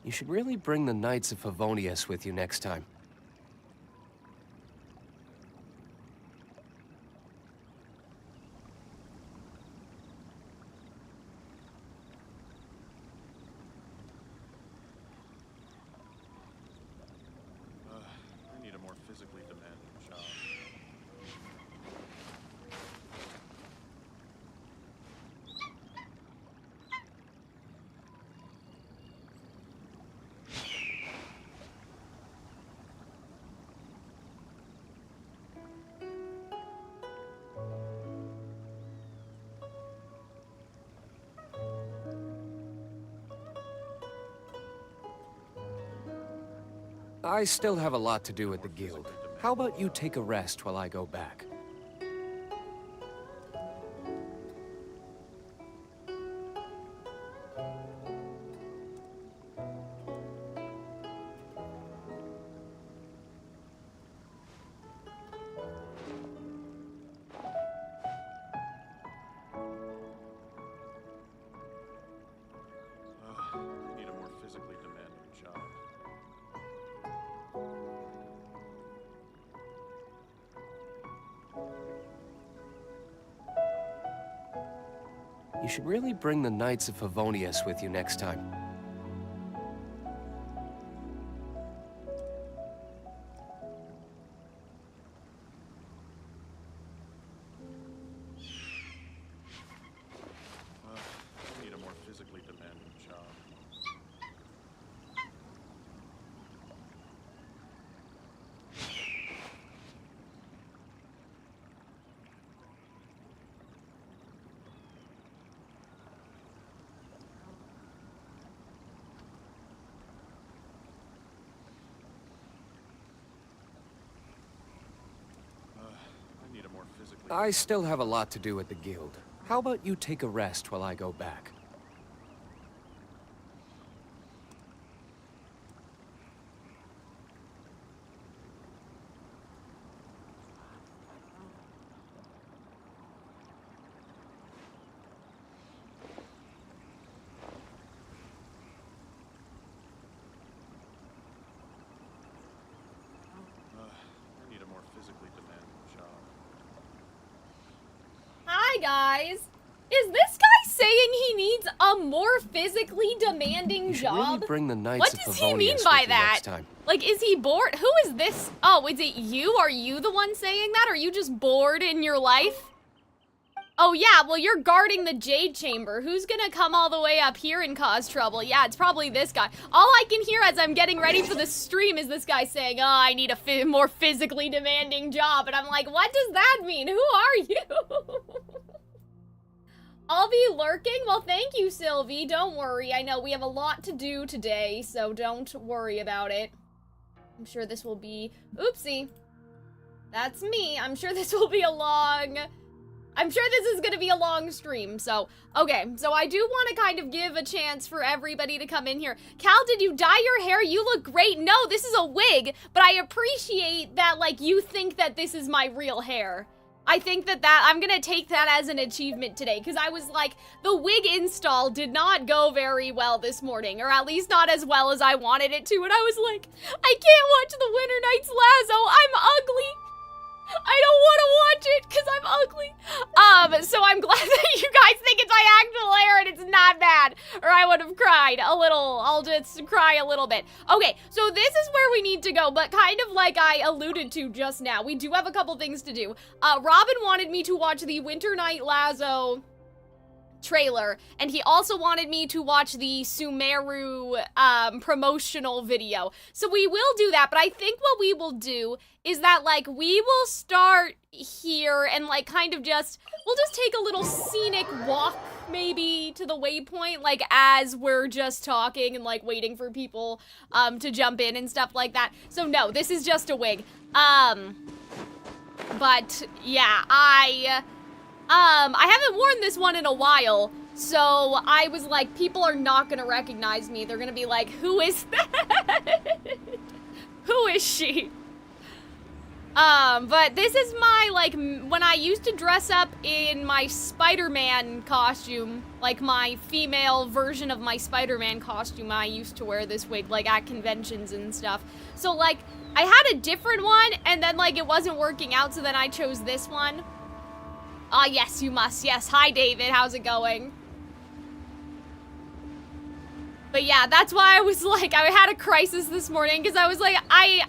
You should really bring the Knights of Favonius with you next time. I need a more physically demanding job. I still have a lot to do at the guild. How about you take a rest while I go back? I need a more physically demanding job. You should really bring the Knights of Favonius with you next time. I need a more physically demanding job. I need a more physically. I still have a lot to do at the guild. How about you take a rest while I go back? I need a more physically demanding job. Hi, guys. Is this guy saying he needs a more physically demanding You should job? really bring the Knights What of does Favonius he mean with by you that? next time. Like, is he bored? Who is this? Oh, is it you? Are you the one saying that? Are you just bored in your life? Oh, yeah, well, you're guarding the Jade Chamber. Who's gonna come all the way up here and cause trouble? Yeah, it's probably this guy. All I can hear as I'm getting ready for the stream is this guy saying, oh, I need a more physically demanding job. And I'm like, what does that mean? Who are you? I'll be lurking? Well, thank you, Sylvie. Don't worry. I know we have a lot to do today, so don't worry about it. I'm sure this will be... Oopsie. That's me. I'm sure this will be a long... I'm sure this is gonna be a long stream, so... Okay, so I do want to kind of give a chance for everybody to come in here. Cal, did you dye your hair? You look great. No, this is a wig, but I appreciate that, like, you think that this is my real hair. I think that I'm gonna take that as an achievement today, because I was like, the wig install did not go very well this morning, or at least not as well as I wanted it to, and I was like, I can't watch the Winter Night's Lasso, I'm ugly. I don't want to watch it because I'm ugly. So I'm glad that you guys think it's my actual hair and it's not bad, or I would have cried a little. I'll just cry a little bit. Okay, so this is where we need to go, but kind of like I alluded to just now, we do have a couple things to do. Robin wanted me to watch the Winter Night Lasso trailer, and he also wanted me to watch the Sumeru promotional video. So we will do that, but I think what we will do is that, like, we will start here and, like, kind of just, we'll just take a little scenic walk, maybe, to the waypoint, like, as we're just talking and, like, waiting for people to jump in and stuff like that. So no, this is just a wig. But, yeah, I haven't worn this one in a while, so I was like, people are not gonna recognize me. They're gonna be like, who is that? Who is she? But this is my, like, when I used to dress up in my Spider-Man costume, like my female version of my Spider-Man costume, I used to wear this wig, like, at conventions and stuff. So, like, I had a different one, and then, like, it wasn't working out, so then I chose this one. Ah, yes, you must. Yes. Hi, David. How's it going? But yeah, that's why I was like, I had a crisis this morning, because I was like,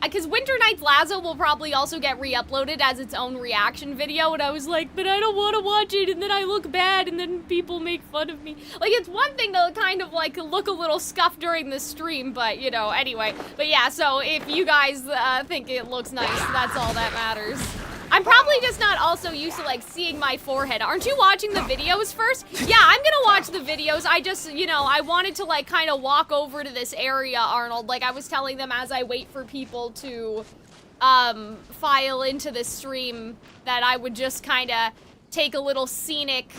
because Winter Night's Lazo will probably also get re-uploaded as its own reaction video, and I was like, but I don't want to watch it, and then I look bad, and then people make fun of me. Like, it's one thing to kind of, like, look a little scuffed during the stream, but, you know, anyway. But yeah, so if you guys think it looks nice, that's all that matters. I'm probably just not also used to, like, seeing my forehead. Aren't you watching the videos first? Yeah, I'm gonna watch the videos. I just, you know, I wanted to, like, kind of walk over to this area, Arnold. Like, I was telling them as I wait for people to, file into the stream that I would just kind of take a little scenic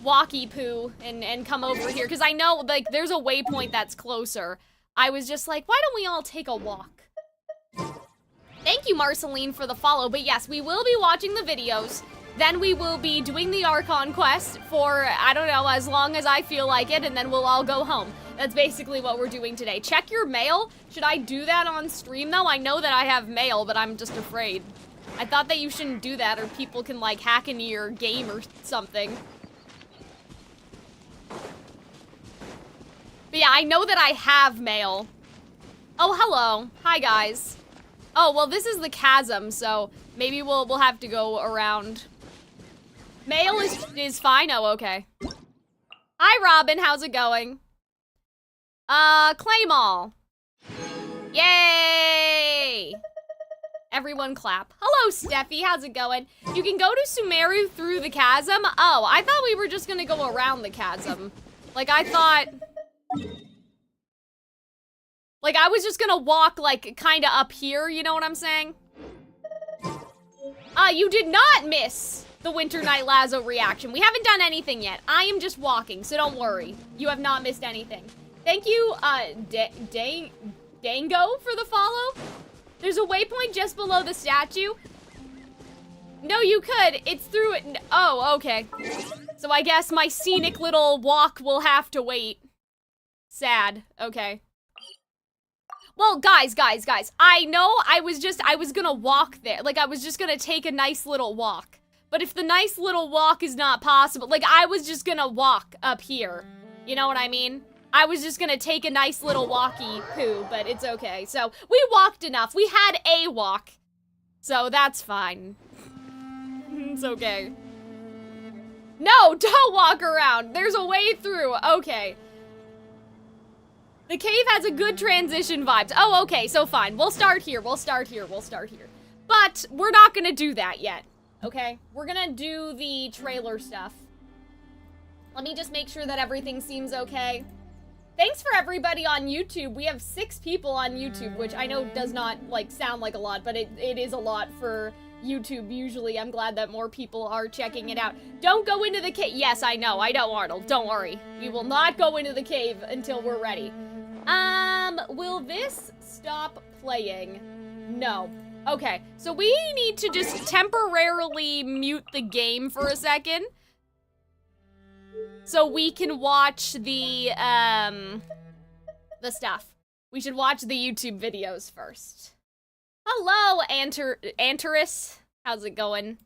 walkie-poo and come over here. Because I know, like, there's a waypoint that's closer. I was just like, why don't we all take a walk? Thank you, Marceline, for the follow. But yes, we will be watching the videos. Then we will be doing the Archon Quest for, I don't know, as long as I feel like it, and then we'll all go home. That's basically what we're doing today. Check your mail. Should I do that on stream, though? I know that I have mail, but I'm just afraid. I thought that you shouldn't do that, or people can, like, hack into your game or something. But yeah, I know that I have mail. Oh, hello. Hi, guys. Oh, well, this is the chasm, so maybe we'll have to go around. Mail is fine. Oh, okay. Hi, Robin. How's it going? Claymall. Yay! Everyone clap. Hello, Steffi. How's it going? You can go to Sumeru through the chasm. Oh, I thought we were just gonna go around the chasm. Like, I thought... Like, I was just gonna walk, like, kinda up here, you know what I'm saying? You did not miss the Winter Night Lazo reaction. We haven't done anything yet. I am just walking, so don't worry. You have not missed anything. Thank you, Dango for the follow. There's a waypoint just below the statue. No, you could. It's through it. Oh, okay. So I guess my scenic little walk will have to wait. Sad. Okay. Well, guys, I know I was gonna walk there. Like, I was just gonna take a nice little walk. But if the nice little walk is not possible, like, I was just gonna walk up here. You know what I mean? I was just gonna take a nice little walkie-poo, but it's okay. So, we walked enough. We had a walk. So, that's fine. It's okay. No, don't walk around. There's a way through. Okay. The cave has a good transition vibes. Oh, okay, so fine. We'll start here. But we're not gonna do that yet, okay? We're gonna do the trailer stuff. Let me just make sure that everything seems okay. Thanks for everybody on YouTube. We have 6 people on YouTube, which I know does not, like, sound like a lot, but it is a lot for YouTube usually. I'm glad that more people are checking it out. Don't go into the cave. Yes, I know, Arnold. Don't worry. We will not go into the cave until we're ready. Will this stop playing? No. Okay, so we need to just temporarily mute the game for a second. So we can watch the stuff. We should watch the YouTube videos first. Hello, Antaris. How's it going?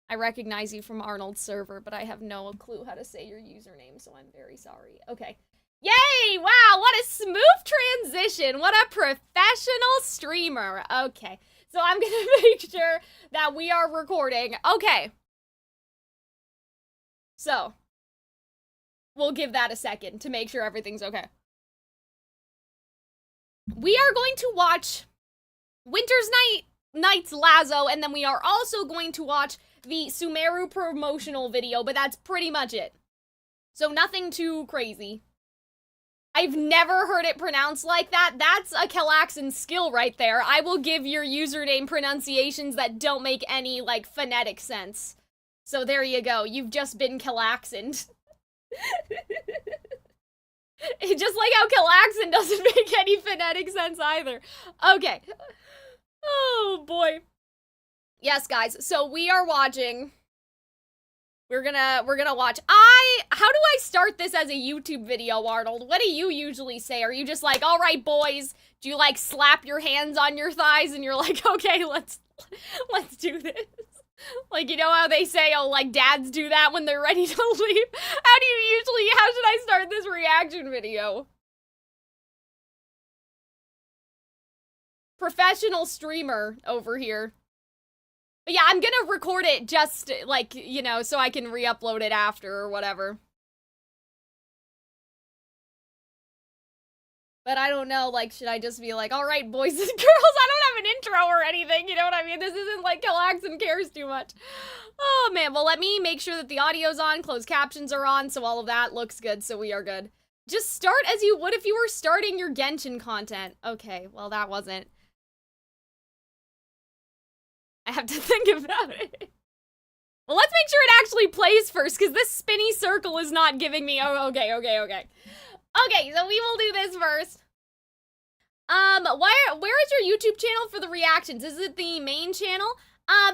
I recognize you from Arnold's server, but I have no clue how to say your username, so I'm very sorry. Okay. Yay! Wow, what a smooth transition. What a professional streamer. Okay, so I'm gonna make sure that we are recording. Okay. So, we'll give that a second to make sure everything's okay. We are going to watch Night's Lazo, and then we are also going to watch the Sumeru promotional video, but that's pretty much it. So nothing too crazy. I've never heard it pronounced like that. That's a Calxiyn skill right there. I will give your username pronunciations that don't make any, like, phonetic sense. So there you go. You've just been Calxiyned. Just like how Calxiyn doesn't make any phonetic sense either. Okay. Oh, boy. Yes, guys. So we are watching. We're gonna watch. How do I start this as a YouTube video, Arnold? What do you usually say? Are you just like, all right, boys? Do you like slap your hands on your thighs and you're like, okay, let's do this? Like, you know how they say, oh, like dads do that when they're ready to leave? How should I start this reaction video? Professional streamer over here. But yeah, I'm gonna record it just, like, you know, so I can re-upload it after or whatever. But I don't know, like, should I just be like, alright, boys and girls, I don't have an intro or anything, you know what I mean? This isn't like Calxiyn cares too much. Oh, man, well, let me make sure that the audio's on, closed captions are on, so all of that looks good, so we are good. Just start as you would if you were starting your Genshin content. Okay, well, that wasn't... I have to think about it. Well, let's make sure it actually plays first, because this spinny circle is not giving me... Oh, okay. Okay, so we will do this first. Where is your YouTube channel for the reactions? Is it the main channel? I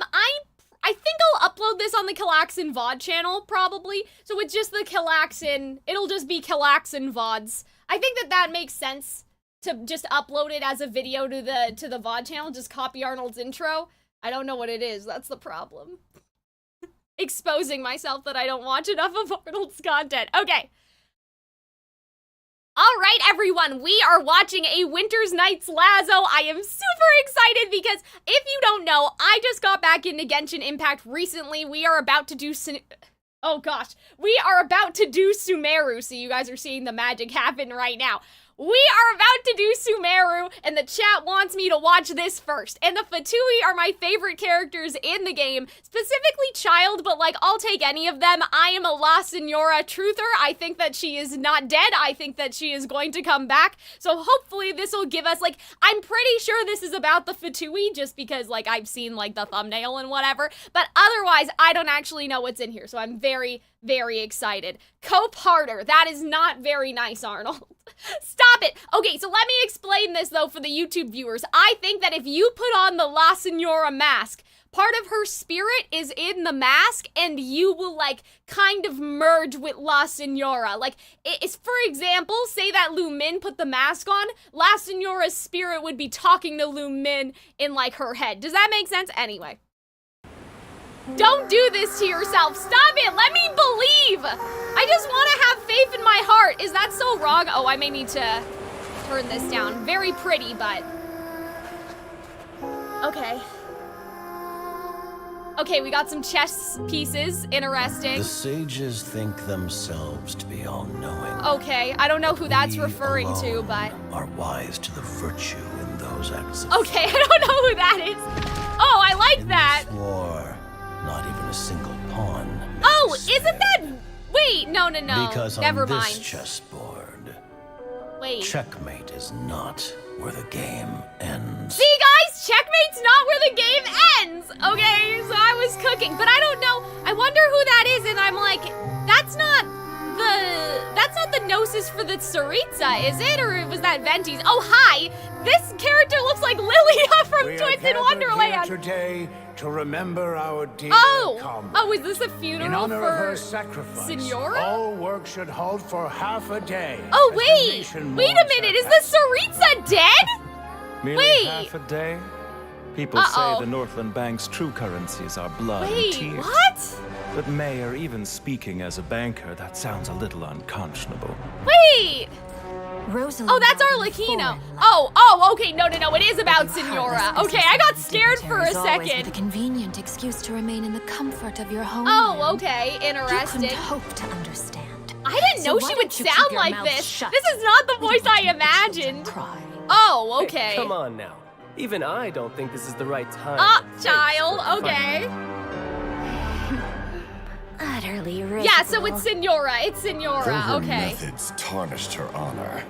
think I'll upload this on the Calxiyn VOD channel, probably. So it's just the Calxiyn... It'll just be Calxiyn VODs. I think that makes sense, to just upload it as a video to the VOD channel. Just copy Arnold's intro. I don't know what it is, that's the problem. Exposing myself that I don't watch enough of Arnold's content. Okay. Alright, everyone, we are watching a Winter's Night's Lazo. I am super excited because, if you don't know, I just got back into Genshin Impact recently. We are about to do... Oh gosh. We are about to do Sumeru, so you guys are seeing the magic happen right now. We are about to do Sumeru, and the chat wants me to watch this first. And the Fatui are my favorite characters in the game, specifically Child, but like, I'll take any of them. I am a La Senora truther. I think that she is not dead. I think that she is going to come back. So hopefully this will give us, like, I'm pretty sure this is about the Fatui, just because, like, I've seen, like, the thumbnail and whatever. But otherwise, I don't actually know what's in here, so I'm very, very excited. Cope harder. That is not very nice, Arnold. Stop it. Okay, so let me explain this, though, for the YouTube viewers. I think that if you put on the La Senora mask, part of her spirit is in the mask, and you will, like, kind of merge with La Senora. Like, it's, for example, say that Lumin put the mask on, La Senora's spirit would be talking to Lumin in, like, her head. Does that make sense? Anyway. Don't do this to yourself. Stop it. Let me believe. I just want to have faith in my heart. Is that so wrong? Oh, I may need to turn this down. Very pretty, but... Okay. Okay, we got some chess pieces. Interesting. The sages think themselves to be all-knowing. Okay, I don't know who that's We referring to, alone but... are wise to the virtue in those acts of Okay, I don't know who that is. Oh, I like In that. this war, not even a single pawn may Oh, stay. isn't that... Wait, no. Because Never on mind. this chessboard, Wait. checkmate is not where the game ends. See, guys, checkmate's not where the game ends. Okay, so I was cooking, but I don't know. I wonder who that is, and I'm like, that's not the Gnosis for the Tsaritsa, is it? Or was that Venti's? Oh, hi. This character looks like Lilia from Twisted Wonderland. Today to remember our dear comrade. Oh, is this a funeral In honor for of her sacrifice, Senora? all work should halt for half a day. Oh, as the wait. nation Wait a mourns minute. her Is the Tsaritsa dead? Merely Wait. half a day? People Uh-oh. say the Northland Bank's true currencies are blood and Wait, tears. what? But Mayor, even speaking as a banker, that sounds a little unconscionable. Wait. Rosalind Oh, that's our Arlecchino. Oh, okay. No. It is about Senora. Okay, I got scared for a With a second. convenient excuse to remain in the comfort of your home. Oh, okay. You Interesting. couldn't hope to understand. I didn't know So she why would don't you keep sound your like mouth this. shut? This is not the We voice don't I want the children imagined. cry. Oh, okay. Hey, come on now. Even I don't think this is the right time. Thanks Child. for Okay. Utterly risible. Yeah, so it's Senora. It's Senora. Though her Okay. methods tarnished her honor,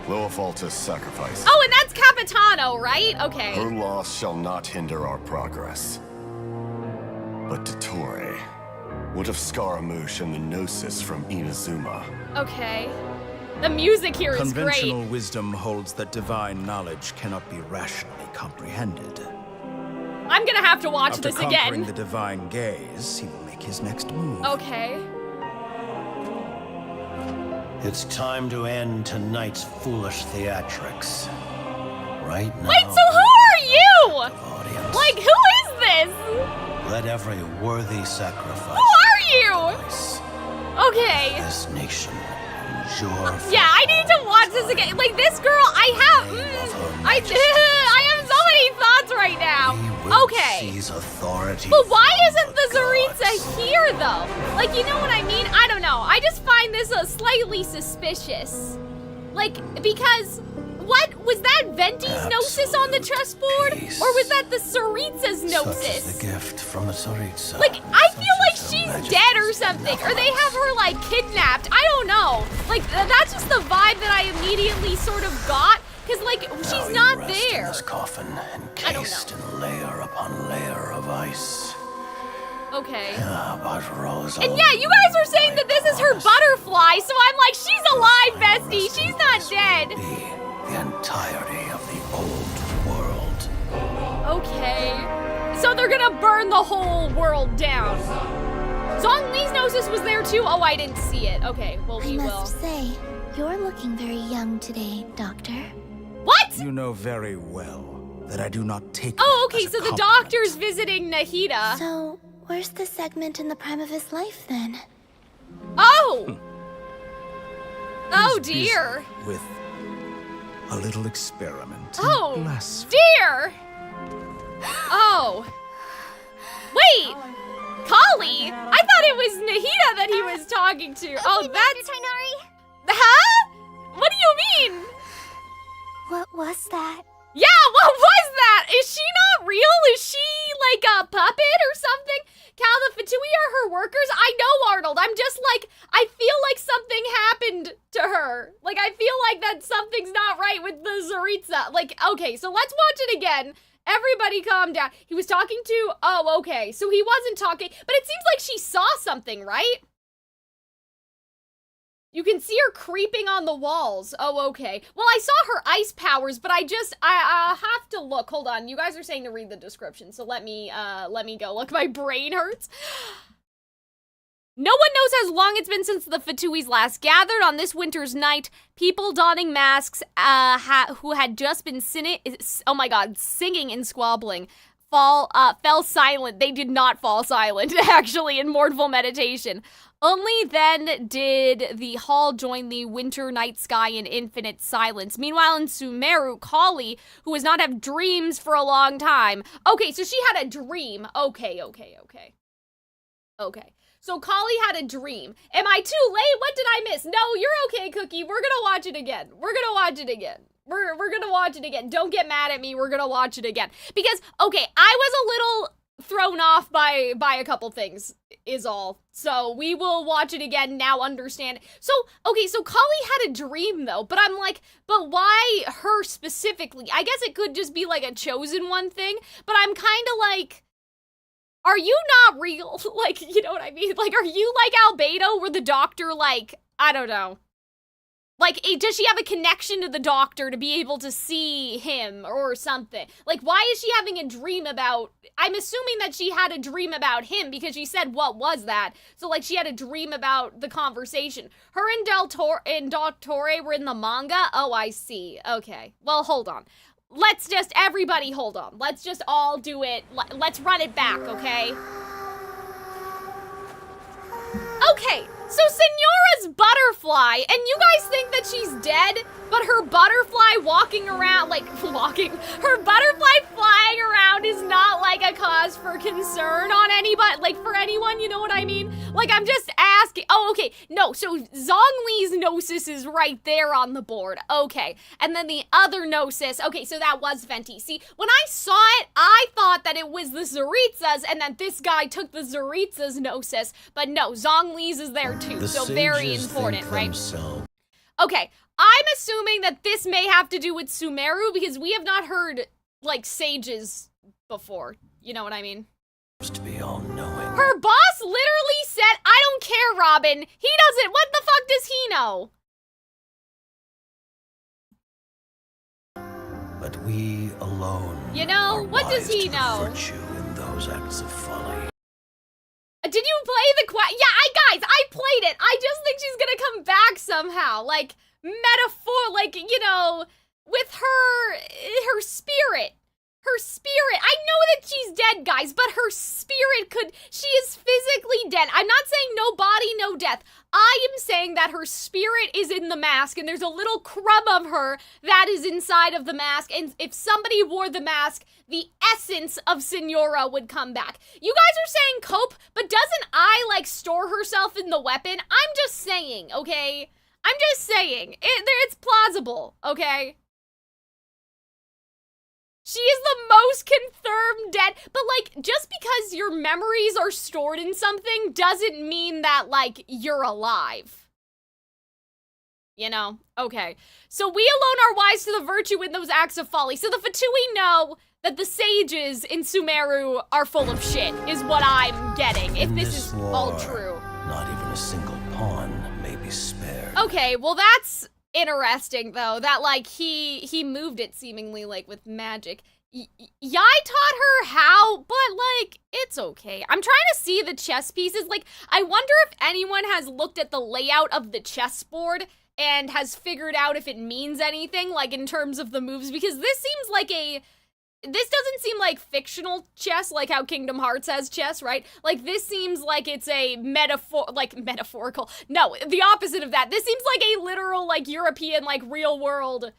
Loafalta's sacrifice. Oh, and that's Capitano, right? Okay. Her loss shall not hinder our progress. But Dottore, what of Scaramouche and the Gnosis from Inazuma? Okay. The music here is Conventional great. wisdom holds that divine knowledge cannot be rationally comprehended. I'm gonna have to watch After this conquering again. the divine gaze, he will make his next move. Okay. It's time to end tonight's foolish theatrics. Right now. Wait, so who are you? Audience, Like, who is this? let every worthy sacrifice Who are you? place Okay. this nation endure. Yeah, I need to watch this again. Like, this girl, I have so many thoughts right now. Okay. Seize authority. But why isn't the from Tsaritsa gods. here, though? Like, you know what I mean? I don't know. I just find this slightly suspicious. Like, because... What? Was that Venti's gnosis on the chessboard? peace. Or was that the Tsaritsa's Such is gnosis? the gift from the Tsaritsa. Like, I feel like Such is she's her majesty. dead or something. Or they have her, like, kidnapped. I don't know. Like, that's just the vibe that I immediately sort of got. Because, like, Now she's you not rest in there. this coffin, I don't encased in layer upon layer of ice. Okay. Ah, but Rosa. And yeah, you guys were saying that this is her butterfly, so I'm like, she's alive, bestie. She's not dead. Be the entirety of the old world. Okay. So they're gonna burn the whole world down. Zhongli's gnosis was there too? Oh, I didn't see it. Okay, well, I we will. must say, you're looking very young today, Doctor. What? You know very well that I do not take Oh, that okay, as a so the compliment. doctor's visiting Nahida. So, where's the segment in the prime of his life then? Oh! Oh, He's busy dear. With a little experiment. Oh, Bless. dear. Oh. Wait. Kali? I thought it was Nahida that he was talking to. Oh, that's... Huh? What do you mean? What was that? Yeah, what was that? Is she not real? Is she like a puppet or something? Cal, the Fatui are her workers? I know, Arnold. I'm just like, I feel like something happened to her. Like, I feel like that something's not right with the Tsaritsa. Like, okay, so let's watch it again. Everybody calm down. He was talking to, oh, okay. So he wasn't talking, but it seems like she saw something, right? You can see her creeping on the walls. Oh, okay. Well, I saw her ice powers, but I have to look. Hold on. You guys are saying to read the description, so let me go. Look, my brain hurts. No one knows how long it's been since the Fatuis last gathered on this winter's night. People donning masks, who had just been singing and squabbling, fell silent. They did not fall silent, actually, in mournful meditation. Only then did the hall join the winter night sky in infinite silence. Meanwhile, in Sumeru, Kali, who has not had dreams for a long time. Okay, so she had a dream. Okay. So Kali had a dream. Am I too late? What did I miss? No, you're okay, Cookie. We're gonna watch it again. We're gonna watch it again. Don't get mad at me. We're gonna watch it again. Because, okay, I was a little thrown off by a couple things, is all. So we will watch it again, now understand. So, okay, so Kali had a dream, though. But I'm like, but why her specifically? I guess it could just be, like, a chosen one thing. But I'm kind of like... Are you not real? Like, you know what I mean? Like, are you like Albedo, where the doctor, like, I don't know. Like, does she have a connection to the doctor to be able to see him or something? Like, why is she having a dream about... I'm assuming that she had a dream about him because she said, what was that? So, like, she had a dream about the conversation. Her and Dottore were in the manga? Oh, I see. Okay. Well, hold on. Let's just, everybody hold on. Let's just all do it. Let's run it back, okay? Okay, so Senora's butterfly, and you guys think that she's dead, but her butterfly walking around, her butterfly flying around is not like a cause for concern on anybody, like for anyone, you know what I mean? Like, I'm just asking. Oh, okay, no, so Zhongli's gnosis is right there on the board. Okay, and then the other gnosis, okay, so that was Venti. See, when I saw it, I thought that it was the Tsaritsa's, and that this guy took the Tsaritsa's gnosis, but no, Zhongli's is there too, The so very sages important, think right? themselves Okay, I'm assuming that this may have to do with Sumeru because we have not heard, like, sages before. You know what I mean? to be all-knowing. Her boss literally said, I don't care, Robin. He doesn't. What the fuck does he know? But we alone You know, are what does wise he to the know? virtue in those acts of folly. Did you play the quest? Yeah, guys, I played it. I just think she's gonna come back somehow. Like, like, you know, with her spirit. Her spirit. I know that she's dead, guys, but her spirit she is physically dead. I'm not saying no body, no death. I am saying that her spirit is in the mask, and there's a little crumb of her that is inside of the mask, and if somebody wore the mask, the essence of Signora would come back. You guys are saying cope, but doesn't I, like, store herself in the weapon? I'm just saying, okay? I'm just saying. It's plausible, okay? She is the most confirmed dead, but, like, just because your memories are stored in something doesn't mean that, like, you're alive. You know? Okay. So we alone are wise to the virtue in those acts of folly. So the Fatui know that the sages in Sumeru are full of shit, is what I'm getting, if this is all true. Not even a single pawn may be spared. Okay, well that's interesting, though, that, like, he moved it seemingly, like, with magic. Yai taught her how, but, like, it's okay. I'm trying to see the chess pieces. Like, I wonder if anyone has looked at the layout of the chessboard and has figured out if it means anything, like, in terms of the moves, because this seems like this doesn't seem like fictional chess, like how Kingdom Hearts has chess, right? Like, this seems like it's a metaphorical. No, the opposite of that. This seems like a literal, like, European, like, real world,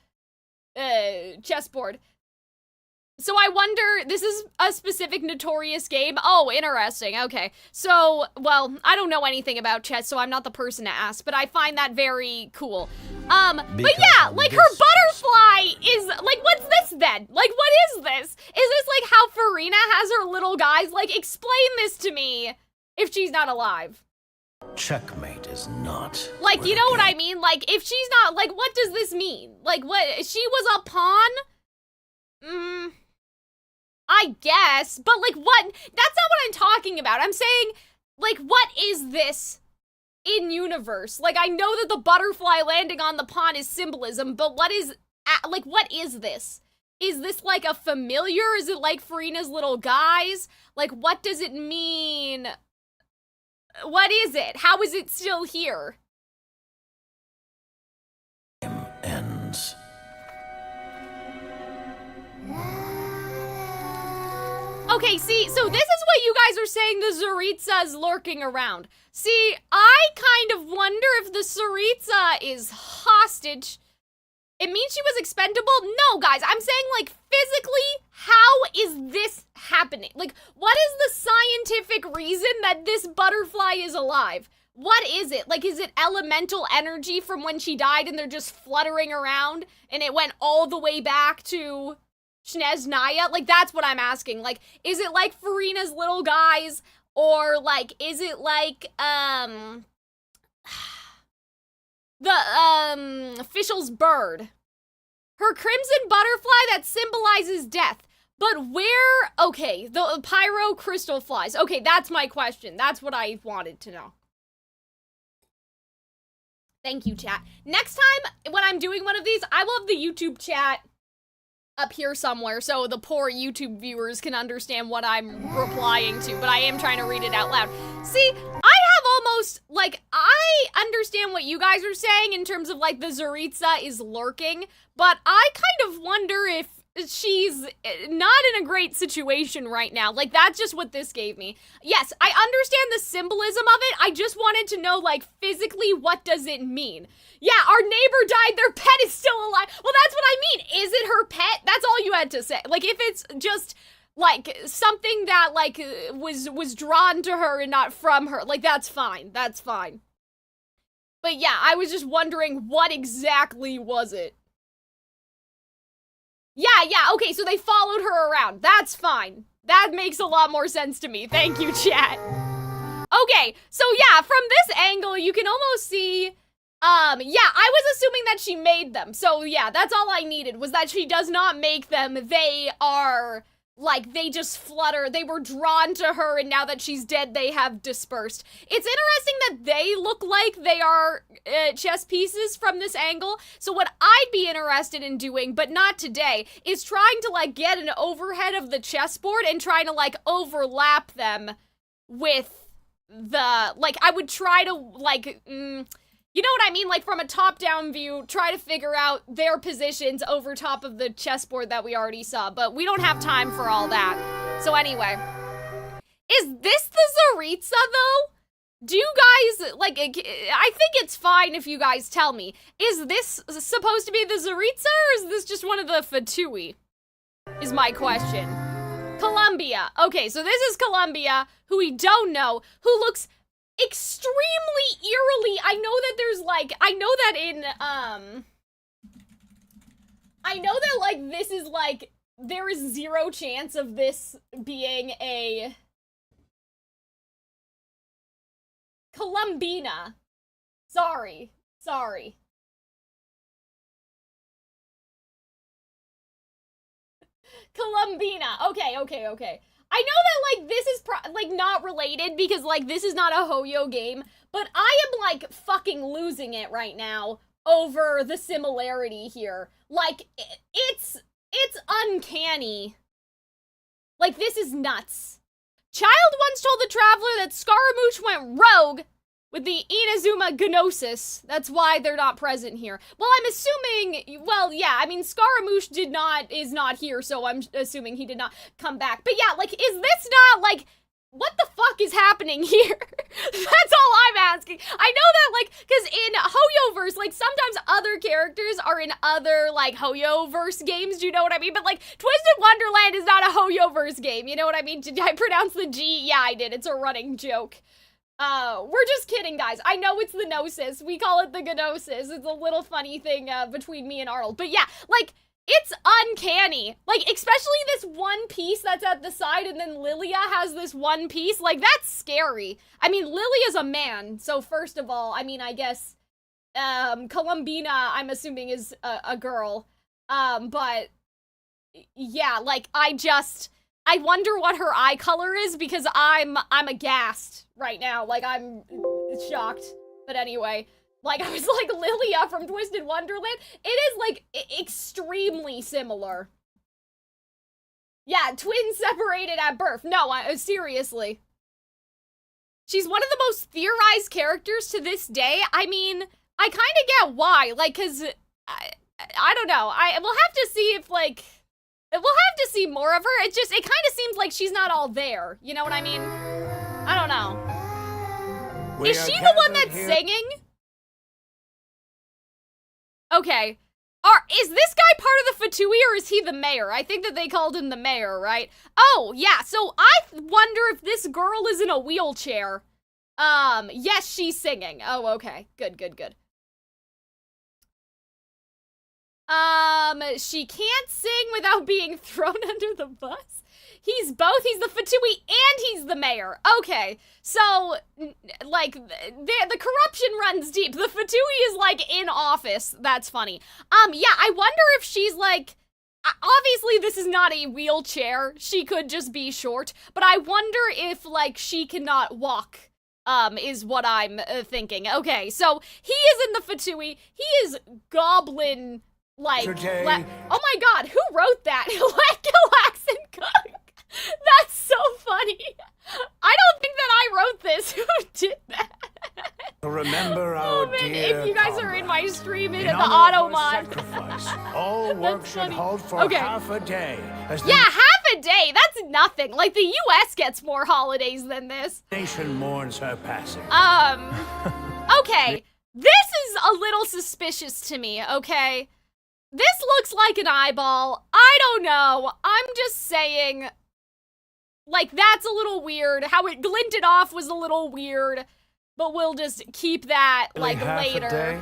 chessboard. So I wonder, this is a specific notorious game? Oh, interesting, okay. So, well, I don't know anything about chess, so I'm not the person to ask, but I find that very cool. But yeah, like, her butterfly is, like, what's this then? Like, what is this? Is this like how Farina has her little guys? Like, explain this to me if she's not alive. Checkmate is not. Like, you know what I mean? Like, if she's not, like, what does this mean? Like, what, she was a pawn? I guess, but, like, what? That's not what I'm talking about. I'm saying, like, what is this in universe? Like, I know that the butterfly landing on the pawn is symbolism, but what is, like, what is this? Is this, like, a familiar? Is it like Farina's little guys? Like, what does it mean? What is it? How is it still here? Ends. Okay, see, so this is what you guys are saying the Tsaritsa's lurking around. See, I kind of wonder if the Tsaritsa is hostage. It means she was expendable? No, guys, I'm saying, like, physically, how is this happening? Like, what is the scientific reason that this butterfly is alive? What is it? Like, is it elemental energy from when she died and they're just fluttering around and it went all the way back to Snezhnaya? Like, that's what I'm asking. Like, is it like Farina's little guys? Or, like, is it like, the, Fischl's bird? Her crimson butterfly that symbolizes death. But where, okay, the pyro crystal flies. Okay, that's my question. That's what I wanted to know. Thank you, chat. Next time, when I'm doing one of these, I will have the YouTube chat up here somewhere so the poor YouTube viewers can understand what I'm replying to, but I am trying to read it out loud. See, I have almost, like, I understand what you guys are saying in terms of, like, the Tsaritsa is lurking, but I kind of wonder if she's not in a great situation right now. Like, that's just what this gave me. Yes, I understand the symbolism of it. I just wanted to know, like, physically, what does it mean? Yeah, our neighbor died, their pet is still alive. Well, that's what I mean. Is it her pet? That's all you had to say. Like, if it's just, like, something that, like, was drawn to her and not from her, like, that's fine. That's fine. But yeah, I was just wondering, what exactly was it? Yeah, okay, so they followed her around. That's fine. That makes a lot more sense to me. Thank you, chat. Okay, so yeah, from this angle, you can almost see, yeah, I was assuming that she made them. So yeah, that's all I needed, was that she does not make them. They are like, they just flutter. They were drawn to her, and now that she's dead, they have dispersed. It's interesting that they look like they are chess pieces from this angle. So what I'd be interested in doing, but not today, is trying to, like, get an overhead of the chessboard and trying to, like, overlap them with the, like, I would try to, like, you know what I mean? Like, from a top-down view, try to figure out their positions over top of the chessboard that we already saw, but we don't have time for all that. So anyway, is this the Tsaritsa, though? Do you guys, like, I think it's fine if you guys tell me. Is this supposed to be the Tsaritsa, or is this just one of the Fatui? Is my question. Columbia. Okay, so this is Columbia, who we don't know, who looks extremely eerily. I know that there's, like, I know that, like, this is, like, there is zero chance of this being a Columbina. Sorry. Columbina. Okay. I know that, like, this is, like, not related because, like, this is not a Hoyo game, but I am, like, fucking losing it right now over the similarity here. Like, it's uncanny. Like, this is nuts. Child once told the Traveler that Scaramouche went rogue with the Inazuma Gnosis. That's why they're not present here. Well, I'm assuming, well, yeah, I mean, Scaramouche is not here, so I'm assuming he did not come back. But yeah, like, is this not, like, what the fuck is happening here? That's all I'm asking. I know that, like, because in Hoyoverse, like, sometimes other characters are in other, like, Hoyoverse games, do you know what I mean? But, like, Twisted Wonderland is not a Hoyoverse game, you know what I mean? Did I pronounce the G? Yeah, I did. It's a running joke. We're just kidding, guys. I know it's the Gnosis. We call it the Gnosis. It's a little funny thing, between me and Arnold. But yeah, like, it's uncanny. Like, especially this one piece that's at the side, and then Lilia has this one piece. Like, that's scary. I mean, Lilia's a man, so first of all, I mean, I guess, Columbina, I'm assuming, is a girl. But, yeah, like, I wonder what her eye color is, because I'm aghast right now. Like, I'm shocked. But anyway, like, I was like, Lilia from Twisted Wonderland, it is, like, extremely similar. Yeah, twins separated at birth. No, seriously. She's one of the most theorized characters to this day. I mean, I kind of get why. Like, because, I don't know. We'll have to see if, like, we'll have to see more of her. It kind of seems like she's not all there. You know what I mean? I don't know. Is she the one that's singing? Okay. Is this guy part of the Fatui, or is he the mayor? I think that they called him the mayor, right? Oh, yeah, so I wonder if this girl is in a wheelchair. Yes, she's singing. Oh, okay. Good. She can't sing without being thrown under the bus? He's both. He's the Fatui and he's the mayor. Okay, so, like, the corruption runs deep. The Fatui is, like, in office. That's funny. Yeah, I wonder if she's, like, obviously this is not a wheelchair. She could just be short, but I wonder if, like, she cannot walk, is what I'm thinking. Okay, so he is in the Fatui. He is goblin, like, oh my god, who wrote that? Calxiyn Cook. That's so funny. I don't think that I wrote this. Who did that? Remember our dear if you guys are in my stream in the honor auto of mod. sacrifice, all work should hold for half a day. Yeah, half a day. That's nothing. Like, the U.S. gets more holidays than this. The nation mourns her passing. Okay. This is a little suspicious to me, okay? This looks like an eyeball. I don't know. I'm just saying, like, that's a little weird. How it glinted off was a little weird, but we'll just keep that, like, later. A day?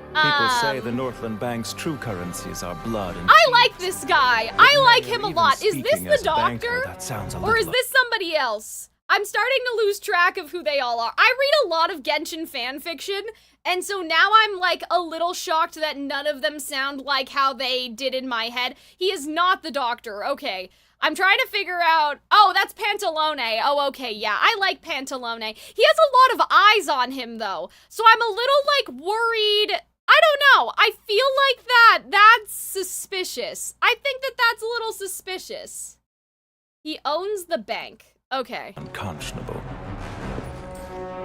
People say the Northland Bank's true currencies are blood and I like this guy. I like him a lot. Is this the doctor? That sounds or is this somebody else? I'm starting to lose track of who they all are. I read a lot of Genshin fanfiction, and so now I'm, like, a little shocked that none of them sound like how they did in my head. He is not the doctor. Okay. I'm trying to figure out, oh, that's Pantalone. Oh, okay, yeah, I like Pantalone. He has a lot of eyes on him, though, so I'm a little, like, worried. I don't know, I feel like that's suspicious. I think that that's a little suspicious. He owns the bank. Okay. Unconscionable.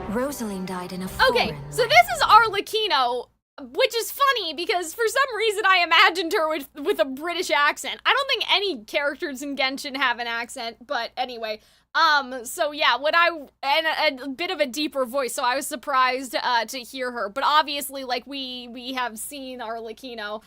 Rosaline died in a Okay, so this is Arlecchino, which is funny because for some reason I imagined her with a British accent. I don't think any characters in Genshin have an accent, but anyway. So yeah, and a bit of a deeper voice, so I was surprised to hear her. But obviously, like, we have seen Arlecchino.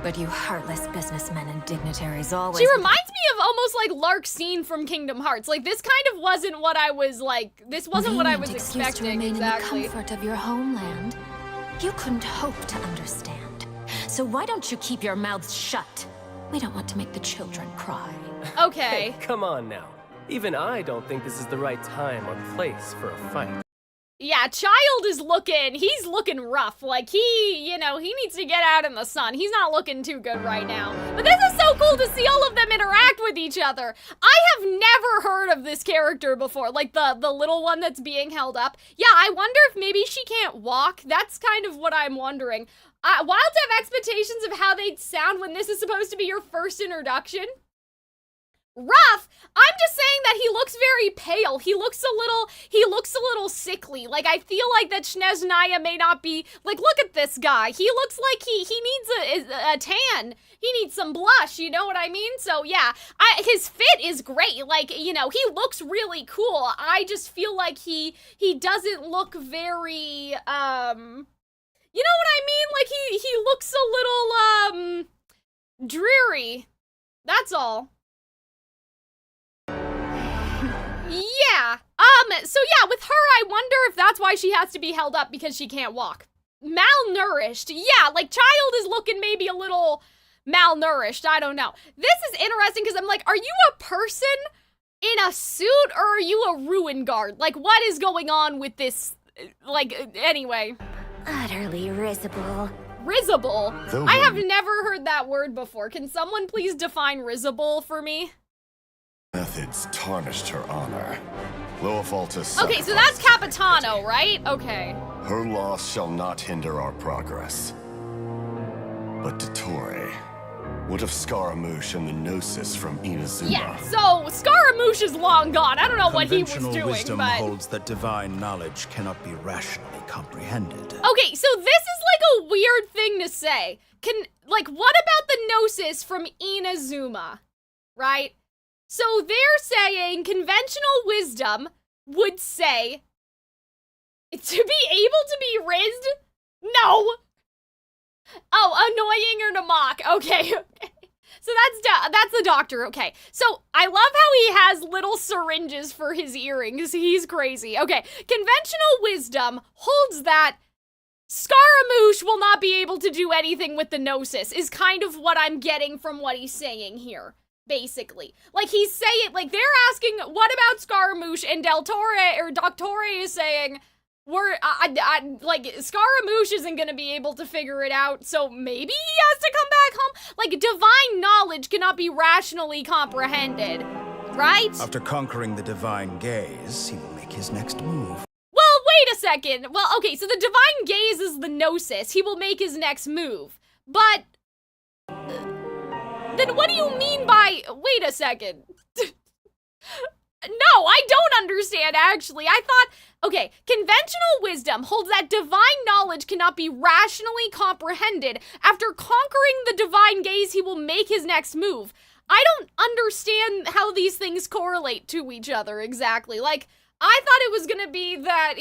But you heartless businessmen and dignitaries always— She reminds me of almost like Larxene from Kingdom Hearts. Like, this kind of wasn't what I was, like, this wasn't what I was expecting, to remain exactly. in the comfort of your homeland. You couldn't hope to understand. So why don't you keep your mouths shut? We don't want to make the children cry. Okay. Hey, come on now. Even I don't think this is the right time or place for a fight. Yeah, Child is he's looking rough. Like, he needs to get out in the sun. He's not looking too good right now. But this is so cool to see all of them interact with each other. I have never heard of this character before, like the little one that's being held up. Yeah, I wonder if maybe she can't walk. That's kind of what I'm wondering. Wilds have expectations of how they'd sound when this is supposed to be your first introduction. Rough? I'm just saying that he looks very pale. He looks a little sickly. Like, I feel like that Snezhnaya may not be, like, look at this guy. He looks like he needs a tan. He needs some blush, you know what I mean? So yeah, his fit is great. Like, you know, he looks really cool. I just feel like he doesn't look very, you know what I mean? Like, he looks a little, dreary. That's all. Yeah, so yeah, with her, I wonder if that's why she has to be held up, because she can't walk. Malnourished, yeah, like, Child is looking maybe a little malnourished, I don't know. This is interesting, because I'm like, are you a person in a suit, or are you a ruin guard? Like, what is going on with this, like, anyway. Utterly risible. Risible? I have never heard that word before. Can someone please define risible for me? Methods tarnished her honor. Loafaltus. Okay, so that's Capitano, right? Okay. Her loss shall not hinder our progress. But Dottore, what of Scaramouche and the Gnosis from Inazuma? Yeah, so Scaramouche is long gone. I don't know what he was doing, Conventional wisdom but... holds that divine knowledge cannot be rationally comprehended. Okay, so this is like a weird thing to say. What about the Gnosis from Inazuma? Right? So they're saying conventional wisdom would say to be able to be rizzed? No. Oh, annoying or to mock. Okay. So that's the doctor. Okay. So I love how he has little syringes for his earrings. He's crazy. Okay. Conventional wisdom holds that Scaramouche will not be able to do anything with the Gnosis, is kind of what I'm getting from what he's saying here. Basically. Like, he's saying, like, they're asking, what about Scaramouche? And Dottore is saying, like, Scaramouche isn't gonna be able to figure it out, so maybe he has to come back home? Like, divine knowledge cannot be rationally comprehended, right? After conquering the divine gaze, he will make his next move. Well, wait a second. Well, okay, so the divine gaze is the Gnosis. He will make his next move. But... then what do you mean by... wait a second. No, I don't understand, actually. I thought... okay, conventional wisdom holds that divine knowledge cannot be rationally comprehended. After conquering the divine gaze, he will make his next move. I don't understand how these things correlate to each other, exactly. Like, I thought it was gonna be that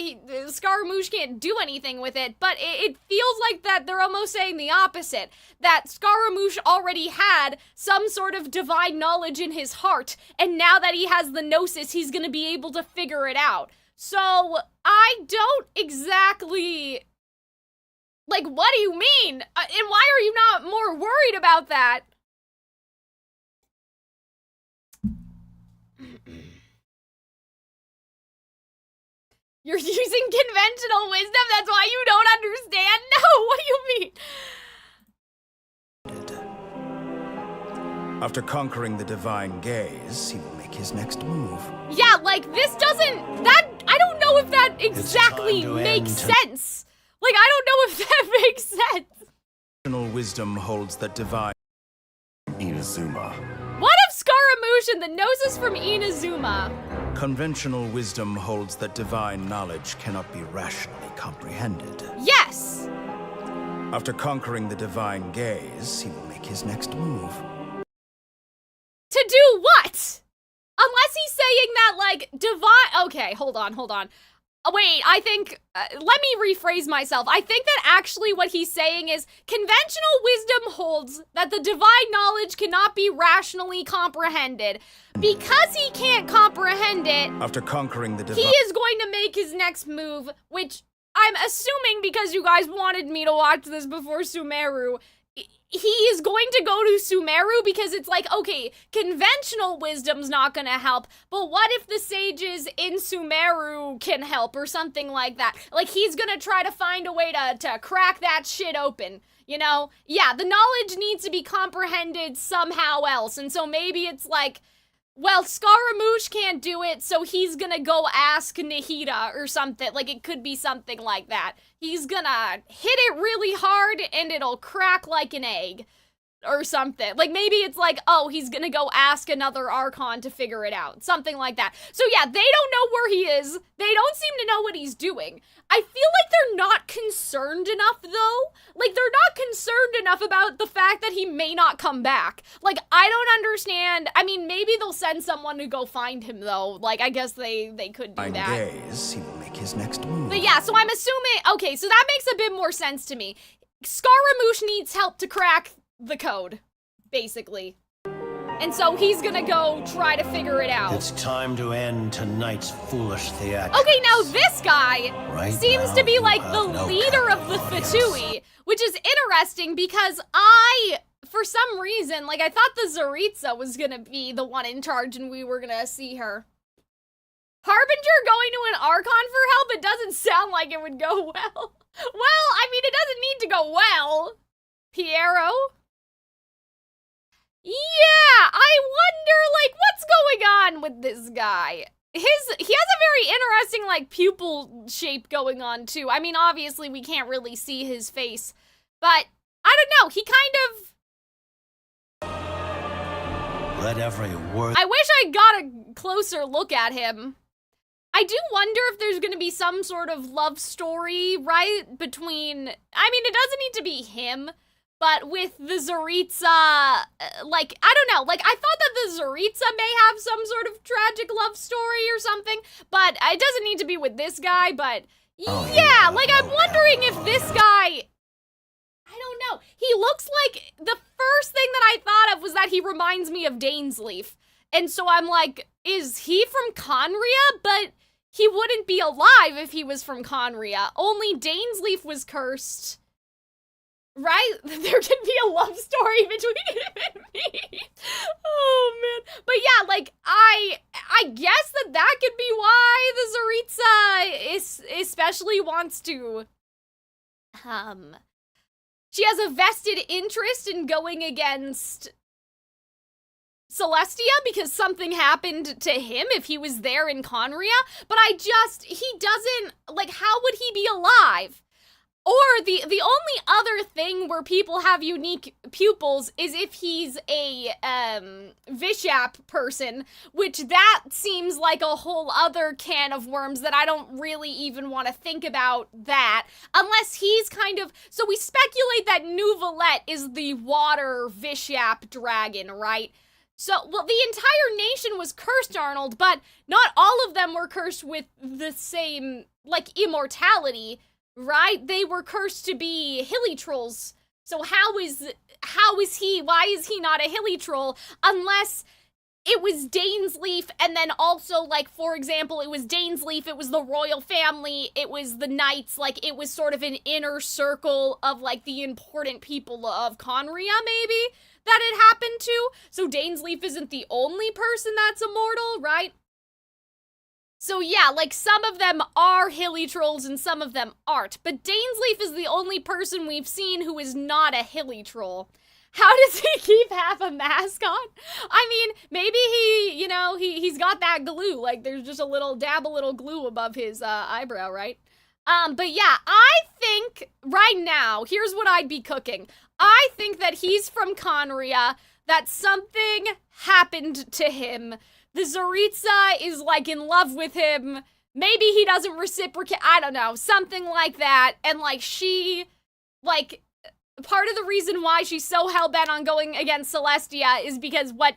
Scaramouche can't do anything with it, but it feels like that they're almost saying the opposite. That Scaramouche already had some sort of divine knowledge in his heart, and now that he has the Gnosis, he's gonna be able to figure it out. So, I don't exactly... like, what do you mean? And why are you not more worried about that? You're using conventional wisdom? That's why you don't understand? No, what do you mean? After conquering the divine gaze, he will make his next move. Yeah, like, this doesn't... I don't know if that exactly makes sense. Like, I don't know if that makes sense. Conventional wisdom holds that divine... Inazuma. What if Scaramouche and the noses from Inazuma? Conventional wisdom holds that divine knowledge cannot be rationally comprehended. Yes! After conquering the divine gaze, he will make his next move. To do what? Unless he's saying that, like, divine... Okay, hold on. Oh, wait, I think... let me rephrase myself. I think that actually what he's saying is conventional wisdom holds that the divine knowledge cannot be rationally comprehended. Because he can't comprehend it... After conquering the divine... He is going to make his next move, which I'm assuming because you guys wanted me to watch this before Sumeru... He is going to go to Sumeru because it's like, okay, conventional wisdom's not gonna help, but what if the sages in Sumeru can help or something like that? Like, he's gonna try to find a way to crack that shit open, you know? Yeah, the knowledge needs to be comprehended somehow else, and so maybe it's like, well, Scaramouche can't do it, so he's gonna go ask Nahida or something. Like, it could be something like that. He's gonna hit it really hard and it'll crack like an egg. Or something. Like, maybe it's like, oh, he's gonna go ask another Archon to figure it out. Something like that. So yeah, they don't know where he is. They don't seem to know what he's doing. I feel like they're not concerned enough, though. Like, they're not concerned enough about the fact that he may not come back. Like, I don't understand. I mean, maybe they'll send someone to go find him, though. Like, I guess they could do that. Gaze, he will make his next move. But yeah, so I'm assuming, okay, so that makes a bit more sense to me. Scaramouche needs help to crack the code, basically. And so he's gonna go try to figure it out. It's time to end tonight's foolish theatrics. Okay, now this guy seems to be like the leader of the Fatui, which is interesting because for some reason, like, I thought the Tsaritsa was gonna be the one in charge and we were gonna see her. Harbinger going to an Archon for help? It doesn't sound like it would go well. Well, I mean, it doesn't need to go well. Piero? Yeah, I wonder, like, what's going on with this guy? He has a very interesting, like, pupil shape going on, too. I mean, obviously, we can't really see his face, but I don't know, he kind of... Let every word... I wish I got a closer look at him. I do wonder if there's gonna be some sort of love story, right, between... I mean, it doesn't need to be him, but with the Tsaritsa, like, I don't know, like, I thought that the Tsaritsa may have some sort of tragic love story or something, but it doesn't need to be with this guy, but yeah, like, I'm wondering if this guy, I don't know, he looks like, the first thing that I thought of was that he reminds me of Dainsleif, and so I'm like, is he from Conria? But he wouldn't be alive if he was from Conria, only Dainsleif was cursed. Right? There can be a love story between him and me. Oh, man. But yeah, like, I guess that could be why the Tsaritsa especially wants to, she has a vested interest in going against Celestia because something happened to him if he was there in Conria. But he doesn't, like, how would he be alive? Or the only other thing where people have unique pupils is if he's a Vishap person, which that seems like a whole other can of worms that I don't really even want to think about that. Unless he's kind of... So we speculate that Nouvelette is the water Vishap dragon, right? So, well, the entire nation was cursed, Arnold, but not all of them were cursed with the same, like, immortality. Right? They were cursed to be hilitrolls. So why is he not a hilitroll? Unless it was Dainsleif, and then also, like, for example, it was Dainsleif, it was the royal family, it was the knights, like, it was sort of an inner circle of, like, the important people of Conria, maybe, that it happened to. So Dainsleif isn't the only person that's immortal, right? So yeah, like, some of them are hilitrolls and some of them aren't, but Dainsleif is the only person we've seen who is not a hilitroll. How does he keep half a mask on? I mean, maybe he, you know, he's got that glue. Like, there's just a little glue above his eyebrow, right? But yeah, I think right now, here's what I'd be cooking. I think that he's from Conria, that something happened to him. The Tsaritsa is, like, in love with him. Maybe he doesn't reciprocate, I don't know, something like that. And, like, she, like, part of the reason why she's so hell-bent on going against Celestia is because what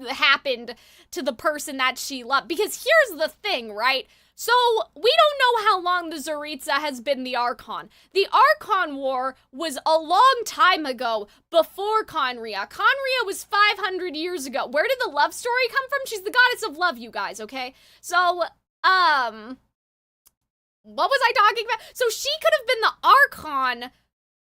happened to the person that she loved. Because here's the thing, right? So, we don't know how long the Tsaritsa has been the Archon. The Archon War was a long time ago, before Conria. Conria was 500 years ago. Where did the love story come from? She's the goddess of love, you guys, okay? So, what was I talking about? So, she could have been the Archon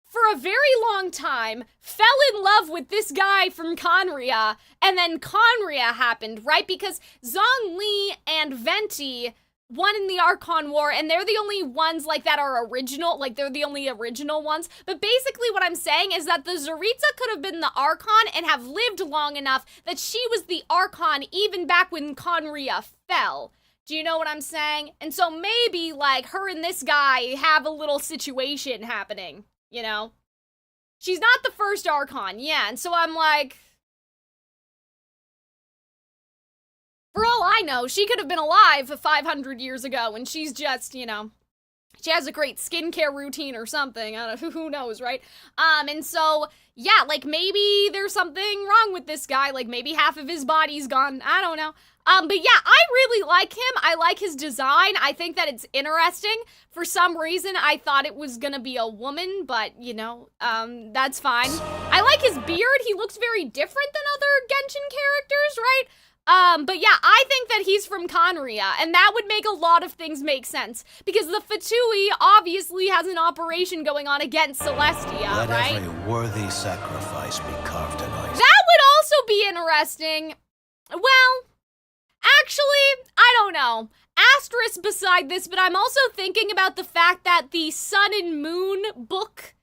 for a very long time, fell in love with this guy from Conria, and then Conria happened, right? Because Zhongli and Venti won in the Archon War, and they're the only ones, like, that are original, like, they're the only original ones. But basically what I'm saying is that the Tsaritsa could have been the Archon and have lived long enough that she was the Archon even back when Conria fell. Do you know what I'm saying? And so maybe, like, her and this guy have a little situation happening, you know? She's not the first Archon, yeah, and so I'm like, for all I know, she could have been alive 500 years ago, and she's just, you know, she has a great skincare routine or something. I don't know, who knows, right? And so, yeah, like, maybe there's something wrong with this guy. Like, maybe half of his body's gone. I don't know. But yeah, I really like him. I like his design. I think that it's interesting. For some reason, I thought it was gonna be a woman, but, you know, that's fine. I like his beard. He looks very different than other Genshin characters, right? But yeah, I think that he's from Conria, and that would make a lot of things make sense. Because the Fatui obviously has an operation going on against Celestia, right? Let every worthy sacrifice be carved in ice. That would also be interesting. Well, actually, I don't know. Asterisk beside this, but I'm also thinking about the fact that the Sun and Moon book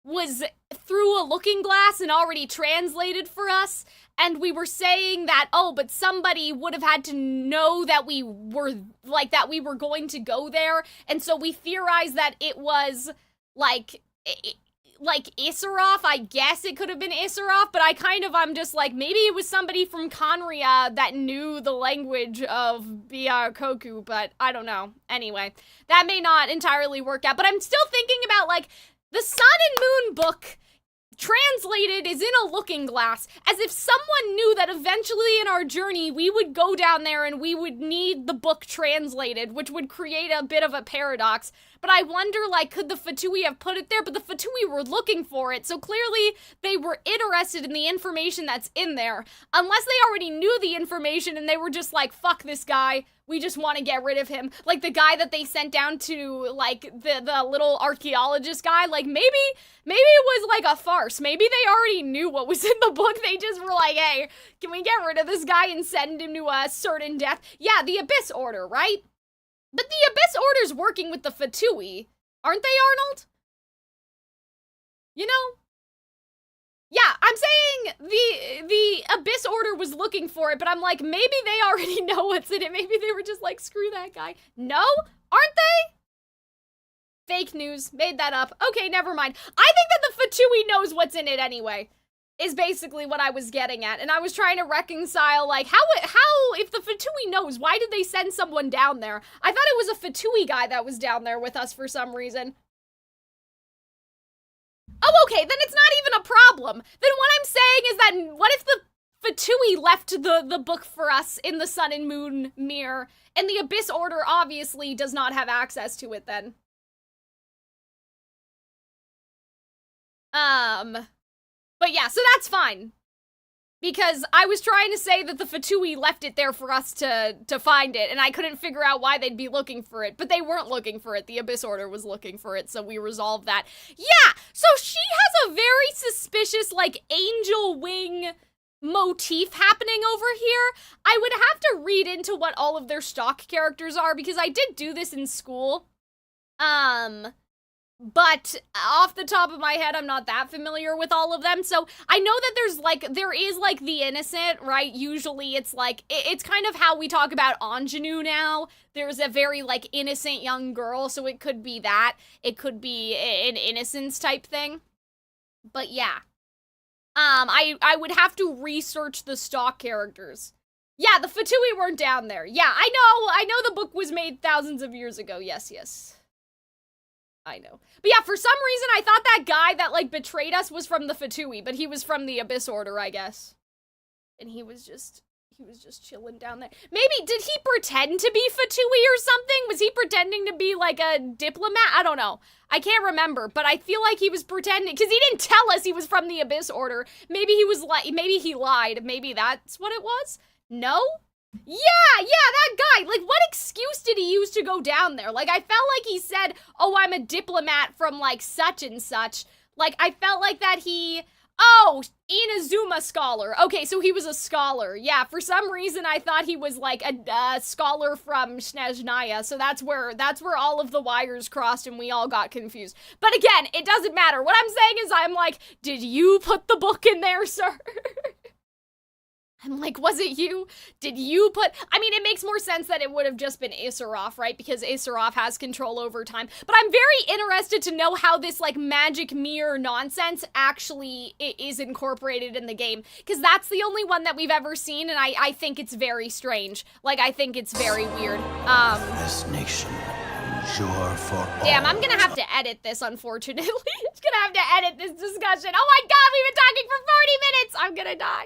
was through a looking glass and already translated for us. And we were saying that, oh, but somebody would have had to know that we were, like, that we were going to go there. And so we theorized that it was, like Issaroth. I guess it could have been Issaroth, but I'm just like, maybe it was somebody from Conria that knew the language of Koku, but I don't know. Anyway, that may not entirely work out, but I'm still thinking about, like, the Sun and Moon book translated is in a looking glass, as if someone knew that eventually in our journey we would go down there and we would need the book translated, which would create a bit of a paradox. But I wonder, like, could the Fatui have put it there? But the Fatui were looking for it, so clearly they were interested in the information that's in there. Unless they already knew the information and they were just like, fuck this guy, we just want to get rid of him. Like the guy that they sent down to, like, the little archaeologist guy, like, maybe it was like a farce. Maybe they already knew what was in the book. They just were like, hey, can we get rid of this guy and send him to a certain death? Yeah, the Abyss Order, right? But the Abyss Order's working with the Fatui, aren't they, Arnold? You know? Yeah, I'm saying the Abyss Order was looking for it, but I'm like, maybe they already know what's in it. Maybe they were just like, screw that guy. No? Aren't they? Fake news. Made that up. Okay, never mind. I think that the Fatui knows what's in it anyway, is basically what I was getting at. And I was trying to reconcile, like, how if the Fatui knows, why did they send someone down there? I thought it was a Fatui guy that was down there with us for some reason. Oh, okay, then it's not even a problem. Then what I'm saying is that, what if the Fatui left the book for us in the Sun and Moon mirror, and the Abyss Order obviously does not have access to it then? But yeah, so that's fine. Because I was trying to say that the Fatui left it there for us to find it, and I couldn't figure out why they'd be looking for it. But they weren't looking for it. The Abyss Order was looking for it, so we resolved that. Yeah, so she has a very suspicious, like, angel wing motif happening over here. I would have to read into what all of their stock characters are, because I did do this in school. but off the top of my head, I'm not that familiar with all of them. So I know that there is like the innocent, right? Usually it's like, it's kind of how we talk about ingenue now. There's a very like innocent young girl, so it could be that. It could be an innocence type thing. But yeah. I would have to research the stock characters. Yeah, the Fatui weren't down there. Yeah, I know the book was made thousands of years ago. Yes. I know. But yeah, for some reason, I thought that guy that, like, betrayed us was from the Fatui, but he was from the Abyss Order, I guess. And he was just chilling down there. Maybe, did he pretend to be Fatui or something? Was he pretending to be, like, a diplomat? I don't know. I can't remember, but I feel like he was pretending, because he didn't tell us he was from the Abyss Order. Maybe he lied. Maybe that's what it was? No? Yeah, that guy. Like, what excuse did he use to go down there? Like, I felt like he said, oh, I'm a diplomat from, like, such and such. Like, I felt like that oh, Inazuma scholar. Okay, so he was a scholar. Yeah, for some reason I thought he was, like, a scholar from Snezhnaya, so that's where all of the wires crossed and we all got confused. But again, it doesn't matter. What I'm saying is I'm like, did you put the book in there, sir? I'm like, was it you? Did you put... I mean, it makes more sense that it would have just been Issaroth, right? Because Issaroth has control over time. But I'm very interested to know how this, like, magic mirror nonsense actually is incorporated in the game. Because that's the only one that we've ever seen, and I think it's very strange. Like, I think it's very weird. This nation endure for all. Damn, I'm gonna have to edit this, unfortunately. I'm gonna have to edit this discussion. Oh my god, we've been talking for 40 minutes! I'm gonna die.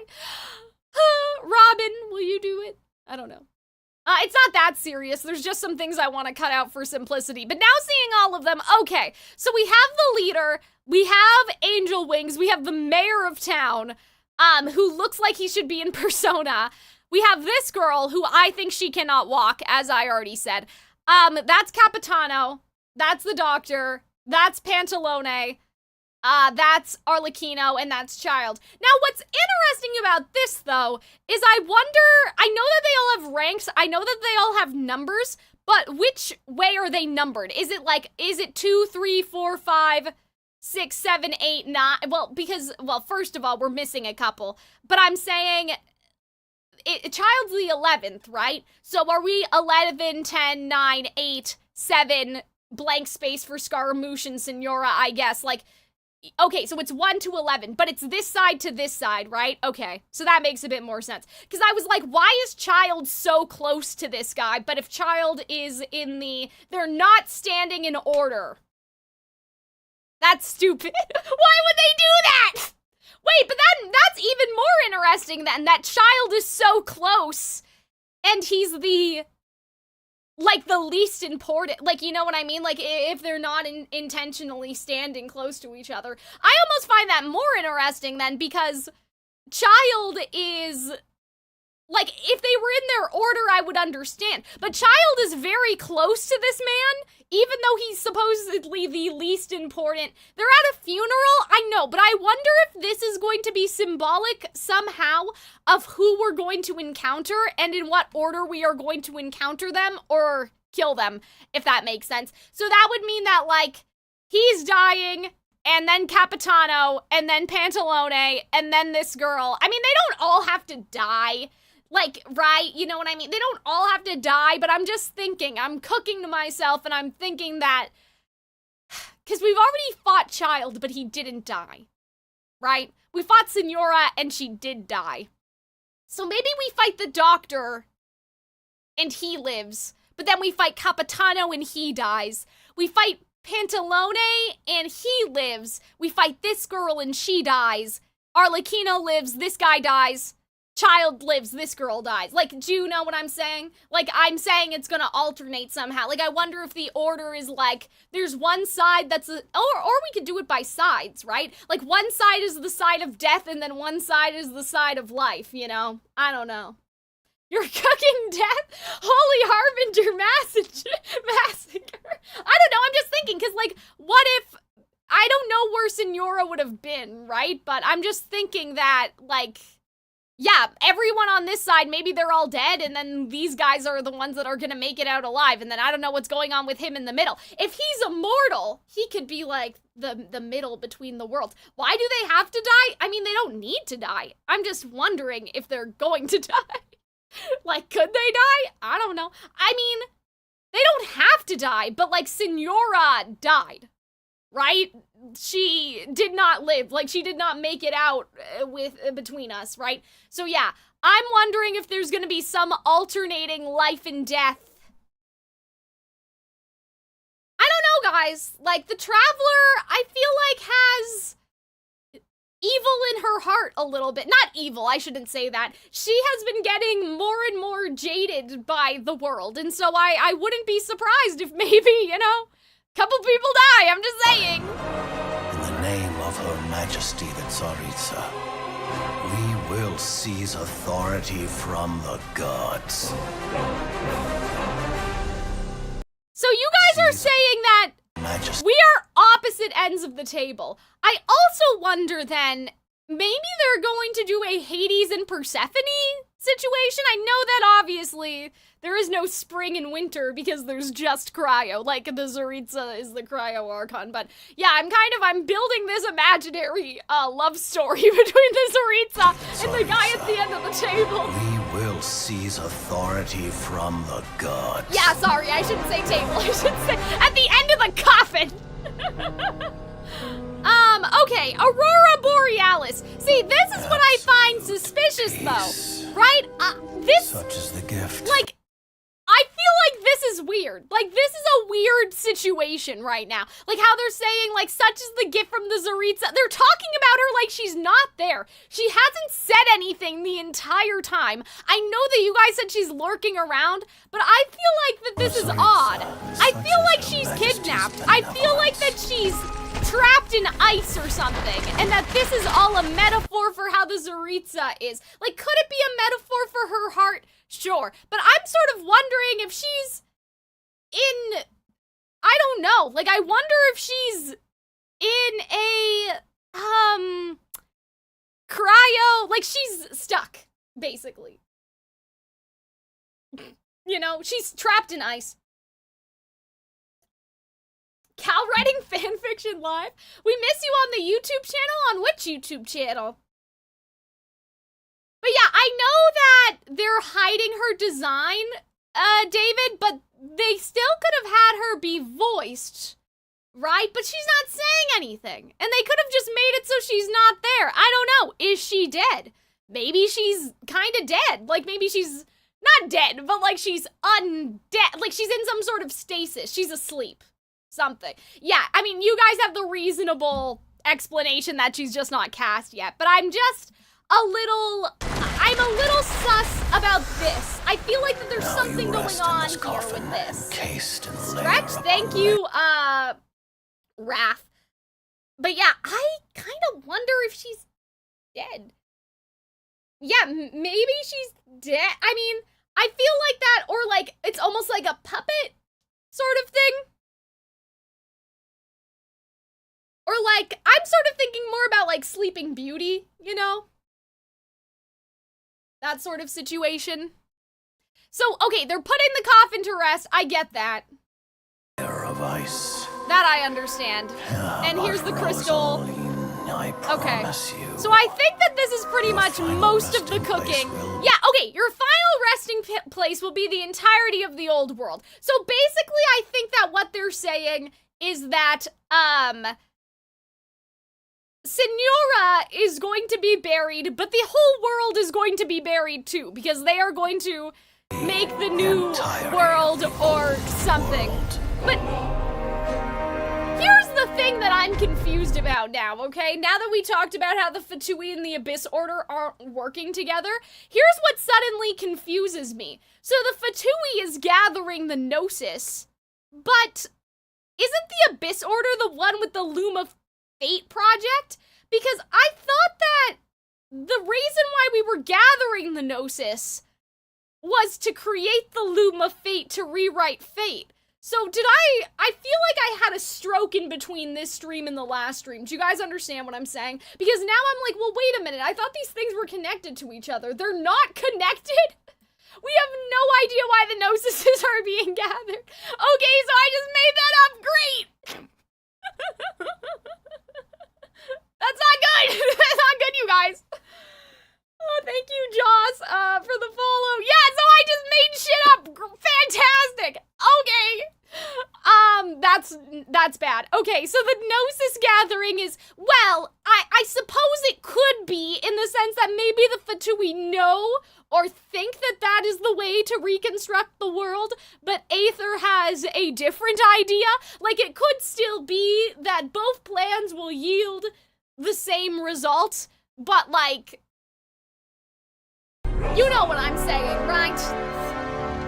Robin, will you do it? I don't know. It's not that serious. There's just some things I want to cut out for simplicity. But now seeing all of them, okay. So we have the leader, we have Angel Wings, we have the mayor of town, who looks like he should be in Persona. We have this girl who I think she cannot walk, as I already said. That's Capitano, that's the doctor, that's Pantalone, that's Arlecchino, and that's Child. Now, what's interesting about this, though, is I wonder, I know that they all have ranks, I know that they all have numbers, but which way are they numbered? Is it 2, 3, 4, 5, 6, 7, 8, 9? Well, first of all, we're missing a couple, but I'm saying, Child's the 11th, right? So are we 11, 10, 9, 8, 7, blank space for Scaramouche and Signora, I guess, like... Okay, so it's 1 to 11, but it's this side to this side, right? Okay, so that makes a bit more sense. Because I was like, why is Child so close to this guy? But if Child is in the... They're not standing in order. That's stupid. Why would they do that? Wait, but that's even more interesting then, that Child is so close, and he's the... like, the least important, like, you know what I mean? Like, if they're not intentionally standing close to each other. I almost find that more interesting, then, because Child is, like, if they were in their order, I would understand. But Child is very close to this man, even though he's supposedly the least important. They're at a funeral, I know, but I wonder if this is going to be symbolic somehow of who we're going to encounter and in what order we are going to encounter them or kill them, if that makes sense. So that would mean that, like, he's dying, and then Capitano, and then Pantalone, and then this girl. I mean, they don't all have to die. Like, right, you know what I mean? They don't all have to die, but I'm just thinking, I'm cooking to myself, and I'm thinking that, because we've already fought Child, but he didn't die, right? We fought Signora, and she did die. So maybe we fight the doctor, and he lives, but then we fight Capitano, and he dies. We fight Pantalone, and he lives. We fight this girl, and she dies. Arlecchino lives, this guy dies. Child lives, this girl dies. Like, do you know what I'm saying? Like, I'm saying it's gonna alternate somehow. Like, I wonder if the order is like, there's one side that's or we could do it by sides, right? Like, one side is the side of death, and then one side is the side of life, you know? I don't know. You're cooking death? Holy Harbinger massacre. I don't know, I'm just thinking, because, like, what if... I don't know where Signora would have been, right? But I'm just thinking that, like... yeah, everyone on this side, maybe they're all dead, and then these guys are the ones that are gonna make it out alive, and then I don't know what's going on with him in the middle. If he's immortal, he could be like the middle between the worlds. Why do they have to die? I mean, they don't need to die. I'm just wondering if they're going to die. Like, could they die? I don't know. I mean, they don't have to die, but like Senora died, right? She did not live. Like, she did not make it out between us, right? So yeah, I'm wondering if there's gonna be some alternating life and death. I don't know, guys. Like, the Traveler, I feel like has evil in her heart a little bit. Not evil, I shouldn't say that. She has been getting more and more jaded by the world, and so I wouldn't be surprised if maybe, you know, a couple people die, I'm just saying. In the name of Her Majesty the Tsaritsa, we will seize authority from the gods. So you guys are saying that we are opposite ends of the table. I also wonder then, maybe they're going to do a Hades and Persephone situation? I know that obviously there is no spring and winter because there's just cryo, like the Tsaritsa is the cryo archon, but yeah, I'm building this imaginary love story between the Tsaritsa and the guy at the end of the table. We will seize authority from the gods. Yeah, sorry, I shouldn't say table, I should say at the end of the coffin. Okay, Aurora Borealis. See, this is what I find suspicious, though, right? Such is the gift. Like, I feel like this is weird. Like, this is a weird situation right now. Like, how they're saying, like, such is the gift from the Tsaritsa. They're talking about her like she's not there. She hasn't said anything the entire time. I know that you guys said she's lurking around, but I feel like that this is odd. I feel like she's kidnapped. I feel like that she's trapped in ice or something, and that this is all a metaphor for how the Tsaritsa is. Like, could it be a metaphor for her heart? Sure, but I'm sort of wondering if she's in, I don't know, like, I wonder if she's in a, cryo, like, she's stuck, basically. You know, she's trapped in ice. Cal writing fanfiction live? We miss you on the YouTube channel? On which YouTube channel? But yeah, I know that they're hiding her design, David, but they still could have had her be voiced, right? But she's not saying anything. And they could have just made it so she's not there. I don't know. Is she dead? Maybe she's kind of dead. Like, maybe she's not dead, but like she's undead. Like, she's in some sort of stasis. She's asleep. Something. Yeah, I mean, you guys have the reasonable explanation that she's just not cast yet, but I'm just I'm a little sus about this. I feel like that there's something going on here with this. Stretch, thank you, Raph. But yeah, I kind of wonder if she's dead. Yeah, maybe she's dead. I mean, I feel like that, or like, it's almost like a puppet sort of thing. Or like, I'm sort of thinking more about like Sleeping Beauty, you know? That sort of situation. So, okay, they're putting the coffin to rest. I get that. Air of ice. That I understand. And here's the crystal. Okay. You. So I think that this is pretty much most of the cooking. Yeah, okay, your final resting place will be the entirety of the old world. So basically, I think that what they're saying is that, Senora is going to be buried, but the whole world is going to be buried too, because they are going to make the new world or something. But here's the thing that I'm confused about now, okay? Now that we talked about how the Fatui and the Abyss Order aren't working together, here's what suddenly confuses me. So the Fatui is gathering the Gnosis, but isn't the Abyss Order the one with the Loom of Fate project? Because I thought that the reason why we were gathering the Gnosis was to create the Loom of Fate to rewrite fate. So I feel like I had a stroke in between this stream and the last stream. Do you guys understand what I'm saying? Because now I'm like, well, wait a minute. I thought these things were connected to each other. They're not connected? We have no idea why the Gnosis are being gathered. Okay, so I just made that up. Great! That's not good. That's not good, you guys. Oh, thank you, Joss, for the follow. Yeah, so I just made shit up. Fantastic. Okay. That's bad. Okay, so the Gnosis gathering is, well, I suppose it could be in the sense that maybe the Fatui know or think that that is the way to reconstruct the world, but Aether has a different idea. Like, it could still be that both plans will yield the same result, but, like, you know what I'm saying, right?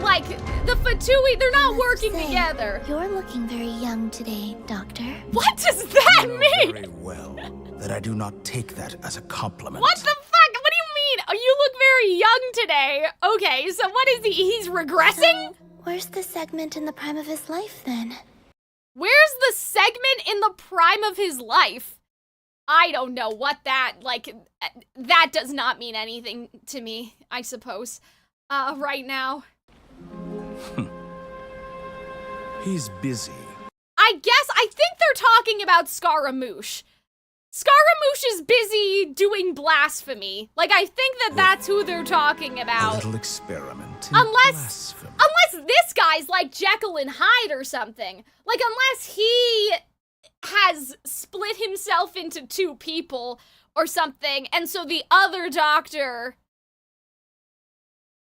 Like, the Fatui, they're not working together. You're looking very young today, Doctor. What does that You know mean? very well that I do not take that as a compliment. What the fuck? What do you mean? Oh, you look very young today. Okay, so what is he? He's regressing? So, where's the segment in the prime of his life, then? Where's the segment in the prime of his life? I don't know what that, like, that does not mean anything to me, I suppose, right now. He's busy. I think they're talking about Scaramouche. Scaramouche is busy doing blasphemy. Like, I think that that's who they're talking A about. little experiment in Unless blasphemy. this guy's like Jekyll and Hyde or something. Like, unless he has split himself into two people or something, and so the other doctor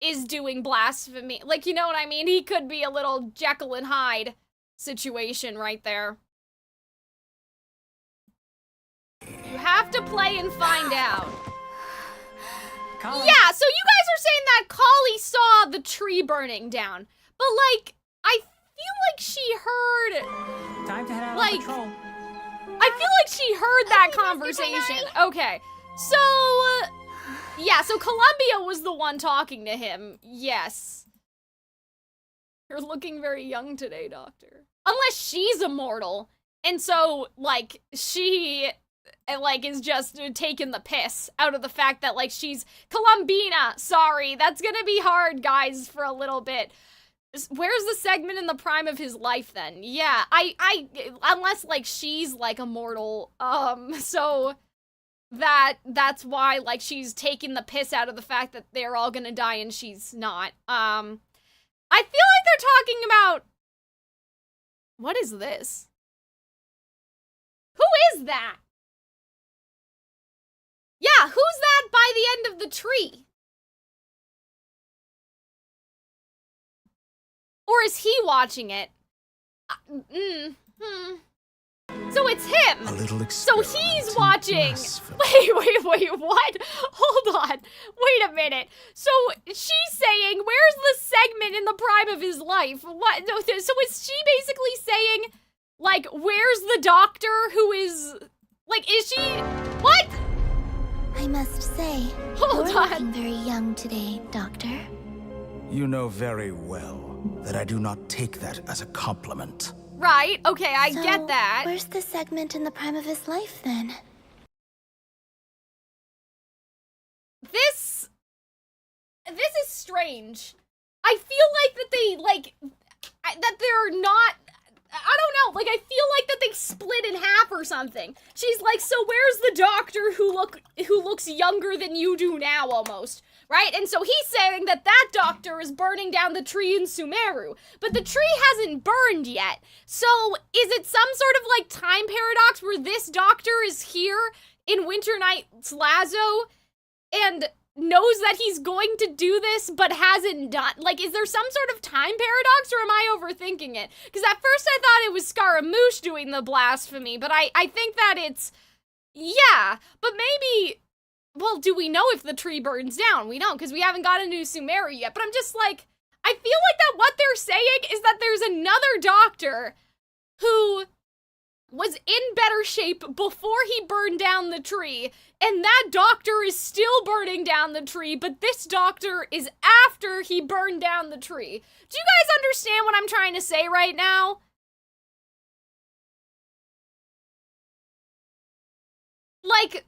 is doing blasphemy. Like, you know what I mean? He could be a little Jekyll and Hyde situation right there. You have to play and find out. Yeah, so you guys are saying that Kali saw the tree burning down. But, like, I feel like she heard... Time to head out like, on patrol. I feel like she heard that conversation. Okay, so... yeah, so Columbia was the one talking to him. Yes. You're looking very young today, Doctor. Unless she's immortal. And so, like, she... like, is just taking the piss out of the fact that, like, she's Columbina. Sorry, that's gonna be hard, guys, for a little bit. Where's the segment in the prime of his life, then? Yeah, unless, like, she's, like, immortal, so that's why, like, she's taking the piss out of the fact that they're all gonna die and she's not. I feel like they're talking about... what is this? Who is that? Yeah, who's that by the end of the tree? Or is he watching it? So it's him. A little So experiment he's in watching. blasphemy. Wait, what? Hold on. Wait a minute. So she's saying, where's the segment in the prime of his life? What? No, so is she basically saying, like, where's the doctor who is, like, is she, what? I must say, Hold you're on. looking very young today, Doctor. You know very well that I do not take that as a compliment. Right, okay, I So, get that. Where's the segment in the prime of his life, then? This is strange. I feel like that they, like, that they're not, I don't know, like, I feel like that they split in half or something. She's like, so where's the doctor who looks younger than you do now, almost, right? And so he's saying that that doctor is burning down the tree in Sumeru, but the tree hasn't burned yet. So is it some sort of, like, time paradox where this doctor is here in Winter Night's Lazo and knows that he's going to do this but hasn't done, like, is there some sort of time paradox, or am I overthinking it? Because at first I thought it was Scaramouche doing the blasphemy, but I think that it's, yeah, but maybe, well, do we know if the tree burns down? We don't, because we haven't got a new Sumeru yet, but I'm just like, I feel like that what they're saying is that there's another doctor who was in better shape before he burned down the tree, and that doctor is still burning down the tree, but this doctor is after he burned down the tree. Do you guys understand what I'm trying to say right now? Like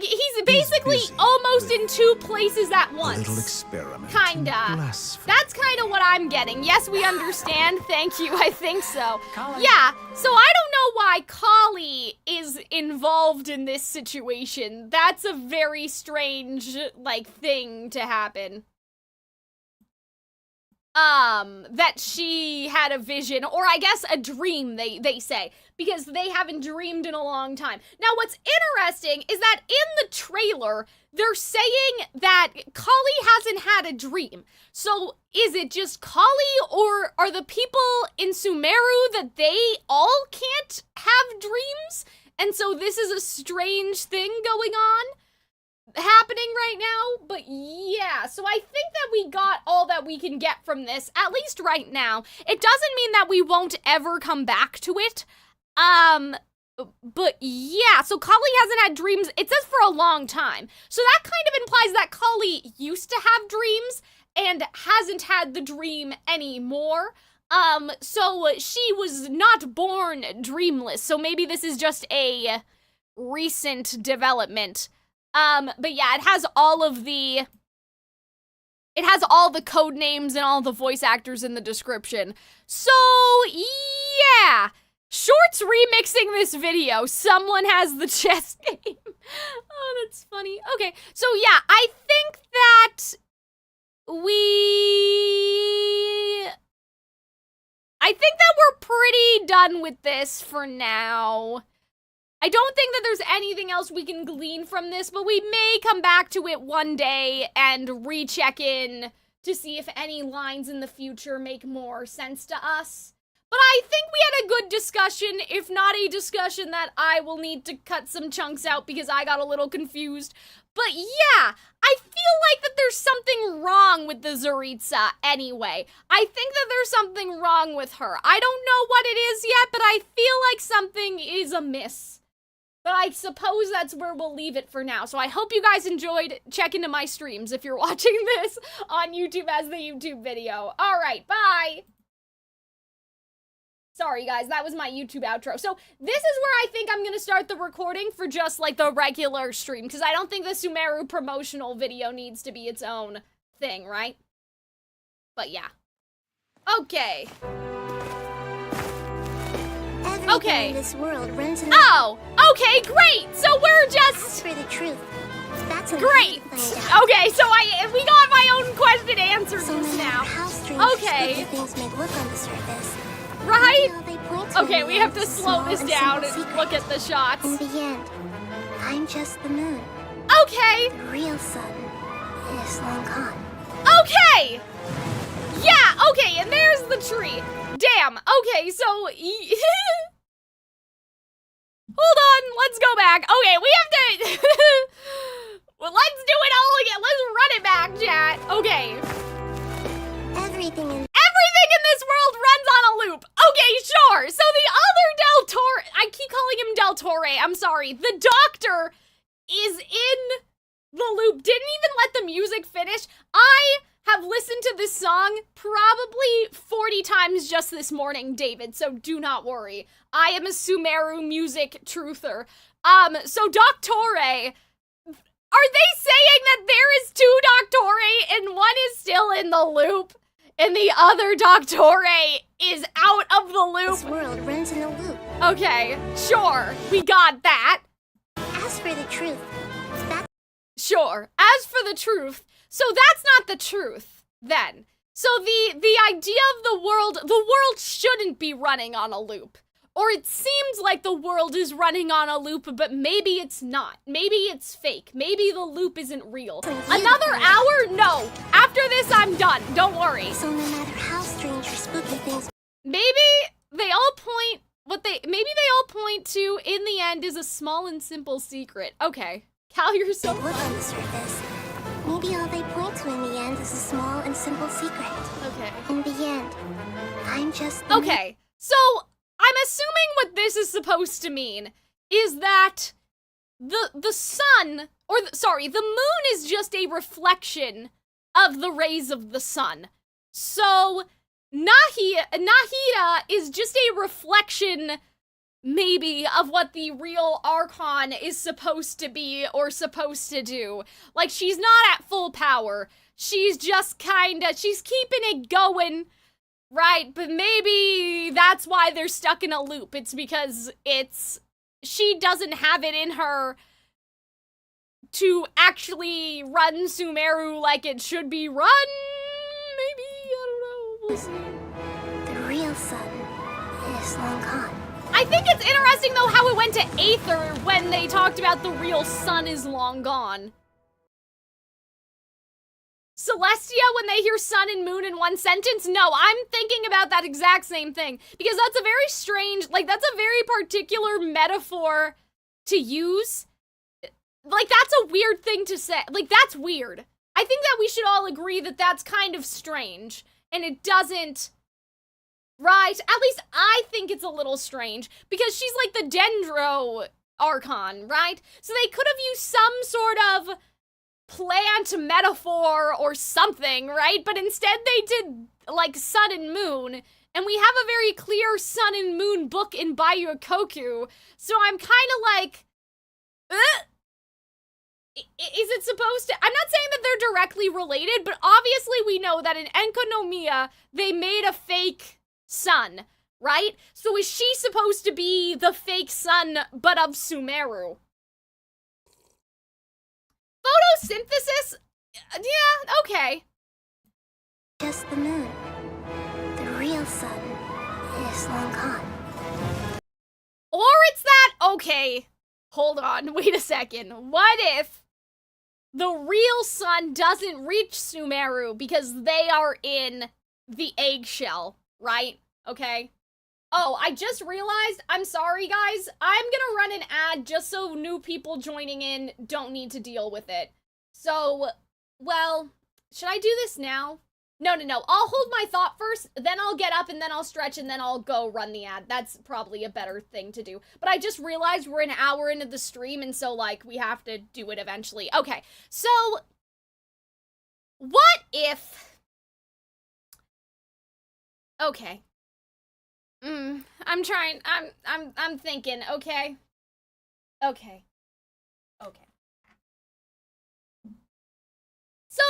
he's basically almost in two places at once. A little experiment. Kinda. That's kind of what I'm getting. Yes, we understand. Thank you. I think so. Yeah. So I don't know why Kali is involved in this situation. That's a very strange, thing to happen. That she had a vision, or I guess a dream, they say, because they haven't dreamed in a long time. Now, what's interesting is that in the trailer, they're saying that Kali hasn't had a dream. So, is it just Kali, or are the people in Sumeru that they all can't have dreams? And so this is a strange thing going on? Happening right now, but yeah, so I think that we got all that we can get from this, at least right now. It doesn't mean that we won't ever come back to it, but yeah, so Kali hasn't had dreams, it says for a long time, so that kind of implies that Kali used to have dreams and hasn't had the dream anymore. So she was not born dreamless, so maybe this is just a recent development. But yeah, it has all the code names and all the voice actors in the description. So, yeah. Shorts remixing this video. Someone has the chess game. Oh, that's funny. Okay, so yeah, I think that we're pretty done with this for now. I don't think that there's anything else we can glean from this, but we may come back to it one day and recheck in to see if any lines in the future make more sense to us. But I think we had a good discussion, if not a discussion that I will need to cut some chunks out because I got a little confused. But yeah, I feel like that there's something wrong with the Tsaritsa anyway. I think that there's something wrong with her. I don't know what it is yet, but I feel like something is amiss. But I suppose that's where we'll leave it for now. So I hope you guys enjoyed. Check into my streams if you're watching this on YouTube as the YouTube video. Alright, bye! Sorry guys, that was my YouTube outro. So this is where I think I'm gonna start the recording for just the regular stream, because I don't think the Sumeru promotional video needs to be its own thing, right? But yeah. Okay. Okay. This world runs in okay, great. So we're just for the truth. That's great. Okay, so we got my own question answered just now. Okay. Things may look on the surface. Right? Okay, we have to slow this down and look at the shots. In the end, I'm just the moon. Okay. The real sun is long gone. Okay. Yeah. Okay, and there's the tree. Damn. Okay, so. Hold on, let's go back. Okay, we have to... well, let's do it all again. Let's run it back, chat. Okay. Everything in this world runs on a loop. Okay, sure. So the other Del Torre... I keep calling him Del Torre. I'm sorry. The doctor is in the loop. Didn't even let the music finish. I have listened to this song probably 40 times just this morning, David, so do not worry. I am a Sumeru music truther. So Doctore, are they saying that there is two Doctore and one is still in the loop and the other Doctore is out of the loop? This world runs in a loop. Okay, sure, we got that. As for the truth, Sure, as for the truth, so that's not the truth, then. So the idea of the world shouldn't be running on a loop. Or it seems like the world is running on a loop, but maybe it's not. Maybe it's fake. Maybe the loop isn't real. Another hour? No. After this, I'm done. Don't worry. So no matter how strange or spooky things... Maybe they all point... Maybe they all point to, in the end, is a small and simple secret. Okay. Cal, you're so look on the surface. Maybe all they point to in the end is a small and simple secret. Okay. In the end, I'm just... Okay. So... I'm assuming what this is supposed to mean is that the sun, the moon is just a reflection of the rays of the sun. So Nahida is just a reflection, maybe, of what the real Archon is supposed to be or supposed to do. Like, she's not at full power. She's just she's keeping it going, right? But maybe that's why they're stuck in a loop. It's because she doesn't have it in her to actually run Sumeru like it should be run. Maybe, I don't know, we'll see. The real sun is long gone. I think it's interesting, though, how it went to Aether when they talked about the real sun is long gone. Celestia, when they hear sun and moon in one sentence? No, I'm thinking about that exact same thing. Because that's a very strange, that's a very particular metaphor to use. That's a weird thing to say. That's weird. I think that we should all agree that that's kind of strange. And it doesn't... Right? At least I think it's a little strange. Because she's like the Dendro Archon, right? So they could have used some sort of plant metaphor or something, right? But instead they did, sun and moon. And we have a very clear sun and moon book in Byakuya. So I'm kind of is it supposed to... I'm not saying that they're directly related, but obviously we know that in Enkonomiya, they made a fake sun, right? So is she supposed to be the fake sun, but of Sumeru? Photosynthesis? Yeah, okay. Just the moon. The real sun is long gone. Or it's that... Okay, hold on, wait a second. What if the real sun doesn't reach Sumeru because they are in the eggshell, right? Okay. Oh, I just realized, I'm sorry guys, I'm gonna run an ad just so new people joining in don't need to deal with it. So, well, should I do this now? No, I'll hold my thought first, then I'll get up and then I'll stretch and then I'll go run the ad. That's probably a better thing to do. But I just realized we're an hour into the stream and so, we have to do it eventually. Okay, so, what if... Okay. I'm trying, I'm thinking, okay? Okay. So,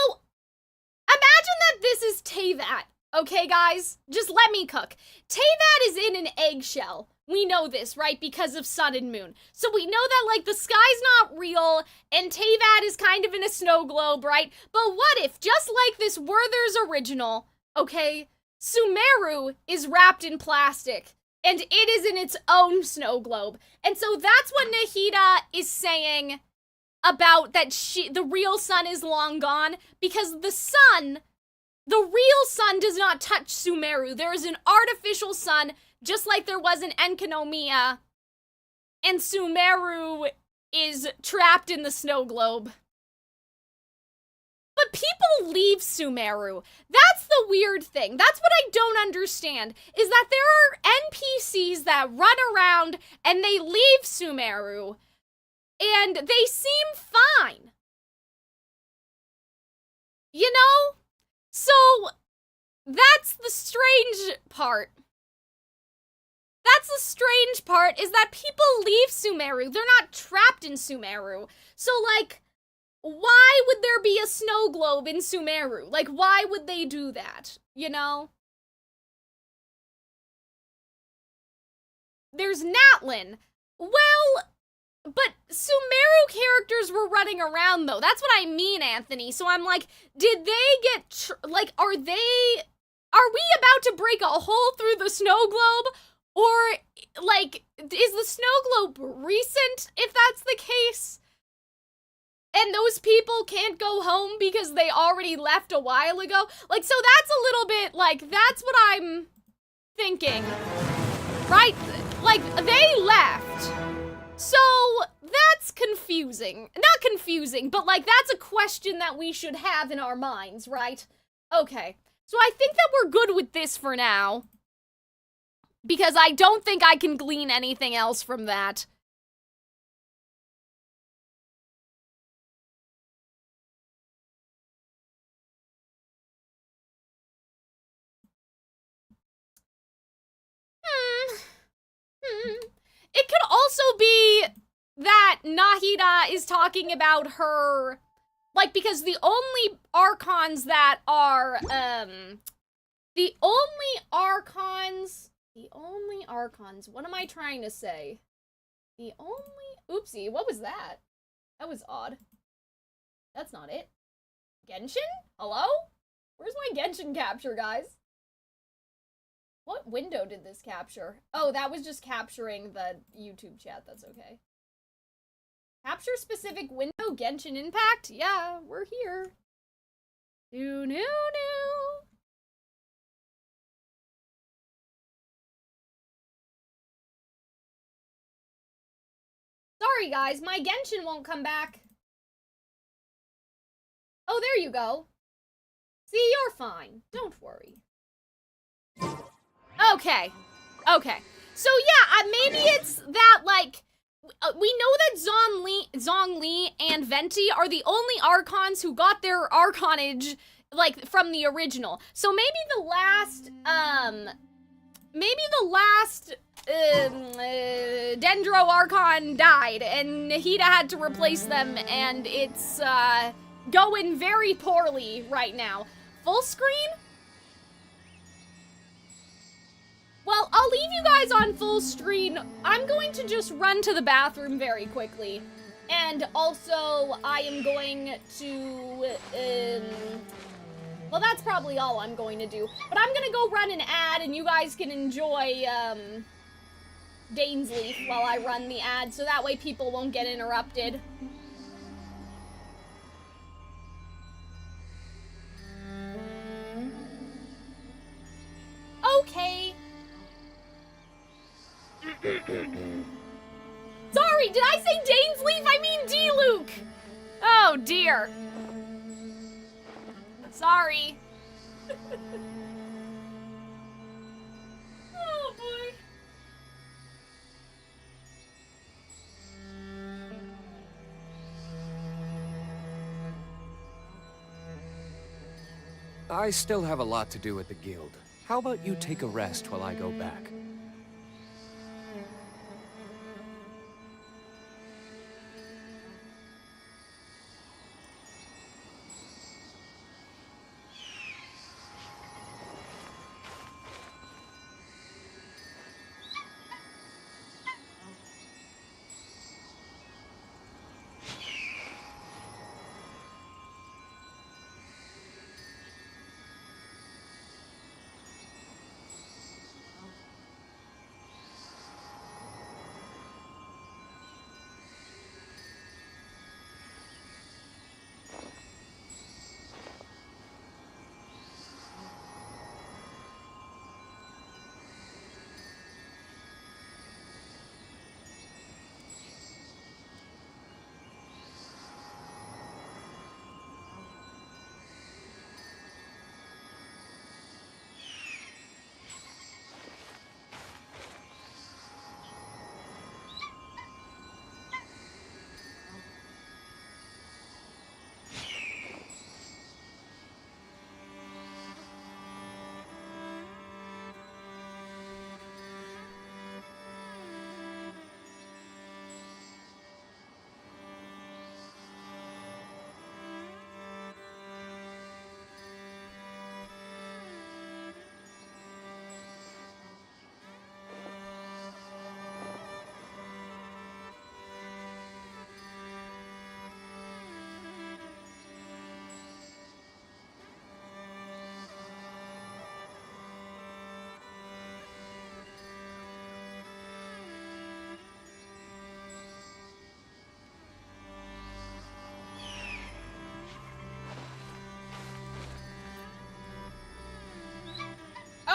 imagine that this is Teyvat, okay guys? Just let me cook. Teyvat is in an eggshell. We know this, right? Because of sun and moon. So we know that, the sky's not real, and Teyvat is kind of in a snow globe, right? But what if, just like this Werther's original, okay, Sumeru is wrapped in plastic, and it is in its own snow globe. And so that's what Nahida is saying about that the real sun is long gone, because the real sun does not touch Sumeru. There is an artificial sun, just like there was in Enkonomiya, and Sumeru is trapped in the snow globe. But people leave Sumeru. That's the weird thing. That's what I don't understand, is that there are NPCs that run around and they leave Sumeru, and they seem fine. You know? So, that's the strange part. That's the strange part, is that people leave Sumeru. They're not trapped in Sumeru. So, why would there be a snow globe in Sumeru? Why would they do that? You know? There's Natlin. Well, but Sumeru characters were running around, though. That's what I mean, Anthony. So I'm did they get, are we about to break a hole through the snow globe? Or, is the snow globe recent, if that's the case? And those people can't go home because they already left a while ago? So that's a little bit, that's what I'm thinking. Right? They left. So, that's confusing. Not confusing, but, that's a question that we should have in our minds, right? Okay. So I think that we're good with this for now. because I don't think I can glean anything else from that. It could also be that Nahida is talking about her, like, because the only Archons that are, what am I trying to say? Oopsie, what was that? That was odd. That's not it. Genshin? Hello? Where's my Genshin capture, guys? What window did this capture? Oh, that was just capturing the YouTube chat. That's okay. Capture specific window, Genshin Impact? Yeah, we're here. No. Sorry, guys, my Genshin won't come back. Oh, there you go. See, you're fine. Don't worry. Okay. So yeah, maybe it's that, like, we know that Zhongli and Venti are the only Archons who got their Archonage, like, from the original. So maybe the last, Dendro Archon died, and Nahida had to replace them, and it's, going very poorly right now. Full screen? Well, I'll leave you guys on full screen. I'm going to just run to the bathroom very quickly. And also, I am going to, well, that's probably all I'm going to do. But I'm gonna go run an ad, and you guys can enjoy, Dainsleif while I run the ad, so that way people won't get interrupted. Okay. Sorry, did I say Dainsleif? I mean D-Luke! Oh, dear. Sorry. Oh, boy. I still have a lot to do at the guild. How about you take a rest while I go back?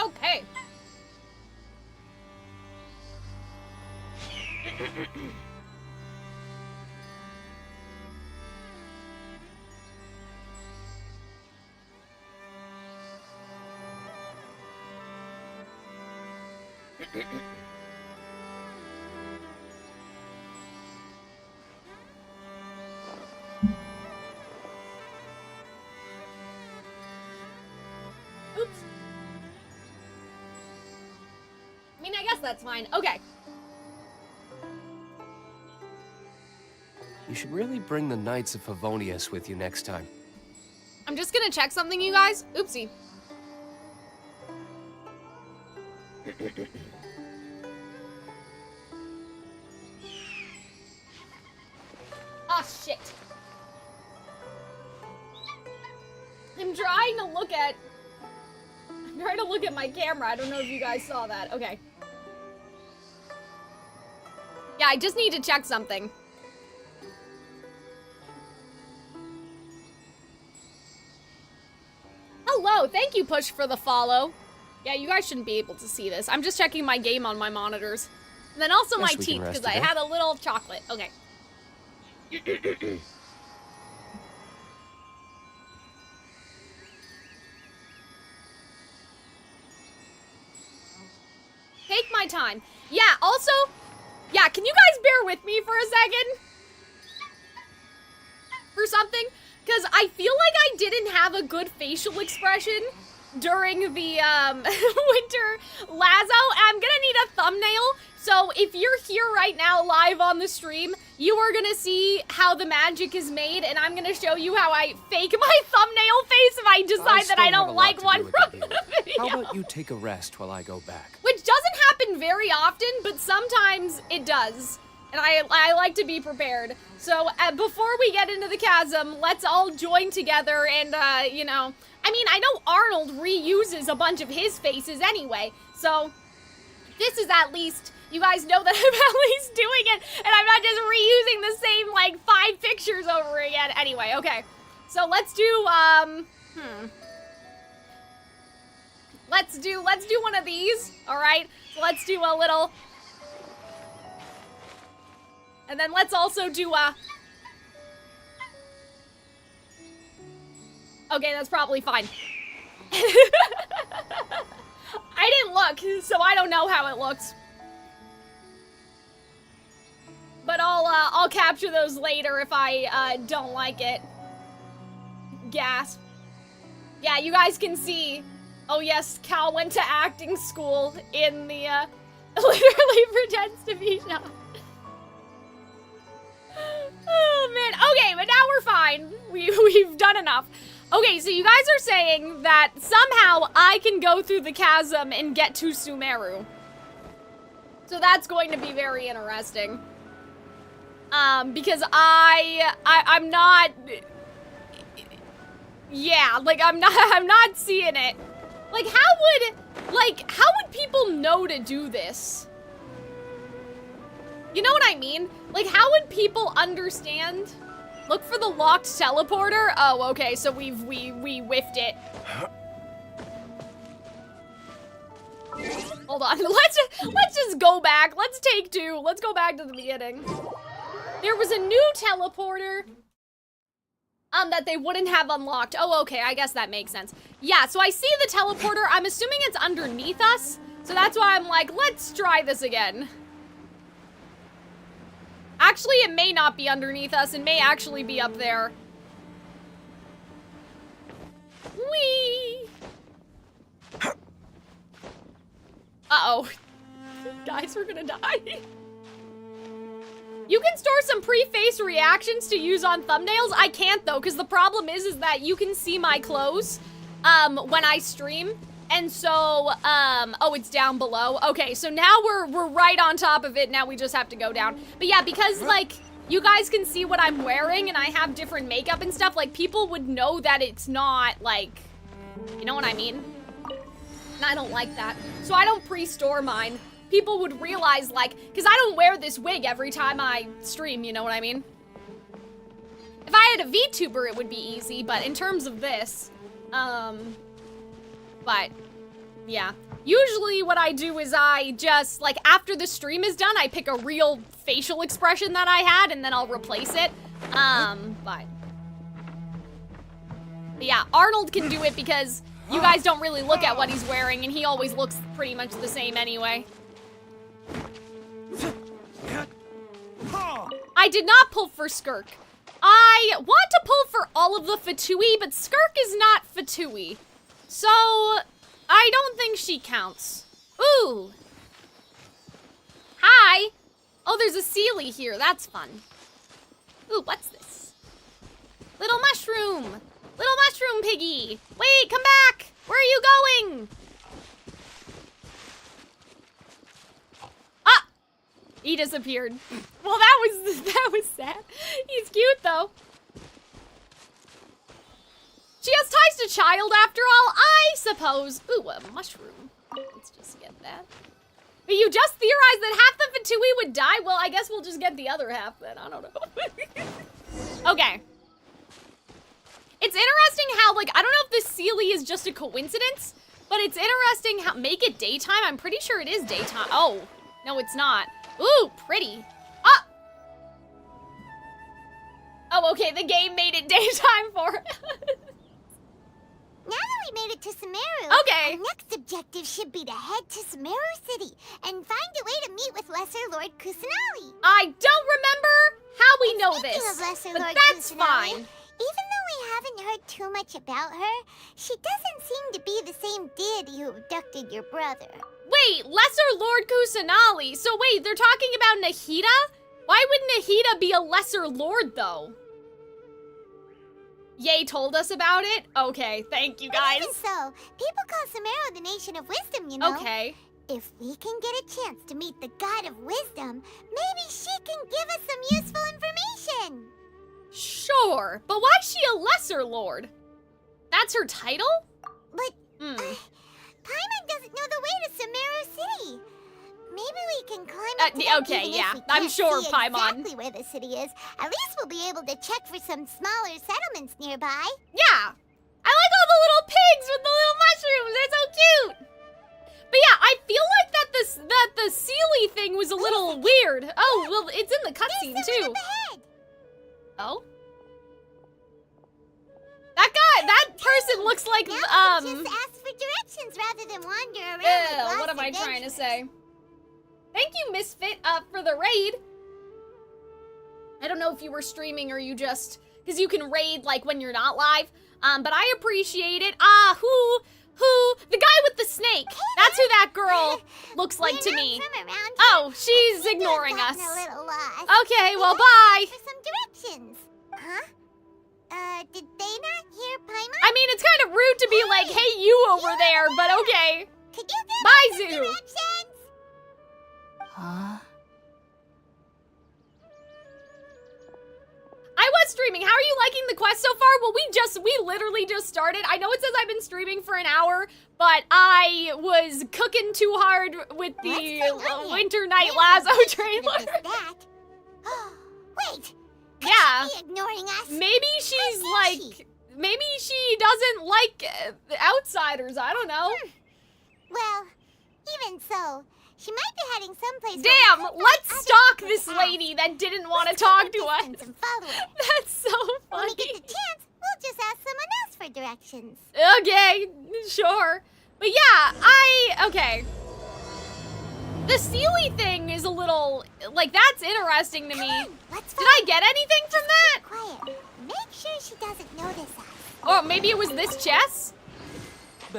Okay. Oops. I mean, I guess that's fine. Okay. You should really bring the Knights of Favonius with you next time. I'm just gonna check something, you guys. Oopsie. Ah, shit. I'm trying to look at my camera. I don't know if you guys saw that. Okay. Yeah, I just need to check something. Hello, thank you, Push, for the follow. Yeah, you guys shouldn't be able to see this. I'm just checking my game on my monitors. And then also my teeth, because I had a little chocolate. Okay. Take my time. Yeah, also, yeah, can you guys bear with me for a second? For something? Because I feel like I didn't have a good facial expression during the winter lazo. I'm gonna need a thumbnail. So if you're here right now live on the stream, you are gonna see how the magic is made, and I'm gonna show you how I fake my thumbnail face if I decide that I don't like one from the video. How about you take a rest while I go back? Which doesn't happen very often, but sometimes it does. And I like to be prepared. So before we get into the chasm, let's all join together and, you know, I mean, I know Arnold reuses a bunch of his faces anyway, so this is at least, you guys know that I'm at least doing it, and I'm not just reusing the same, like, 5 pictures over again. Anyway, okay. So let's do, Let's do one of these, alright? So let's do a little... And then let's also do okay, that's probably fine. I didn't look, so I don't know how it looks. But I'll capture those later if I don't like it. Gasp. Yeah, you guys can see. Oh yes, Cal went to acting school in the literally pretends to be shy. Oh man, okay, but now we're fine. We've done enough. Okay, so you guys are saying that somehow I can go through the chasm and get to Sumeru. So that's going to be very interesting. Because I'm not... Yeah, like I'm not seeing it. Like how would people know to do this? You know what I mean? Like, how would people understand? Look for the locked teleporter? Oh, okay, so we whiffed it. Hold on, let's just go back. Let's take 2. Let's go back to the beginning. There was a new teleporter that they wouldn't have unlocked. Oh, okay, I guess that makes sense. Yeah, so I see the teleporter. I'm assuming it's underneath us. So that's why I'm like, let's try this again. Actually, it may not be underneath us. It may actually be up there. Whee! Uh-oh. Guys, we're gonna die. You can store some pre-face reactions to use on thumbnails. I can't, though, because the problem is that you can see my clothes when I stream. And so, oh, it's down below. Okay, so now we're right on top of it. Now we just have to go down. But yeah, because, like, you guys can see what I'm wearing and I have different makeup and stuff, like, people would know that it's not, like, you know what I mean? And I don't like that. So I don't pre-store mine. People would realize, like, because I don't wear this wig every time I stream, you know what I mean? If I had a VTuber, it would be easy, but in terms of this, but, yeah. Usually what I do is I just, like, after the stream is done, I pick a real facial expression that I had, and then I'll replace it. But yeah, Arnold can do it because you guys don't really look at what he's wearing, and he always looks pretty much the same anyway. I did not pull for Skirk. I want to pull for all of the Fatui, but Skirk is not Fatui. So, I don't think she counts. Ooh. Hi. Oh, there's a Sealy here. That's fun. Ooh, what's this? Little mushroom. Little mushroom piggy. Wait, come back. Where are you going? Ah! He disappeared. Well, that was sad. He's cute, though. She has ties to child, after all, I suppose. Ooh, a mushroom. Let's just get that. But you just theorized that half the Fatui would die? Well, I guess we'll just get the other half then. I don't know. Okay. It's interesting how, like, I don't know if this Sealy is just a coincidence, but it's interesting how, make it daytime? I'm pretty sure it is daytime. Oh, no, it's not. Ooh, pretty. Ah! Oh, okay, the game made it daytime for it. Now that we made it to Sumeru, okay. Our next objective should be to head to Sumeru City and find a way to meet with Lesser Lord Kusanali. I don't remember how we know Speaking this, of Lesser but Lord that's Kusanali, fine. Even though we haven't heard too much about her, she doesn't seem to be the same deity who abducted your brother. Wait, Lesser Lord Kusanali? So wait, they're talking about Nahida? Why would Nahida be a Lesser Lord, though? Ye told us about it? Okay, thank you guys. Even so, people call Sumeru the Nation of Wisdom, you know? Okay. If we can get a chance to meet the God of Wisdom, maybe she can give us some useful information. Sure, but why is she a Lesser Lord? That's her title? But, Paimon doesn't know the way to Sumeru City. Maybe we can climb up to that, okay, even yeah, if we I'm can't sure, see Paimon. exactly where the city is. At least we'll be able to check for some smaller settlements nearby. Yeah. I like all the little pigs with the little mushrooms. They're so cute. But yeah, I feel like that the Sealy thing was a little weird. Oh, well, it's in the cutscene too. Oh? That person looks like, now just ask for directions rather than wander around like lost what am I trying to adventurers. say? Thank you, Misfit, for the raid. I don't know if you were streaming or you just, because you can raid, like, when you're not live, but I appreciate it. The guy with the snake. That's who that girl looks like to me. Oh, she's ignoring us. Okay, well, bye. For some directions. Huh? Did they not hear Paimon? I mean, it's kind of rude to be like, hey, you over there, but okay. Could you give bye, us some Zoo. directions? Huh? I was streaming. How are you liking the quest so far? Well, we literally just started. I know it says I've been streaming for an hour, but I was cooking too hard with the Winter Night Lazo trailer. Wait. Yeah. She ignoring us? Maybe she's like, maybe she doesn't like outsiders. I don't know. Well, even so, she might be heading someplace. Damn, let's stalk this lady that didn't want to talk to us. And follow her. That's so funny. When we get the chance, we'll just ask someone else for directions. Okay, sure. But yeah, okay. The Sealy thing is a little, like, that's interesting to me. Did I get anything from that? Quiet. Make sure she doesn't notice us. Or maybe it was this chest?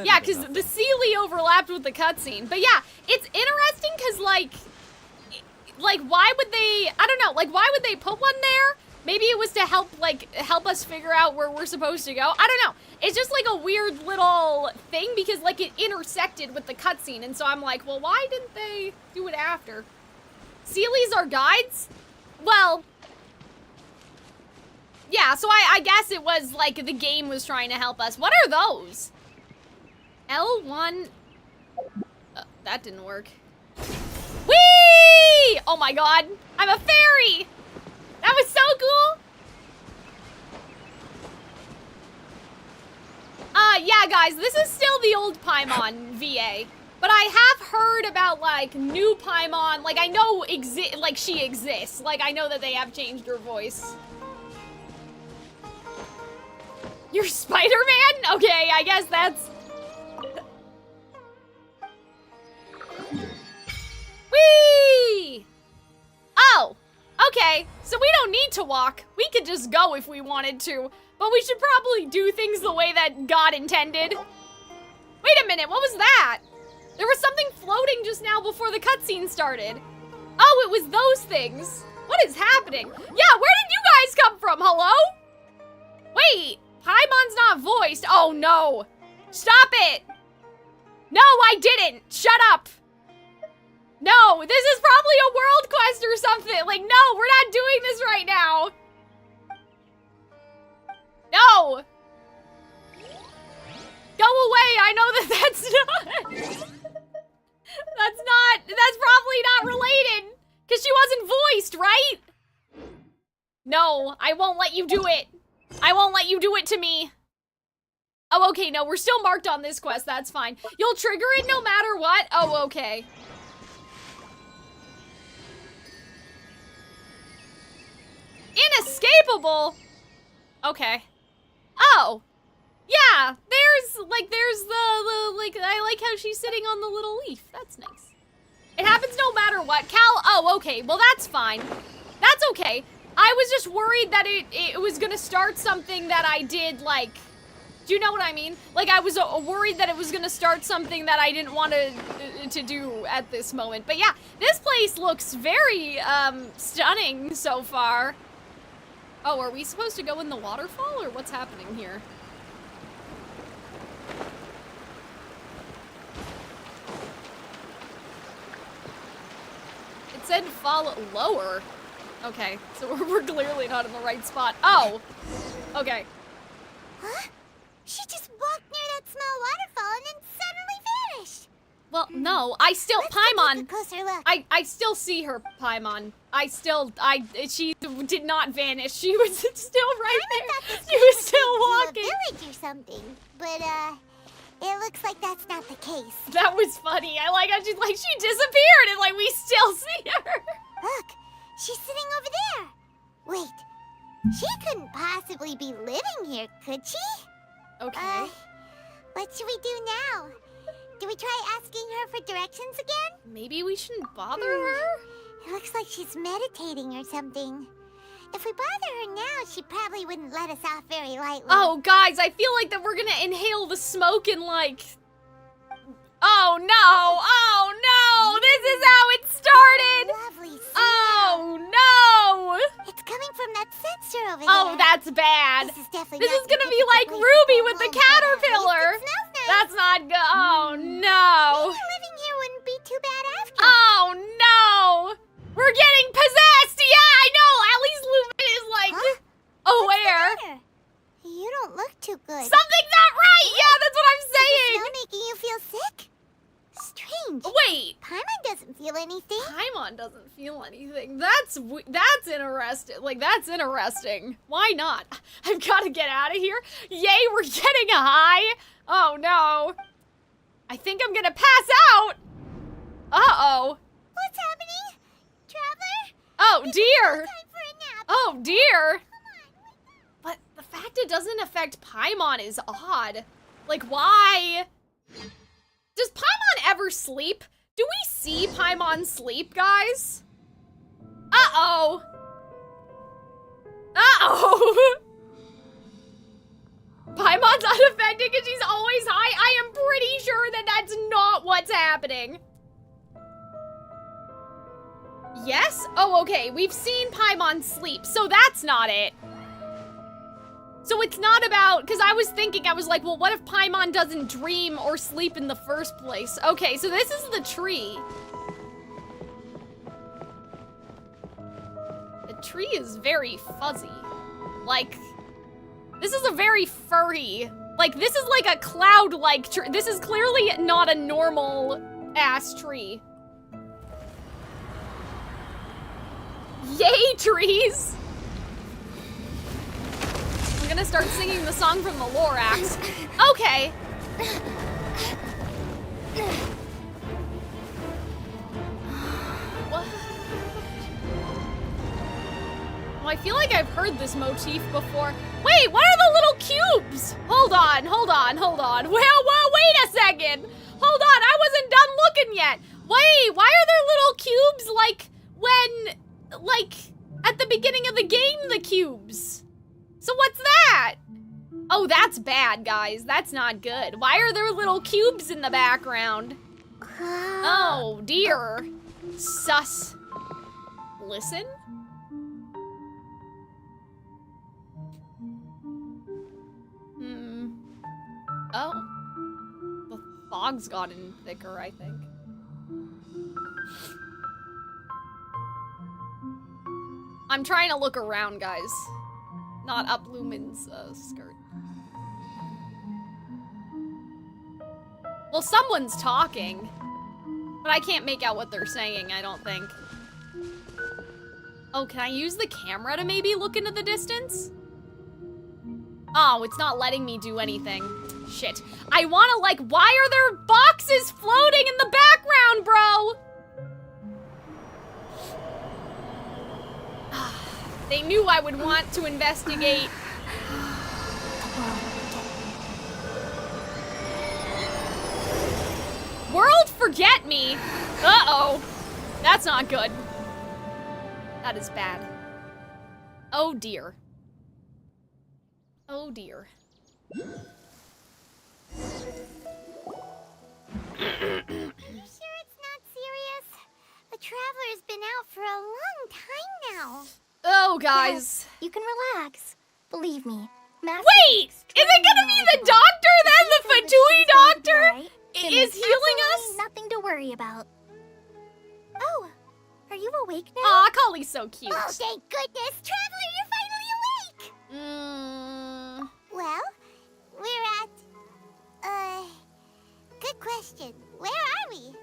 Yeah, because the Sealy overlapped with the cutscene. But yeah, it's interesting because, like, why would they, I don't know, like, why would they put one there? Maybe it was to help us figure out where we're supposed to go. I don't know. It's just, like, a weird little thing because, like, it intersected with the cutscene. And so I'm like, well, why didn't they do it after? Sealy's are guides? Well, yeah, so I guess it was, like, the game was trying to help us. What are those? L1... that didn't work. Whee! Oh my god, I'm a fairy! That was so cool! Yeah, guys, this is still the old Paimon VA. But I have heard about, like, new Paimon. Like, I know she exists. Like, I know that they have changed her voice. You're Spider-Man? Okay, I guess that's... Whee! So we don't need to walk. We could just go if we wanted to. But we should probably do things the way that God intended. Wait a minute, what was that? There was something floating just now before the cutscene started. Oh, it was those things. What is happening? Yeah, where did you guys come from? Hello? Wait, Paimon's not voiced. Oh no. Stop it. No, I didn't. Shut up. No, this is probably a world quest or something. Like, no, we're not doing this right now. No. Go away. I know that that's not... that's probably not related. Because she wasn't voiced, right? No, I won't let you do it. I won't let you do it to me. Oh, okay, no, we're still marked on this quest. That's fine. You'll trigger it no matter what? Oh, okay. Inescapable? Okay. Oh. Yeah, there's I like how she's sitting on the little leaf. That's nice. It happens no matter what. Oh, okay, well that's fine. That's okay. I was just worried that it was gonna start something that I did, like, do you know what I mean? Like, I was worried that it was gonna start something that I didn't want to do at this moment. But yeah, this place looks very, stunning so far. Oh, are we supposed to go in the waterfall, or what's happening here? It said fall lower. Okay, so we're clearly not in the right spot. Oh! Okay. Huh? She just walked near that small waterfall and then suddenly vanished. Well, no, I still, Paimon. Take a closer look. I still see her, Paimon. She did not vanish. She was still right there. She was still walking. To a village or something, but it looks like that's not the case. That was funny. I like how she disappeared and like we still see her. Look, she's sitting over there. Wait, she couldn't possibly be living here, could she? Okay. What should we do now? Do we try asking her for directions again? Maybe we shouldn't bother her? It looks like she's meditating or something. If we bother her now, she probably wouldn't let us off very lightly. Oh, guys, I feel like that we're gonna inhale the smoke and like... Oh, no! Oh, no! This is how it started! Lovely smell. Oh, no! It's coming from that sensor over there. Oh, that's bad. This is definitely This not is gonna the be like typical Ruby place with to the go home, but at caterpillar. least it smells nice. That's not good. Oh, no. Maybe living here wouldn't be too bad after. Oh, no. We're getting possessed. Yeah, I know. At least Lumen is like aware. What's the matter? You don't look too good. Something's not right. Yeah, that's what I'm Is the saying. smell making you feel sick? Strange. Wait. Paimon doesn't feel anything. Paimon doesn't feel anything. That's interesting. Like, that's interesting. Why not? I've got to get out of here. Yay, we're getting a high. Oh, no. I think I'm gonna pass out. Uh-oh. What's happening? Traveler? Oh, dear. Time for a nap. Oh, dear. But the fact it doesn't affect Paimon is odd. Like, why? Does Paimon ever sleep? Do we see Paimon sleep, guys? Uh-oh. Uh-oh. Paimon's unaffected because she's always high? I am pretty sure that that's not what's happening. Yes? Oh, okay. We've seen Paimon sleep, so that's not it. So it's not about, because I was thinking, I was like, well, what if Paimon doesn't dream or sleep in the first place? Okay, so this is the tree. The tree is very fuzzy. Like, this is a very furry, like, this is like a cloud-like tree. This is clearly not a normal-ass tree. Yay, trees! I'm gonna start singing the song from the Lorax. Okay. What? Oh, I feel like I've heard this motif before. Wait, what are the little cubes? Hold on, hold on, hold on. Well, wait a second. Hold on, I wasn't done looking yet. Wait, why are there little cubes like when, like, at the beginning of the game, the cubes. So what's that? Oh, that's bad, guys. That's not good. Why are there little cubes in the background? Oh, dear. Sus. Listen? Oh. The fog's gotten thicker, I think. I'm trying to look around, guys. Not up Lumen's skirt. Well, someone's talking. But I can't make out what they're saying, I don't think. Oh, can I use the camera to maybe look into the distance? Oh, it's not letting me do anything. Shit. I wanna, like, why are there boxes floating in the background, bro? They knew I would want to investigate. World forget me. Uh-oh. That's not good. That is bad. Oh dear. Oh dear. Are you sure it's not serious? The Traveler's been out for a long time now. Oh, guys. Yes, you can relax. Believe me. Wait! Is it gonna be the doctor then? The Fatui doctor? Is healing us? Nothing to worry about. Oh, are you awake now? Aw, Collie's so cute. Oh, thank goodness. Traveler, you're finally awake. Well, we're at, good question. Where are we?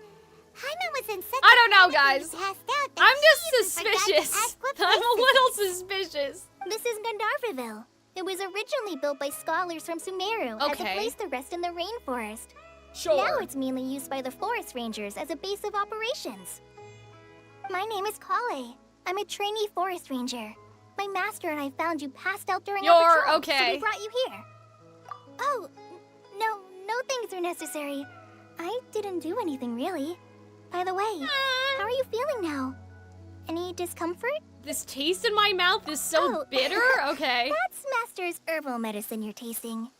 Hyman was in such I don't know, a panic when guys. he passed out that I'm she just even forgot to suspicious. ask what I'm a place little this is. suspicious. This is Gandharvaville. It was originally built by scholars from Sumeru as a Okay. place to rest in the rainforest. Sure. Now it's mainly used by the forest rangers as a base of operations. My name is Calxiyn. I'm a trainee forest ranger. My master and I found you passed out during our You're patrol, okay. so we brought you here. Oh, no things are necessary. I didn't do anything really. By the way, how are you feeling now? Any discomfort? This taste in my mouth is so Oh. bitter. Okay. That's Master's herbal medicine you're tasting.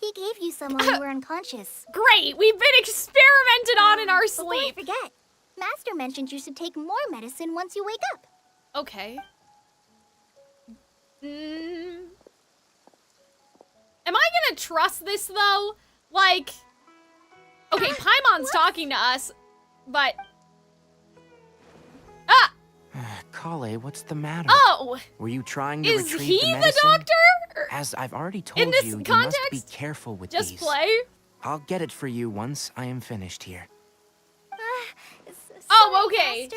He gave you some while you were unconscious. Great. We've been experimented on in our Before I sleep. forget, Master mentioned you should take more medicine once you wake up. Okay. Am I gonna trust this though? Like, okay, Paimon's talking to us, but Calxiyn, what's the matter? oh, Were you trying to is retrieve he the the medicine? doctor? Or As I've already in told this you, you context? must be careful with Just these. play. I'll get it for you once I am finished here. Oh, okay.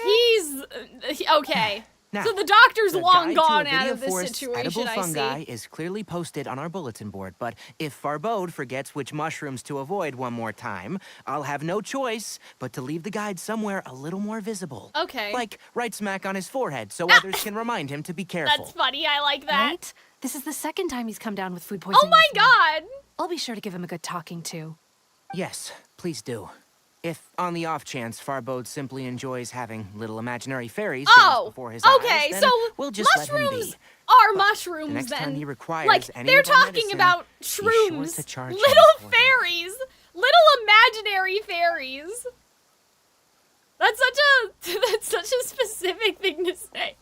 He's okay. Now, So the doctor's the long guide gone to out Avidia of this Forest's situation, edible I fungi see. is clearly posted on our bulletin board, but if Farbode forgets which mushrooms to avoid one more time, I'll have no choice but to leave the guide somewhere a little more visible. Okay. Like right smack on his forehead so others can remind him to be careful. That's funny. I like that. Right? This is the second time he's come down with food poisoning. Oh my this month. god. I'll be sure to give him a good talking to. Yes, please do. If, on the off chance, Farbode simply enjoys having little imaginary fairies dance before his okay, eyes, so then we'll just let him mushrooms be. are But mushrooms the next then. time he requires Like, any they're of our talking medicine, about be sure shrooms. to charge him Little for them. fairies. Little imaginary fairies. That's such a specific thing to say.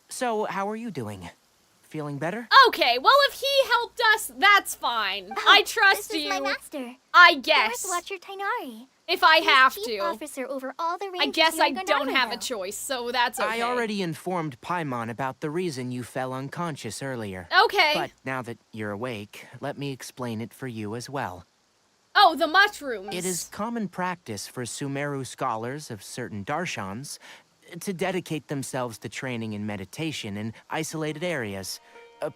So, how are you doing? Feeling better? Okay, well if he helped us, that's fine. I trust This is you. my master. I guess. Forest Watcher Tainari. If I He's have chief to. officer over all the I rangers guess here I in don't have a Gandharvaville. choice, so that's okay. I already informed Paimon about the reason you fell unconscious earlier. Okay. But now that you're awake, let me explain it for you as well. Oh, the mushrooms. It is common practice for Sumeru scholars of certain darshans to dedicate themselves to training in meditation in isolated areas,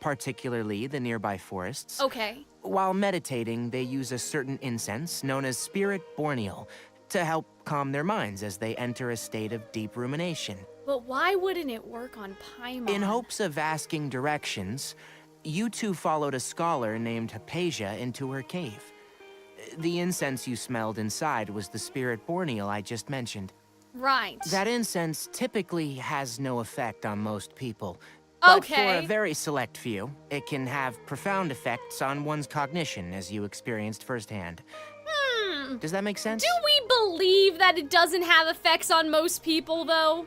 particularly the nearby forests. Okay. While meditating, they use a certain incense known as Spirit Borneal to help calm their minds as they enter a state of deep rumination. But why wouldn't it work on Paimon? In hopes of asking directions, you two followed a scholar named Hypatia into her cave. The incense you smelled inside was the Spirit Borneal I just mentioned. Right. That incense typically has no effect on most people. But for Okay. a very select few, it can have profound effects on one's cognition, as you experienced firsthand. Does that make sense? Do we believe that it doesn't have effects on most people, though?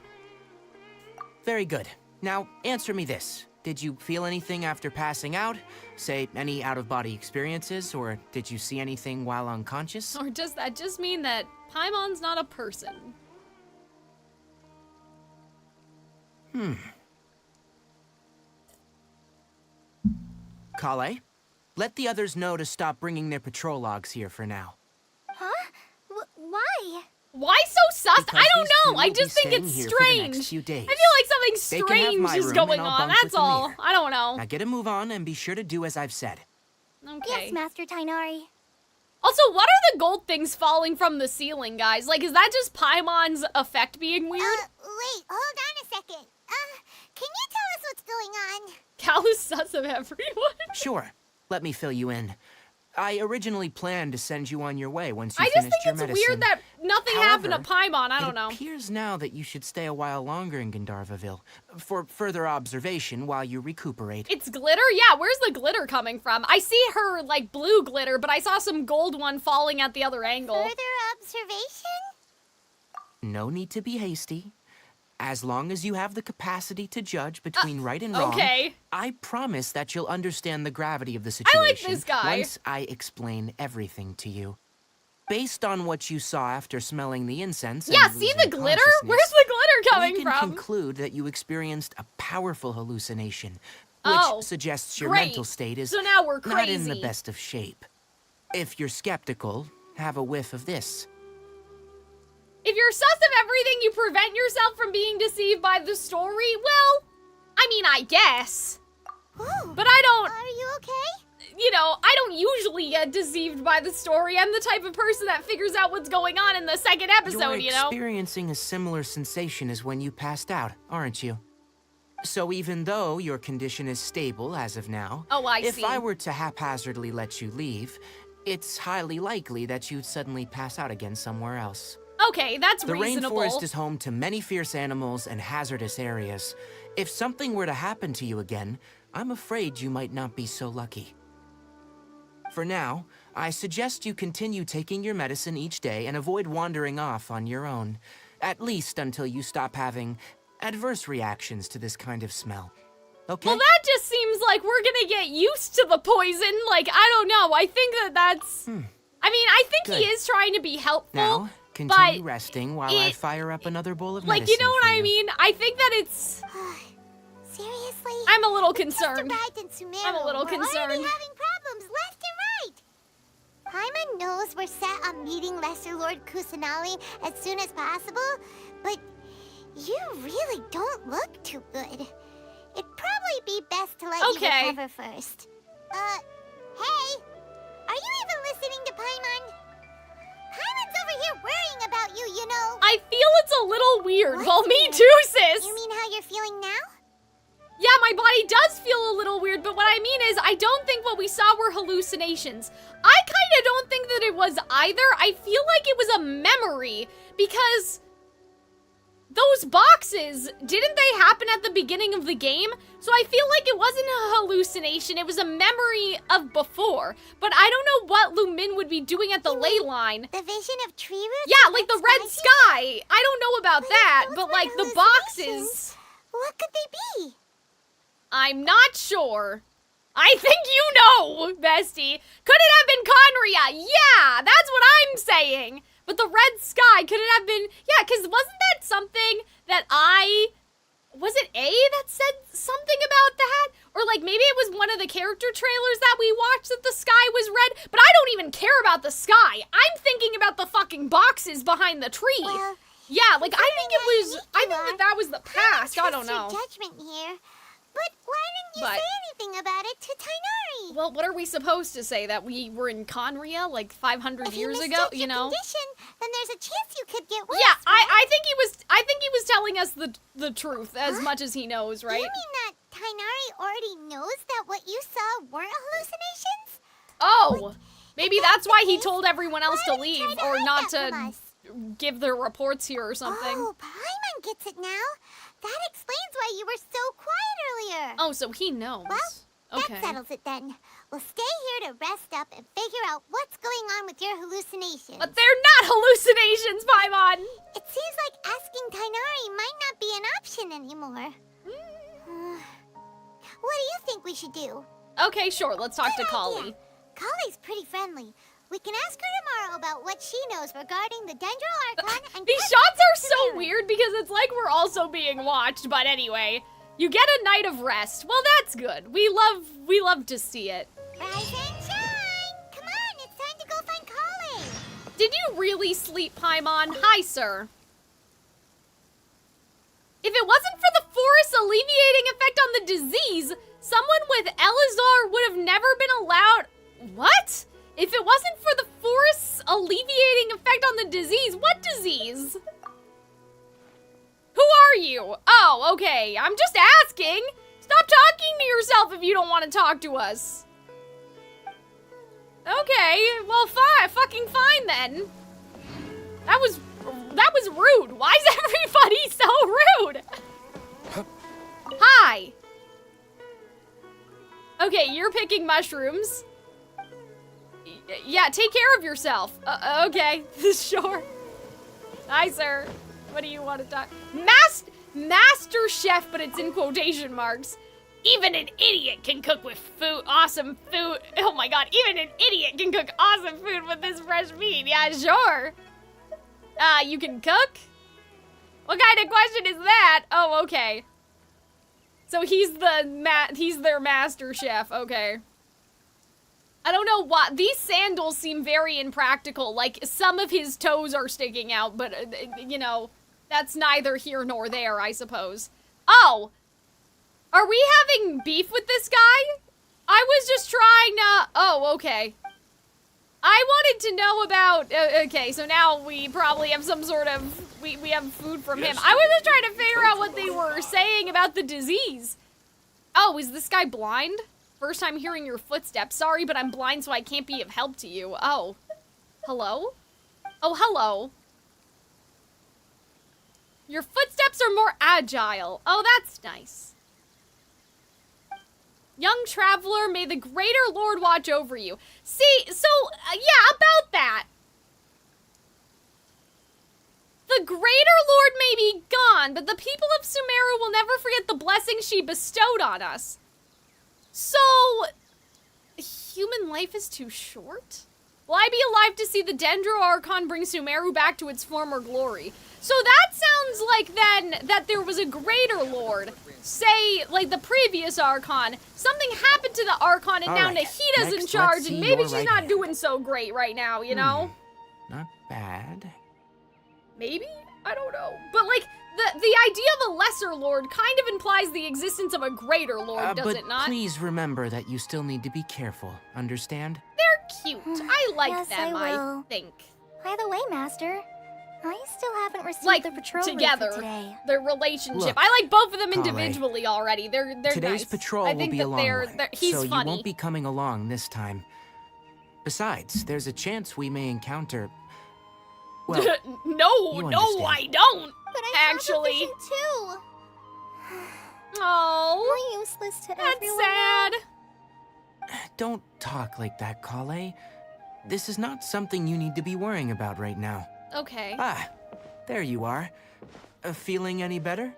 Very good. Now, answer me this. Did you feel anything after passing out? Say, any out-of-body experiences, or did you see anything while unconscious? Or does that just mean that Paimon's not a person? Kale, let the others know to stop bringing their patrol logs here for now. Huh? Why? Why so sus? Because I don't these two know. I will be just think staying it's here for the next strange. few days. I feel like They something can have strange my is room, going and I'll on. bunk with That's them all. here. I don't know. Now get a move on and be sure to do as I've said. Okay. Yes, Master Tainari. Also, what are the gold things falling from the ceiling, guys? Like, is that just Paimon's effect being weird? Wait, hold on a second. Can you tell us what's going on? Cal is sus of everyone. Sure. Let me fill you in. I originally planned to send you on your way once you I just finished think your it's medicine. weird that nothing happened to Paimon. I don't know. It appears now that you should stay a while longer in Gandharvaville for further observation while you recuperate. It's glitter? Yeah, where's the glitter coming from? I see her, like, blue glitter, but I saw some gold one falling at the other angle. Further observation? No need to be hasty. As long as you have the capacity to judge between right and wrong, okay. I promise that you'll understand the gravity of the situation I like this guy. once I explain everything to you. Based on what you saw after smelling the incense Yeah, and see losing the glitter? consciousness, Where's the glitter coming we can from? conclude that you experienced a powerful hallucination, which Oh, suggests your great. mental state is So now we're not in the crazy. best of shape. If you're skeptical, have a whiff of this. If you're sus of everything, you prevent yourself from being deceived by the story? Well, I mean, I guess. Ooh, But I don't, are you okay? you know, I don't usually get deceived by the story. I'm the type of person that figures out what's going on in the second episode, You're you know? experiencing a similar sensation as when you passed out, aren't you? So even though your condition is stable as of now, Oh, I if see. I were to haphazardly let you leave, it's highly likely that you'd suddenly pass out again somewhere else. Okay, that's The reasonable. rainforest is home to many fierce animals and hazardous areas. If something were to happen to you again, I'm afraid you might not be so lucky. For now, I suggest you continue taking your medicine each day and avoid wandering off on your own, at least until you stop having adverse reactions to this kind of smell. Okay? Well, that just seems like we're gonna get used to the poison. Like, I don't know. I think that's... I mean, I think he Good. is trying to be helpful. Now, continue but resting while I it- fire up another bowl of like, medicine you know what for I mean? I think that it's... Seriously? I'm a little concerned. Mr. and Sumeru, I'm a little we're concerned. already having problems left and right. Paimon knows we're set on meeting Lesser Lord Kusanali as soon as possible, but you really don't look too good. It'd probably be best to let Okay. you recover first. Hey, are you even listening to Paimon? Paimon's over here worrying about you, you know. I feel it's a little weird. What's Well, me weird? too, sis. You mean how you're feeling now? Yeah, my body does feel a little weird, but what I mean is I don't think what we saw were hallucinations. I kind of don't think that it was either. I feel like it was a memory because those boxes, didn't they happen at the beginning of the game? So I feel like it wasn't a hallucination. It was a memory of before. But I don't know what Lumin would be doing at the ley line. The vision of tree roots? Yeah, and like the red red sky? sky. I don't know about But if that, those but were like the hallucinations, boxes. What could they be? I'm not sure. I think you know, bestie. Could it have been Conria? Yeah, that's what I'm saying. But the red sky, could it have been... Yeah, because wasn't that something that Was it A that said something about that? Or like maybe it was one of the character trailers that we watched that the sky was red? But I don't even care about the sky. I'm thinking about the fucking boxes behind the tree. Well, yeah, like I think it was... unique I you think are, that was the past. I don't know. Your judgment here. But why didn't you say anything about it to Tainari? Well, what are we supposed to say? That we were in Conria like 500 years ago, you know? Condition, then there's a chance you could get worse. Yeah, I think he was telling us the truth as much as he knows, right? You mean that Tainari already knows that what you saw weren't hallucinations? Oh, maybe that's why he told everyone else to leave or not to give their reports here or something. Oh, Paimon gets it now. That explains why you were so quiet earlier. Oh, so he knows. Well, okay. that settles it then. We'll stay here to rest up and figure out what's going on with your hallucinations. But they're not hallucinations, Paimon! It seems like asking Tainari might not be an option anymore. What do you think we should do? Okay, sure. Let's talk to Callie. Kali's pretty friendly. We can ask her tomorrow about what she knows regarding the Dendro Archon and... These shots are so weird because it's like we're also being watched, but anyway. You get a night of rest. Well, that's good. We love to see it. Rise and shine! Come on, it's time to go find Kali! Did you really sleep, Paimon? Hi, sir. If it wasn't for the forest's alleviating effect on the disease, someone with Elazar would have never been allowed... What? If it wasn't for the forest's alleviating effect on the disease, what disease? Who are you? Oh, okay. I'm just asking. Stop talking to yourself if you don't want to talk to us. Okay, well, fucking fine then. That was rude. Why is everybody so rude? Hi. Okay, you're picking mushrooms. Yeah, take care of yourself. Okay, sure. Hi, sir. What do you want to talk? Master chef, but it's in quotation marks. Even an idiot can cook with awesome food. Oh my god, even an idiot can cook awesome food with this fresh meat. Yeah, sure. You can cook? What kind of question is that? Oh, okay. So he's their master chef, okay. I don't know what, these sandals seem very impractical, like some of his toes are sticking out, but you know, that's neither here nor there, I suppose. Oh! Are we having beef with this guy? I was just trying to... Oh, okay. I wanted to know about... okay, so now we probably have some sort of... We have food from him. I was just trying to figure out what they were saying about the disease. Oh, is this guy blind? First time hearing your footsteps. Sorry, but I'm blind, so I can't be of help to you. Oh. Hello? Oh, hello. Your footsteps are more agile. Oh, that's nice. Young traveler, may the greater lord watch over you. See, so, yeah, about that. The greater lord may be gone, but the people of Sumeru will never forget the blessing she bestowed on us. So, human life is too short? Will I be alive to see the Dendro Archon bring Sumeru back to its former glory? So that sounds like then that there was a greater lord. Say, like the previous Archon. Something happened to the Archon and now Nahida's in charge and maybe she's not doing so great right now, you know? Not bad. Maybe? I don't know. But like, the idea of a lesser lord kind of implies the existence of a greater lord, does it not? But please remember that you still need to be careful, understand? They're cute. I like yes, them, I think. By the way, Master, I still haven't received like, the patrol together, for today. Their relationship. Look, I like both of them Calais, individually already. They're today's nice. patrol I will think be that a long way, he's so funny. you won't be coming along this time. Besides, there's a chance we may encounter... Well, no, I don't. But I actually. have a vision too. Oh, More useless to that's everyone sad. now. Don't talk like that, Calais. This is not something you need to be worrying about right now. Okay. Ah, there you are. Feeling any better?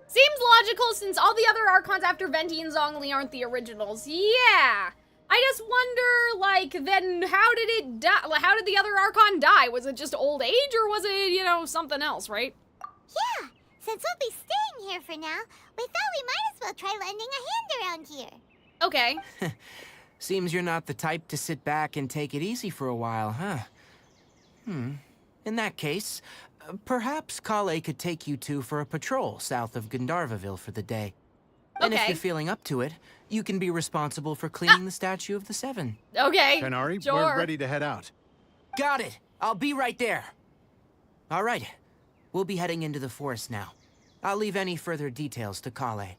Seems logical since all the other Archons after Venti and Zhongli aren't the originals. Yeah. I just wonder, like, then how did it die? How did the other Archon die? Was it just old age or was it, you know, something else, right? Yeah, since we'll be staying here for now, we thought we might as well try lending a hand around here. Okay. Seems you're not the type to sit back and take it easy for a while, huh? In that case, perhaps Calais could take you two for a patrol south of Gandharvaville for the day. And if you're feeling up to it, you can be responsible for cleaning the Statue of the Seven. Okay, Tainari, sure. we're ready to head out. Got it. I'll be right there. All right. We'll be heading into the forest now. I'll leave any further details to Calais.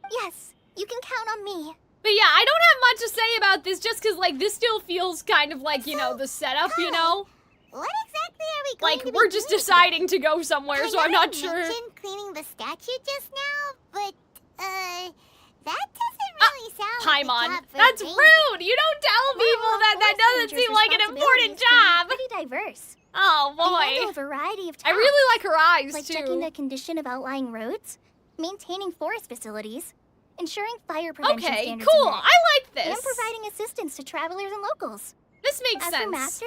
Yes, you can count on me. But yeah, I don't have much to say about this just because, like, this still feels kind of like, you know, the setup, you know? What exactly are we going Like, to be we're just doing deciding to go somewhere, today? so I'm not sure. I mentioned cleaning the statue just now, but, that doesn't really sound like a Paimon, job for that's a ranger. rude! You don't tell people that doesn't seem like an important job! Pretty diverse. Oh, They handle boy. a variety of I tasks, really like her eyes, like too. checking the condition of outlying roads, maintaining forest facilities, ensuring fire prevention Okay, standards cool. are met, I like this. and providing assistance to travelers and locals. This makes As sense. for Master,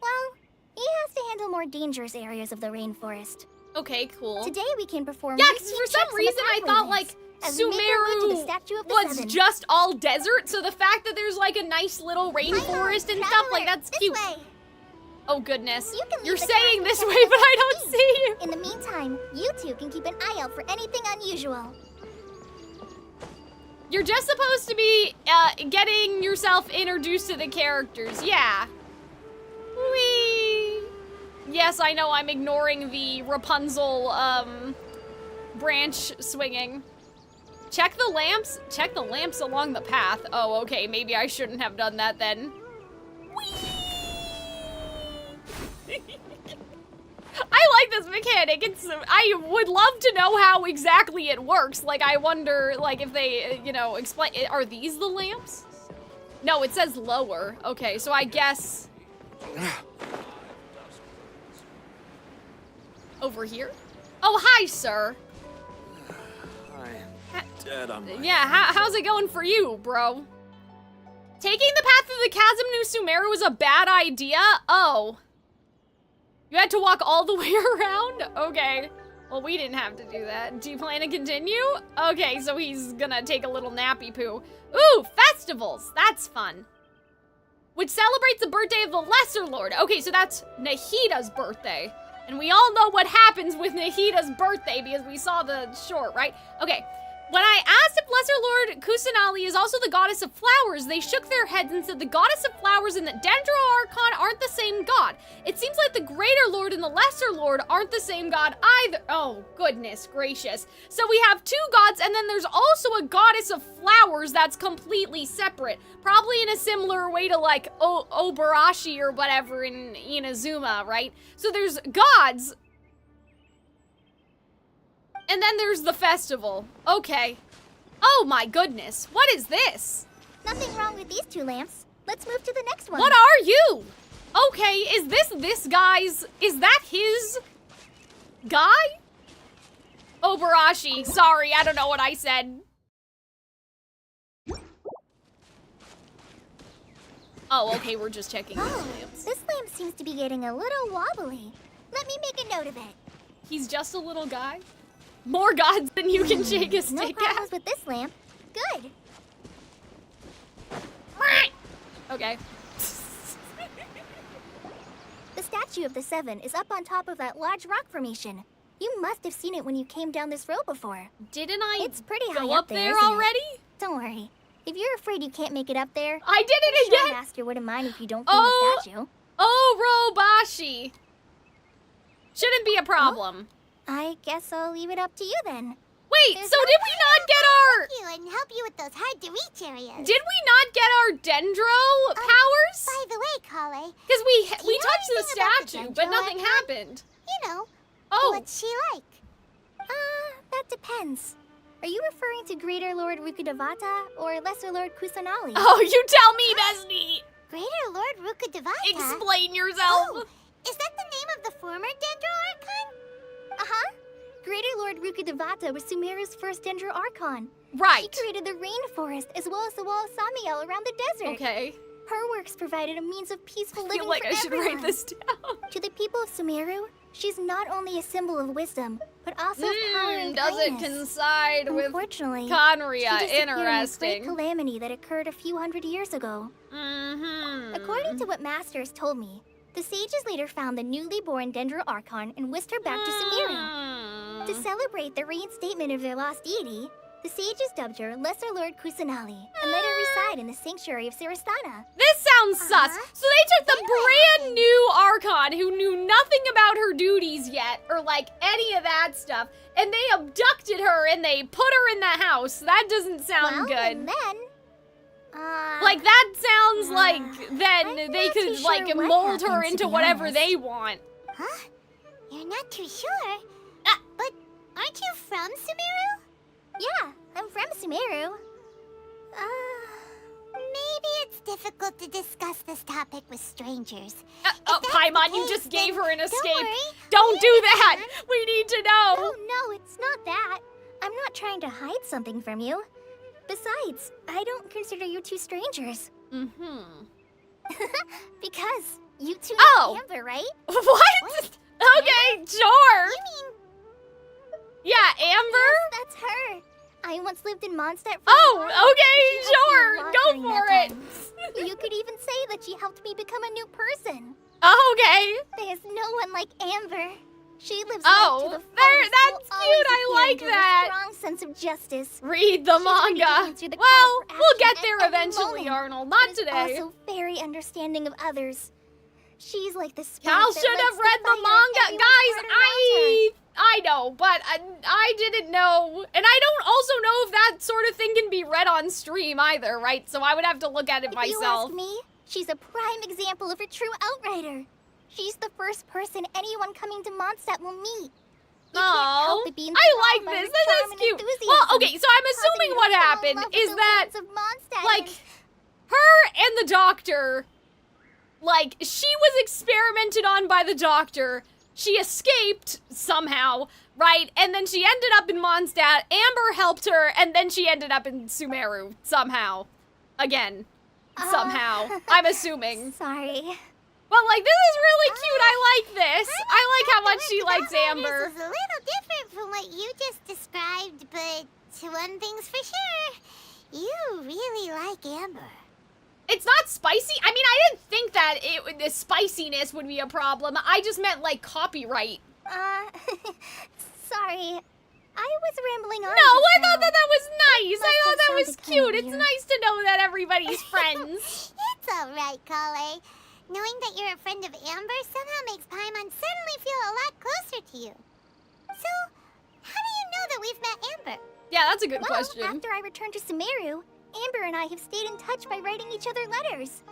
well, he has to handle more dangerous areas of the rainforest. Okay, cool. Today we can perform Yeah, routine because for some checks on reason I the thought, pathways like, as we make our way to the Sumeru Statue of the was Seven. just all desert, so the fact that there's, like, a nice little rainforest and stuff, like, that's This cute. way. Oh, goodness. You can leave You're the saying castle this check way, as but I you don't please. see you. In the meantime, you two can keep an eye out for anything unusual. You're just supposed to be getting yourself introduced to the characters. Yeah. Whee! Yes, I know I'm ignoring the Rapunzel branch swinging. Check the lamps. Check the lamps along the path. Oh, okay. Maybe I shouldn't have done that then. I like this mechanic. I would love to know how exactly it works. Like, I wonder, like, if they, you know, explain. Are these the lamps? No, it says lower. Okay, so I guess over here. Oh, hi, sir. I'm dead on my Yeah, how's it going for you, bro? Taking the path through the chasm New Sumeru was a bad idea? Oh. You had to walk all the way around? Okay. Well, we didn't have to do that. Do you plan to continue? Okay, so he's gonna take a little nappy poo. Ooh, festivals. That's fun. Which celebrates the birthday of the Lesser Lord. Okay, so that's Nahida's birthday. And we all know what happens with Nahida's birthday because we saw the short, right? Okay. When I asked if Lesser Lord Kusanali is also the goddess of flowers, they shook their heads and said the goddess of flowers and the Dendro Archon aren't the same god. It seems like the Greater Lord and the Lesser Lord aren't the same god either. Oh, goodness gracious. So we have two gods, and then there's also a goddess of flowers that's completely separate. Probably in a similar way to, like, Obarashi or whatever in Inazuma, right? So there's gods, and then there's the festival. Okay. Oh my goodness. What is this? Nothing wrong with these two lamps. Let's move to the next one. What are you? Okay, is this guy's... Is that his guy? Obarashi. Sorry, I don't know what I said. Oh, okay, we're just checking these lamps. This lamp seems to be getting a little wobbly. Let me make a note of it. He's just a little guy? More gods than you can shake a No stick problems at. with this lamp. Good. Okay. The Statue of the Seven is up on top of that large rock formation. You must have seen it when you came down this road before. Didn't I It's pretty go high up there isn't it? already? Don't worry. If you're afraid you can't make it up there, I did it I'm sure again! Master wouldn't mind if you don't clean Oh. the statue. Oh, Robashi. Shouldn't be a problem. I guess I'll leave it up to you then. Wait, There's so no did we not get our... You and help you with those hard-to-reach areas. Did we not get our Dendro powers? By the way, Kale, Because do we you touched know the anything about the statue, but Dendro nothing Archon? happened. You know, Oh, what's she like? That depends. Are you referring to Greater Lord Rukudavata or Lesser Lord Kusanali? oh, you tell me, Bestie. Greater Lord Rukudavata? Explain yourself. Oh, is that the name of the former Dendro Archon? Uh-huh. Greater Lord Rukudavata was Sumeru's first Dendro Archon. Right. She created the rainforest as well as the wall of Samiel around the desert. Okay. Her works provided a means of peaceful I living feel like for I should everyone. write this down. To the people of Sumeru, she's not only a symbol of wisdom, but also of power and Does it kindness. coincide with Unfortunately, Conria? she disappeared in a Interesting. great calamity that occurred a few hundred years ago. Mm-hmm. According to what Master has told me, the sages later found the newly born Dendro Archon and whisked her back to Sumeru. To celebrate the reinstatement of their lost deity, the sages dubbed her Lesser Lord Kusanali and let her reside in the sanctuary of Sarastana. This sounds sus. So they took the brand new Archon who knew nothing about her duties yet, or like any of that stuff, and they abducted her and they put her in the house. That doesn't sound Well, good. and then Like, that sounds like then they could, too like, sure what mold her happened, to into be whatever honest. they want. Huh? You're not too sure? But aren't you from Sumeru? Yeah, I'm from Sumeru. Maybe it's difficult to discuss this topic with strangers. Oh, Paimon, you just gave her an escape. worry, Don't do we that! understand. We need to know! Oh, no, it's not that. I'm not trying to hide something from you. Besides, I don't consider you two strangers. Mm-hmm. Because you two Oh. know Amber, right? What? Okay, sure! You mean Yeah, Amber? Yes, that's her. I once lived in Mondstadt for Oh, a while. okay, She helped me a sure, lot go during for that it. time. You could even say that she helped me become a new person. Okay. There's no one like Amber. She lives Oh, life to the there, fullest, that's while cute, always I like adhering to that. A strong sense of justice. Read the She's ready to manga. answer the Well, call for we'll get action there at any eventually, moment, Arnold. but Not is today. Also very understanding of others. She's like the spirit Cal that should lights have read the fire manga. everyone's Guys, heart around her. I know, but I didn't know. And I don't also know if that sort of thing can be read on stream either, right? So I would have to look at it If myself. you ask me, she's a prime example of a true outrider. She's the first person anyone coming to Mondstadt will meet. You can't help but be I enthralled like by this. her This charm is and cute. enthusiasm, Well, okay, so I'm causing assuming you what to fall in happened love with is the that, ways of Mondstadt like, and- her and the doctor, like, she was experimented on by the doctor. She escaped somehow, right? And then she ended up in Mondstadt. Amber helped her, and then she ended up in Sumeru somehow. Again. Somehow. I'm assuming. Sorry. But, like, this is really cute. I like this. I like how much she likes Amber. This is a little different from what you just described, but one thing's for sure. You really like Amber. It's not spicy. I mean, I didn't think that the spiciness would be a problem. I just meant, like, copyright. Sorry. I was rambling on. No, I just thought now. that was nice. I Must thought that have was sounded kind cute. of It's weird. nice to know that everybody's friends. It's alright, Kale. Knowing that you're a friend of Amber somehow makes Paimon suddenly feel a lot closer to you. So, how do you know that we've met Amber? Yeah, that's a good Well, question. after I returned to Sumeru, Amber and I have stayed in touch by writing each other letters.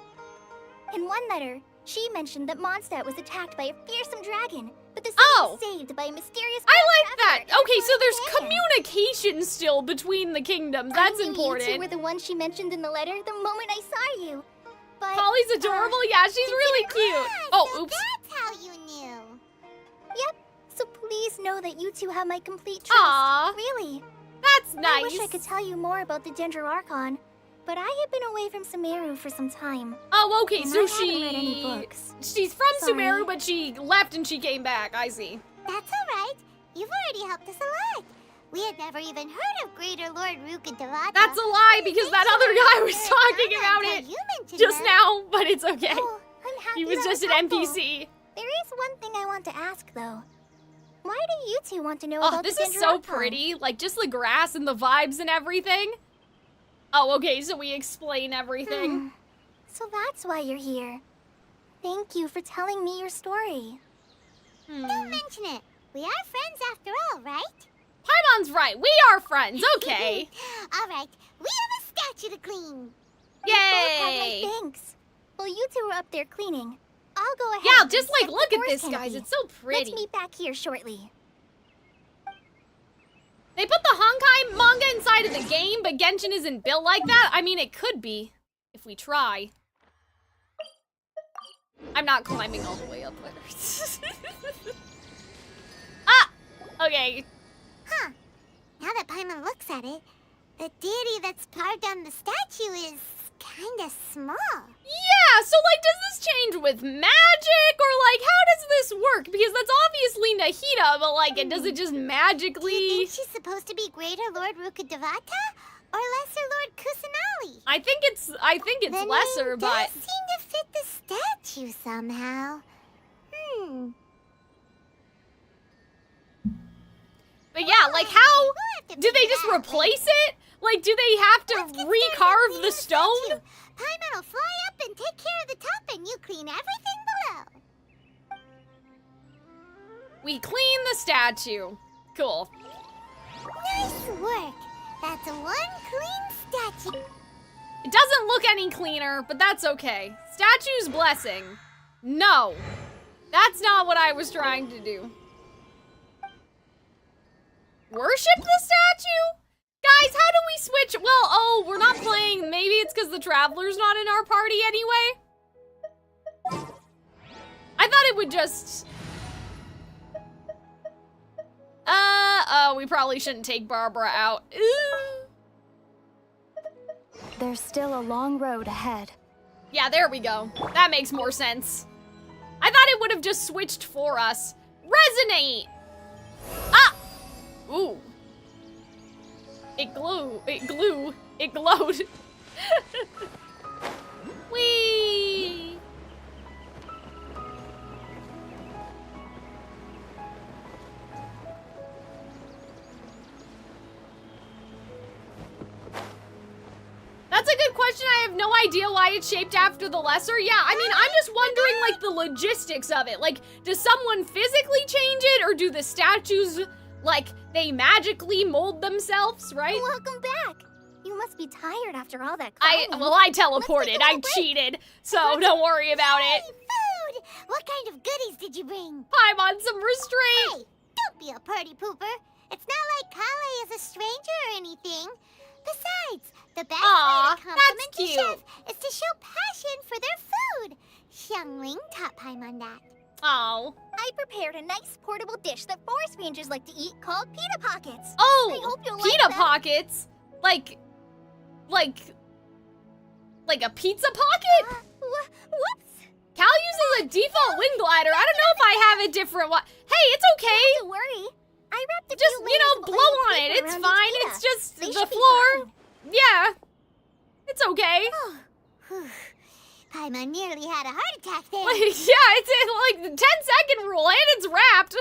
In one letter, she mentioned that Mondstadt was attacked by a fearsome dragon, but the city was saved by a mysterious I like traveler that. in a Okay, so floating there's cannon. communication still between the kingdoms. That's I knew important. You two were the ones she mentioned in the letter the moment I saw you. But Holly's adorable. Yeah, she's really cute. Oh, oops. That's how you knew. Yep. So please know that you two have my complete trust. Aw. Really. That's I nice. wish I could tell you more about the Dendro Archon, but I have been away from Sumeru for some time. Oh, okay, and so I haven't read any books. she's from Sorry. Sumeru, but she left and she came back. I see. That's alright. You've already helped us a lot. We had never even heard of Greater Lord Rukadevata. That's a lie because that other guy was talking about it You mentioned just her. now, but it's okay. Oh, I'm happy He was that just an helpful. NPC. There is one thing I want to ask, though. Why do you two want to know Oh, about this the is Dendro so Archon? pretty. Like, just the grass and the vibes and everything. Oh, okay, so we explain everything. So that's why you're here. Thank you for telling me your story. Don't mention it. We are friends after all, right? Paimon's right. We are friends. Okay. Alright, we have a statue to clean. You both have Yay. my thanks. Well, you two are up there cleaning. I'll go ahead. Yeah, and just like set look the at doors this, guys. canopy. It's so pretty. Let's meet back here shortly. They put the Honkai manga inside of the game, but Genshin isn't built like that. I mean, it could be if we try. I'm not climbing all the way up there. Ah! Okay. Huh. Now that Paimon looks at it, the deity that's carved on the statue is kinda small. Yeah, so like, does this change with magic? Or like, how does this work? Because that's obviously Nahida, but like, does it just Do you magically... think she's supposed to be Greater Lord Rukadevata or Lesser Lord Kusanali? I think it's The lesser, name but... does seem to fit the statue somehow. But yeah, like how... We'll have to Do they figure just it out replace it? Like, do they have to Let's get started recarve cleaning the stone? statue. Paimon will fly up and take care of the top, and you clean everything below. We clean the statue. Cool. Nice work. That's one clean statue. It doesn't look any cleaner, but that's okay. Statue's blessing. No. That's not what I was trying to do. Worship the statue? Guys, how do we switch? Well, oh, we're not playing. Maybe it's because the Traveler's not in our party anyway. I thought it would just... oh, we probably shouldn't take Barbara out. Ooh. There's still a long road ahead. Yeah, there we go. That makes more sense. I thought it would have just switched for us. Resonate! Ah! Ooh. It glowed. Whee! That's a good question. I have no idea why it's shaped after the lesser. Yeah, I mean, I'm just wondering, like, the logistics of it. Like, does someone physically change it, or do the statues, like, they magically mold themselves, right? Welcome back. You must be tired after all that climbing. I teleported. I cheated, so don't worry about it. Food! What kind of goodies did you bring? I'm on some restraint. Hey, don't be a party pooper. It's not like Calxiyn is a stranger or anything. Besides, the best way to compliment the chef is to show passion for their food. Xiangling taught Paimon that. Oh. I prepared a nice portable dish that forest rangers like to eat called pita pockets. Oh, I hope you'll pita like them. pockets? Like a pizza pocket? Whoops. Cal uses a default wind glider. I don't know if I have a different one. Hey, it's okay. Don't worry. I wrapped a Just, few you know, layers of blow oiled on it. paper It's around fine. each It's pita. just They the should be floor. fine. Yeah. It's okay. Paimon nearly had a heart attack there. Yeah, it's in like the 10-second rule and it's wrapped.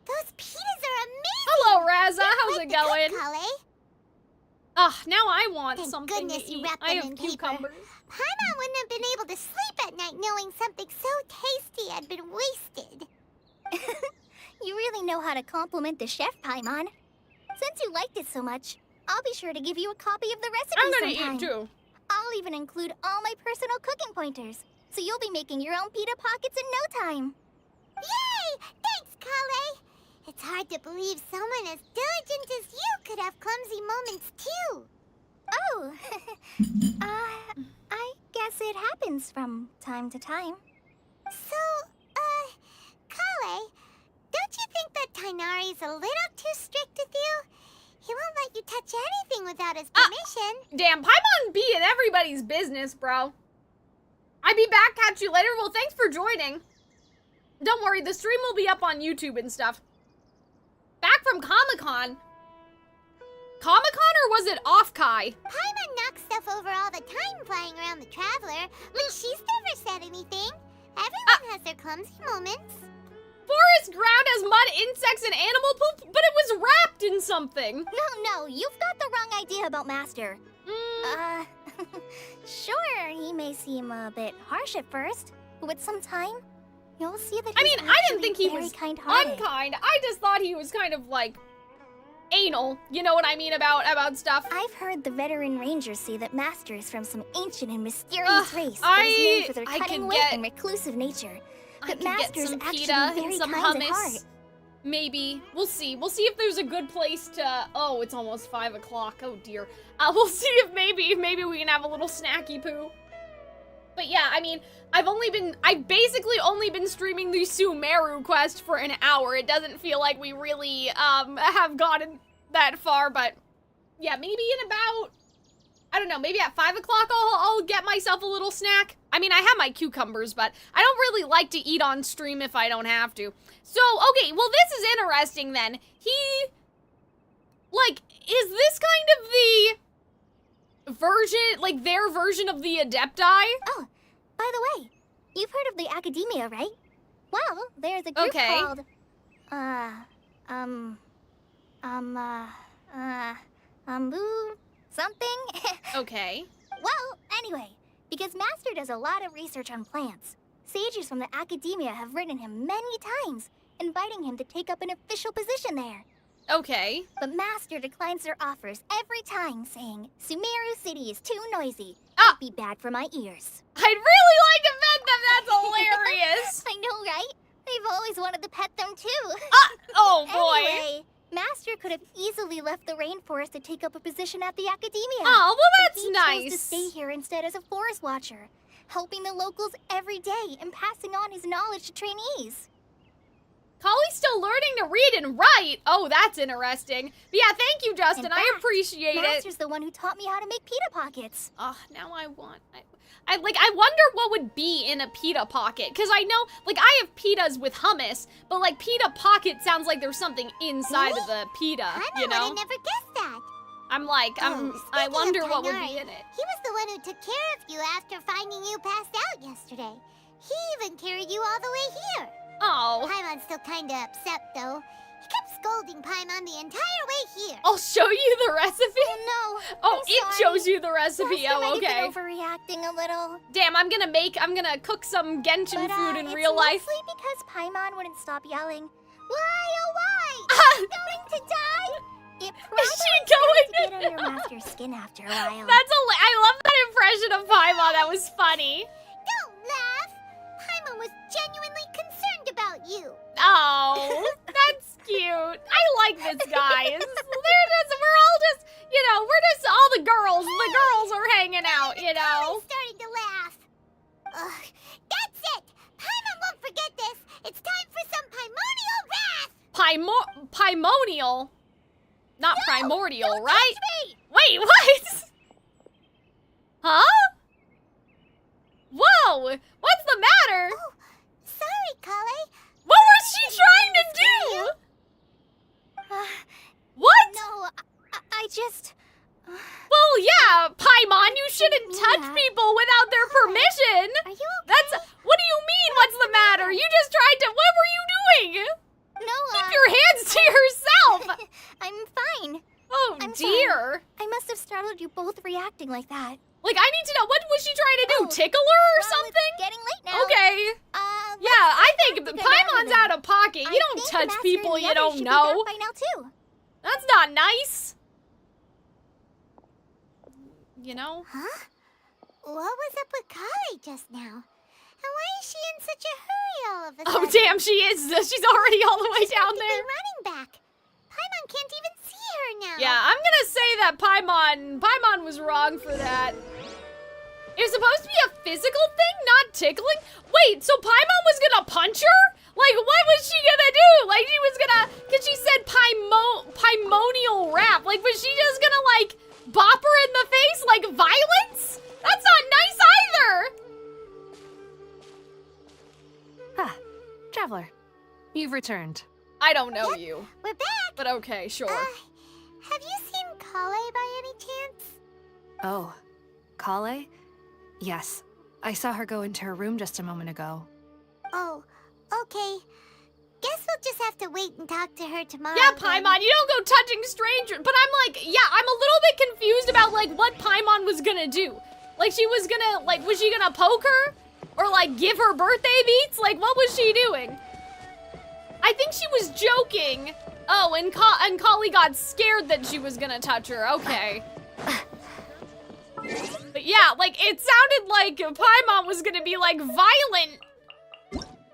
Those pitas are amazing. Hello, Razza. How's it going? Calxiyn. Ugh, now I want Thank something goodness to you eat. wrapped I them have in paper. cucumbers. Paimon wouldn't have been able to sleep at night knowing something so tasty had been wasted. You really know how to compliment the chef, Paimon. Since you liked it so much, I'll be sure to give you a copy of the recipe I'm gonna sometime. eat too. I'll even include all my personal cooking pointers, so you'll be making your own pita pockets in no time. Yay! Thanks, Calxiyn. It's hard to believe someone as diligent as you could have clumsy moments too. Oh, I guess it happens from time to time. So, Calxiyn, don't you think that Tighnari's a little too strict with you? He won't let you touch anything without his permission. Damn, Paimon be in everybody's business, bro. I'll be back. Catch you later. Well, thanks for joining. Don't worry, the stream will be up on YouTube and stuff. Back from Comic-Con. Comic-Con or was it off-Kai? Paimon knocks stuff over all the time flying around the Traveler, but she's never said anything. Everyone has their clumsy moments. Forest ground has mud, insects, and animal poop, but it was wrapped in something. No, you've got the wrong idea about Master. Sure, he may seem a bit harsh at first, but with some time, you'll see that he's I didn't think he was kind-hearted. unkind. I just thought he was kind of like anal. You know what I mean about stuff? I've heard the veteran rangers say that Master is from some ancient and mysterious race that is known for their cutting wit and reclusive nature. But Master's some actually pita and very some kind at heart. hummus. Maybe. We'll see. We'll see if there's a good place to... Oh, it's almost 5 o'clock. Oh, dear. We'll see if maybe we can have a little snacky poo. But yeah, I mean, I've basically only been streaming the Sumeru quest for an hour. It doesn't feel like we really, have gotten that far, but yeah, maybe in about, I don't know, maybe at 5 o'clock I'll get myself a little snack. I mean, I have my cucumbers, but I don't really like to eat on stream if I don't have to. So, okay, well, this is interesting then. Is this kind of the version, like their version of the Adepti? Oh, by the way, you've heard of the Academia, right? Well, there's a group called, something? Okay. Well, anyway, because Master does a lot of research on plants, sages from the Academia have written him many times, inviting him to take up an official position there. Okay. But Master declines their offers every time, saying, Sumeru City is too noisy. Ah. It'd be bad for my ears. I'd really like to pet them. That's hilarious. I know, right? I've always wanted to pet them too. Oh boy. Anyway, Master could have easily left the rainforest to take up a position at the academia. Oh, well, But that's he nice. chose to stay here instead as a forest watcher, helping the locals every day and passing on his knowledge to trainees. Collie's still learning to read and write. Oh, that's interesting. But yeah, thank you, Justin. In I fact, appreciate it. Master's the one who taught me how to make pita pockets. Oh, now I want... I wonder what would be in a pita pocket. Because I know, like, I have pitas with hummus, but, like, pita pocket sounds like there's something inside of the pita, you know? I never guessed that. I'm like, I wonder what would be Tighnari, in it. He was the one who took care of you after finding you passed out yesterday. He even carried you all the way here. Oh. Paimon's still kinda upset, though. He kept scolding Paimon the entire way here. I'll show you the recipe? No. Oh, I'm it sorry. shows you the recipe. Master Oh, might have okay. been overreacting a little. Damn, I'm gonna cook some Genshin food in it's real life. mostly because Paimon wouldn't stop yelling, why, oh why? Am I going to die? It Is she probably going to get under Master's skin after a while. I love that impression of Paimon. That was funny. Don't laugh! Paimon was genuinely concerned about you. Oh, that's cute. I like this, guys. We're all just, you know, we're just all the girls. The girls are hanging out, you know. I'm starting to laugh. Ugh, that's it! Paimon won't forget this. It's time for some primordial wrath! Primordial? Not No, primordial, don't right? touch me! Wait, what? Huh? Whoa! What's the matter? Oh, sorry, Kale. What was she trying to do? What? No, I just... Well, yeah, Paimon, you shouldn't mean touch that. people without their permission. Are you okay? What do you mean, what's the matter? You just tried to, what were you doing? No, Keep your hands to yourself. I'm fine. Oh, I'm dear. I must have startled you both reacting like that. Like, I need to know, what was she trying to do? Oh, Tickle her or well, something? It's getting late now. Okay. Yeah, I think to go Paimon's down out of pocket. You I don't think the touch Master people and the you others don't should be know. back by now too. That's not nice. You know? Huh? What was up with Kale just now? And why is she in such a hurry all of a sudden? Oh, damn, she is. She's already all the way down there. Running back. Paimon can't even see her now. Yeah, I'm gonna say that Paimon was wrong for that. It was supposed to be a physical thing, not tickling? Wait, so Paimon was gonna punch her? Like, what was she gonna do? Like, she was gonna, cause she said Paimonial rap. Like, was she just gonna, like, bop her in the face? Like, violence? That's not nice either. Ah, Traveler, you've returned. I don't know you, We're back. but okay, sure. Have you seen Kale by any chance? Oh, Kale? Yes, I saw her go into her room just a moment ago. Oh, okay. Guess we'll just have to wait and talk to her tomorrow. Yeah, then. Paimon, you don't go touching strangers. But I'm like, yeah, I'm a little bit confused about, like, what Paimon was gonna do. Like, she was gonna, like, was she gonna poke her? Or, like, give her birthday beats? Like, what was she doing? I think she was joking. Oh, and Kali got scared that she was gonna touch her. Okay. But yeah, like, it sounded like Paimon was gonna be, like, violent.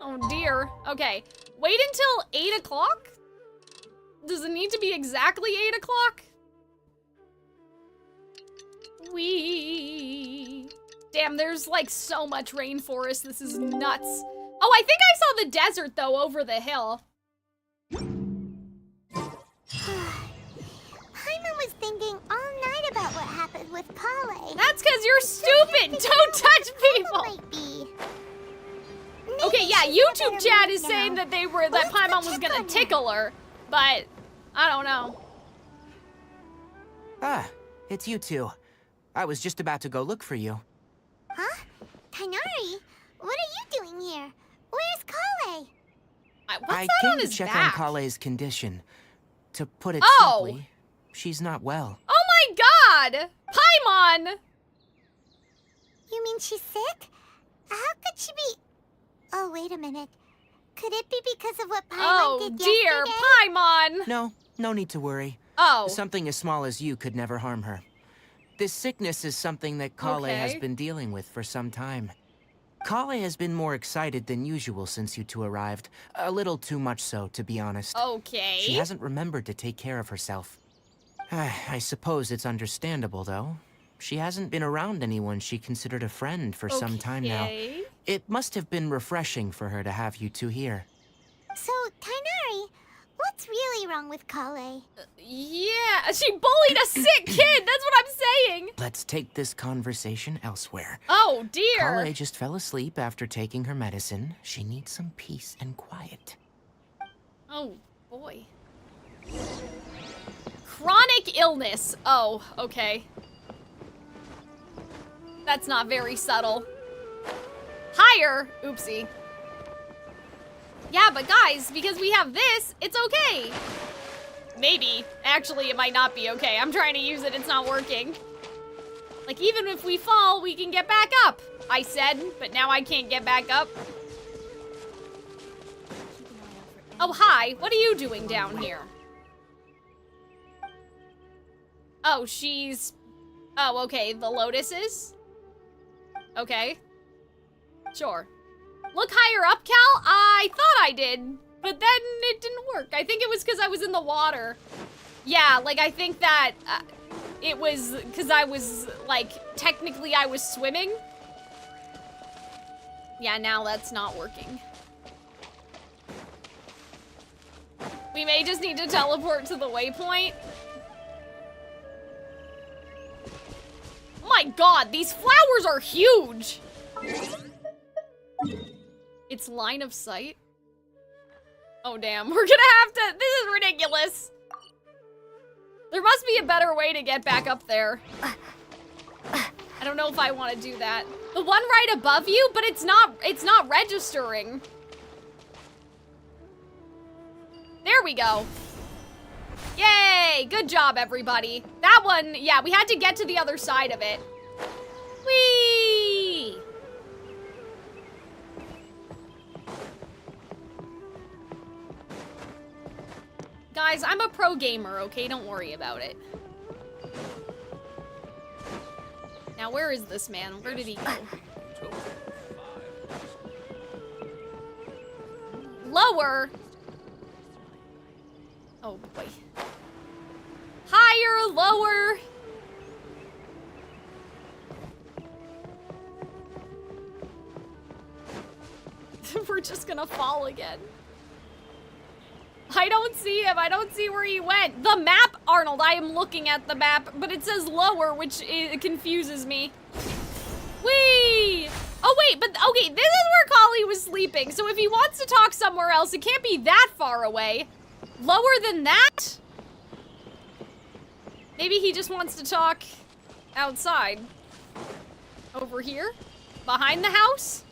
Oh, dear. Okay. Wait until 8 o'clock? Does it need to be exactly 8 o'clock? Wee. Damn, there's like so much rainforest. This is nuts. Oh, I think I saw the desert though over the hill. Paimon was thinking all night about what happened with Kale. That's because you're stupid. Don't touch people. Might be. Okay, yeah, YouTube chat is saying that that Paimon was gonna tickle her, but I don't know. Ah, it's you two. I was just about to go look for you. Huh? Tighnari? What are you doing here? Where's Kale? What's I that came on to his check back? on Kale's condition. To put it Oh. simply, she's not well. Oh my god! Paimon! You mean she's sick? How could she be... Oh, wait a minute. Could it be because of what Paimon Oh did dear, yesterday? Paimon! No, No need to worry. Oh. Something as small as you could never harm her. This sickness is something that Calxiyn has been dealing with for some time. Calxiyn has been more excited than usual since you two arrived. A little too much so, to be honest. Okay. She hasn't remembered to take care of herself. I suppose it's understandable, though. She hasn't been around anyone she considered a friend for some time now. It must have been refreshing for her to have you two here. So, Tighnari, what's really wrong with Calxiyn? Yeah, she bullied a sick kid, that's what I'm saying! Let's take this conversation elsewhere. Oh, dear! Calxiyn just fell asleep after taking her medicine. She needs some peace and quiet. Oh, boy. Chronic illness. Oh, okay. That's not very subtle. Higher! Oopsie. Yeah, but guys, because we have this, it's okay. Maybe. Actually, it might not be okay. I'm trying to use it, it's not working. Like, even if we fall, we can get back up. I said, but now I can't get back up. Oh, hi. What are you doing down here? Oh, she's... Oh, okay. The lotuses? Okay. Sure. Look higher up, Cal? I thought I did, but then it didn't work. I think it was because I was in the water. Yeah, like, I think that it was because I was, like, technically I was swimming. Yeah, now that's not working. We may just need to teleport to the waypoint. Oh my god, these flowers are huge! It's line of sight? Oh damn, we're gonna have to- this is ridiculous! There must be a better way to get back up there. I don't know if I want to do that. The one right above you, but it's not registering. There we go. Yay! Good job, everybody. That one, yeah, we had to get to the other side of it. Whee! Guys, I'm a pro gamer, okay? Don't worry about it. Now, where is this man? Where did he go? Lower! Oh, boy. Higher, lower! We're just gonna fall again. I don't see him. I don't see where he went. The map, Arnold, I am looking at the map, but it says lower, which confuses me. Whee! Oh, wait, but, okay, this is where Calxiyn was sleeping, so if he wants to talk somewhere else, it can't be that far away. Lower than that? Maybe he just wants to talk outside. Over here? Behind the house?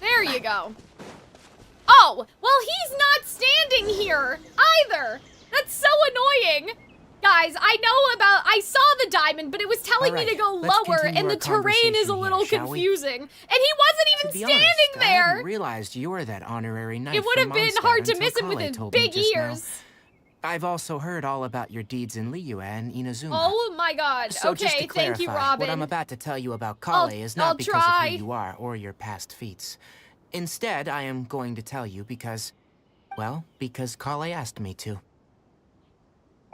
There you go. Oh, well, he's not standing here either. That's so annoying. Guys, I saw the diamond, but it was telling me to go lower, and the terrain is a little confusing. And he wasn't even standing there. I hadn't realized you were that honorary knight. It would have been hard to miss him with his big ears. I've also heard all about your deeds in Liyue and Inazuma. Oh my god. So okay, just to clarify, thank you, Robin. what I'm about to tell you about Calxiyn is not because of who you are or your past feats. Instead, I am going to tell you because, well, because Calxiyn asked me to.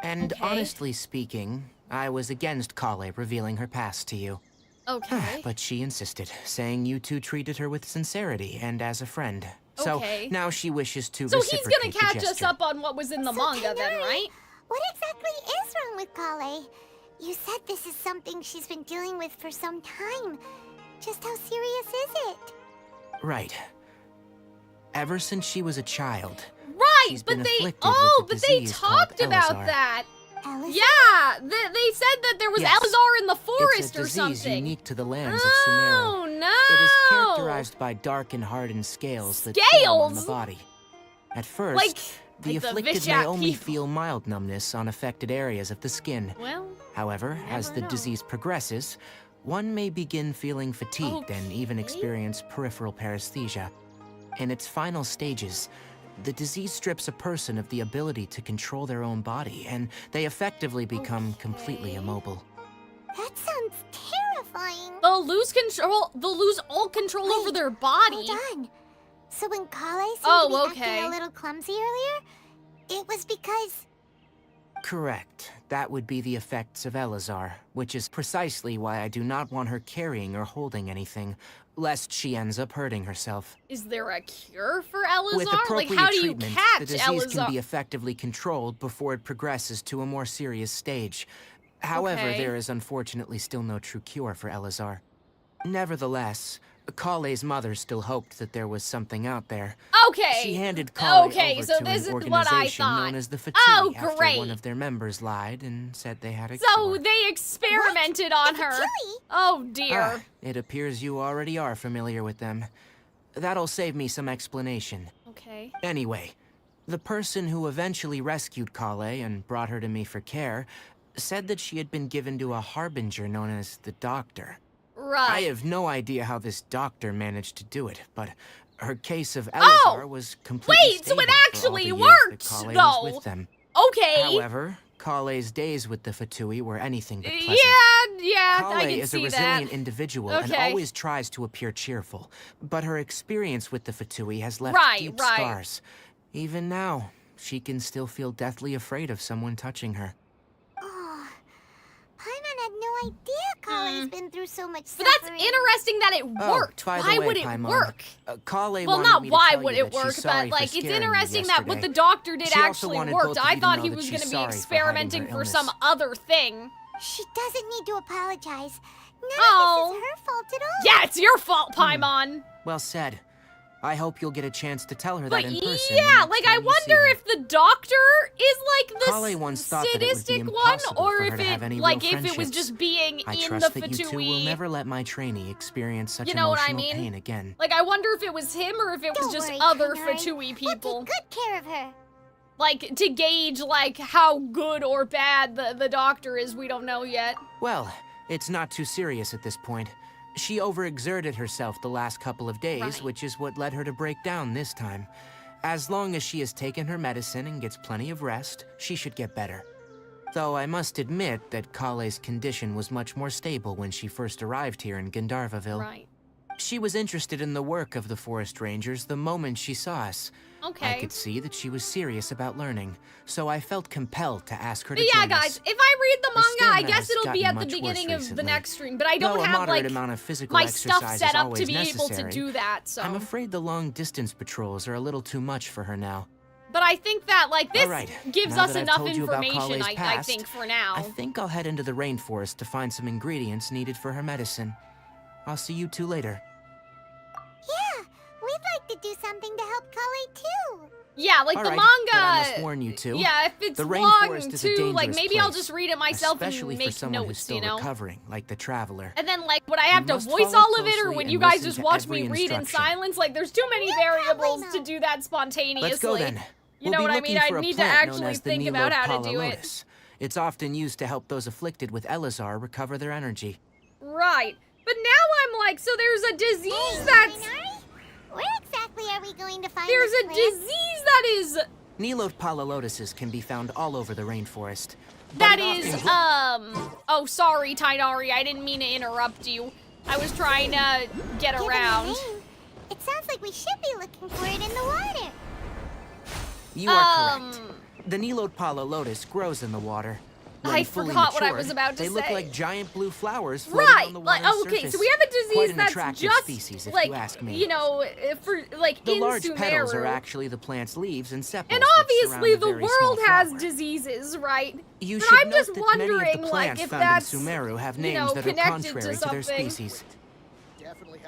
And honestly speaking, I was against Calxiyn revealing her past to you. Okay. But she insisted, saying you two treated her with sincerity and as a friend. So now she wishes to reciprocate So he's gonna catch the us up on what was in the manga then, right? What exactly is wrong with Calxiyn? You said this is something she's been dealing with for some time. Just how serious is it? Right. Ever since she was a child. Right, but they talked about that. Yeah, they said that there was Elazar in the forest or something. It's a disease unique to the lands of Sumeru. Oh no! It is characterized by dark and hardened scales that form on the body. At first, the afflicted may only feel mild numbness on affected areas of the skin. Well, however, as the disease progresses, one may begin feeling fatigued and even experience peripheral paresthesia. In its final stages, The disease strips a person of the ability to control their own body, and they effectively become completely immobile. That sounds terrifying. They'll lose all control over their body. Hold on. So when Calxiyn seemed Oh, to be acting a little clumsy earlier, it was because... Correct. That would be the effects of Elazar, which is precisely why I do not want her carrying or holding anything, lest she ends up hurting herself. Is there a cure for Elazar? With appropriate Like, how do you treatment, catch the disease Elazar? can be effectively controlled before it progresses to a more serious stage. However, Okay. there is unfortunately still no true cure for Elazar. Nevertheless, Calxiyn's mother still hoped that there was something out there. Okay. She handed Calxiyn Okay, over so to this an is what I organization thought. known as the Fatui Oh, after great. one of their members lied and said they had a So cure. they experimented on her. Oh dear. It appears you already are familiar with them. That'll save me some explanation. Okay. Anyway, the person who eventually rescued Calxiyn and brought her to me for care said that she had been given to a harbinger known as the Doctor. Right. I have no idea how this doctor managed to do it, but her case of Elazar was completely Wait, so it stable for all actually the years worked, that Calxiyn though. was with them. Okay. However, Calxiyn's days with the Fatui were anything but pleasant. Yeah, I Calxiyn can is a see resilient that. individual and Okay. always tries to appear cheerful, but her experience with the Fatui has left deep Right. scars. Even now, she can still feel deathly afraid of someone touching her. Oh, Paimon had no idea Calxiyn's been through so much But suffering. that's interesting that it worked. By the Why way, would it Paimon, work? Calxiyn Well, wanted not me to why tell would you it that she's work, sorry but for like it's scaring you interesting that what the yesterday. doctor did She also actually wanted worked. both of I you to thought know he that was she's going to be sorry for hiding experimenting her for some illness. other thing. She doesn't need to apologize. None Oh. of this is her fault at all. Yeah, it's your fault, Paimon. Well said. I hope you'll get a chance to tell her But that in person. yeah, the next like I time you see wonder her. if the doctor is like the Calxiyn once thought that it would be sadistic one, impossible or for her if to have any it real like if it was friendships. just being I in trust the that you two will Fatui. never let my trainee experience such You know what I emotional mean? pain again. Like I wonder if it was him or if it was Don't just worry, other Kainari. Fatui people. We'll take good care of her. Like to gauge like how good or bad the doctor is, we don't know yet. Well, it's not too serious at this point. She overexerted herself the last couple of days, Right. which is what led her to break down this time. As long as she has taken her medicine and gets plenty of rest, she should get better. Though I must admit that Calxiyn's condition was much more stable when she first arrived here in Gandharvaville. Right. She was interested in the work of the forest rangers the moment she saw us. Okay. I could see that she was serious about learning, so I felt compelled to ask her But to yeah, join guys, us. if I read the Her manga, I stamina guess has it'll be gotten at the much worse beginning of the recently. next stream. But I Though don't a have moderate like amount of physical my stuff exercise set is up to always be able to necessary. do that. So I'm afraid the long-distance patrols are a little too much for her now. But I think that like this All right, gives now us that I've enough told you about information. Calxiyn's I past, think for now. I think I'll head into the rainforest to find some ingredients needed for her medicine. I'll see you two later. Yeah, we'd like to do something to help Calxiyn too. Yeah, like All the right, manga. but I must warn you two. Yeah, if it's the long rainforest is a too, like dangerous maybe I'll place, just read it myself especially and make for someone who's notes, still you know. recovering, like the traveler. And then like would I have You to must voice follow all of it, or closely would and you guys listen just to watch me every read in instruction. silence? Like there's too many variables to do that spontaneously. Let's go then. You We'll know be what I looking mean? for I a need to plant known actually as the think about how to do it. Lotus. It's often used to help those afflicted with Elazar recover their energy. Right. But now I'm like, so there's a disease that's... Where exactly are we going to find There's this a plant? disease that is... Nilote lotuses can be found all over the rainforest. That but it is, often- Oh, sorry, Tainari. I didn't mean to interrupt you. I was trying to get Given the around. name, it sounds like we should be looking for it in the water. You are correct. The Nilote lotus grows in the water. When I fully forgot what I matured, was about to they look say. like giant blue flowers floating Right, on the like water's okay, surface. so we have a Quite disease an that's attractive just species, if like you ask me. you know, for like The in large Sumeru. petals are actually the plant's leaves and sepals. And which obviously surround the very small world has flower. diseases, right? You but should I'm note just that many of wondering, the like, plants if found that's in Sumeru have you names know, that are connected contrary to to their something. species.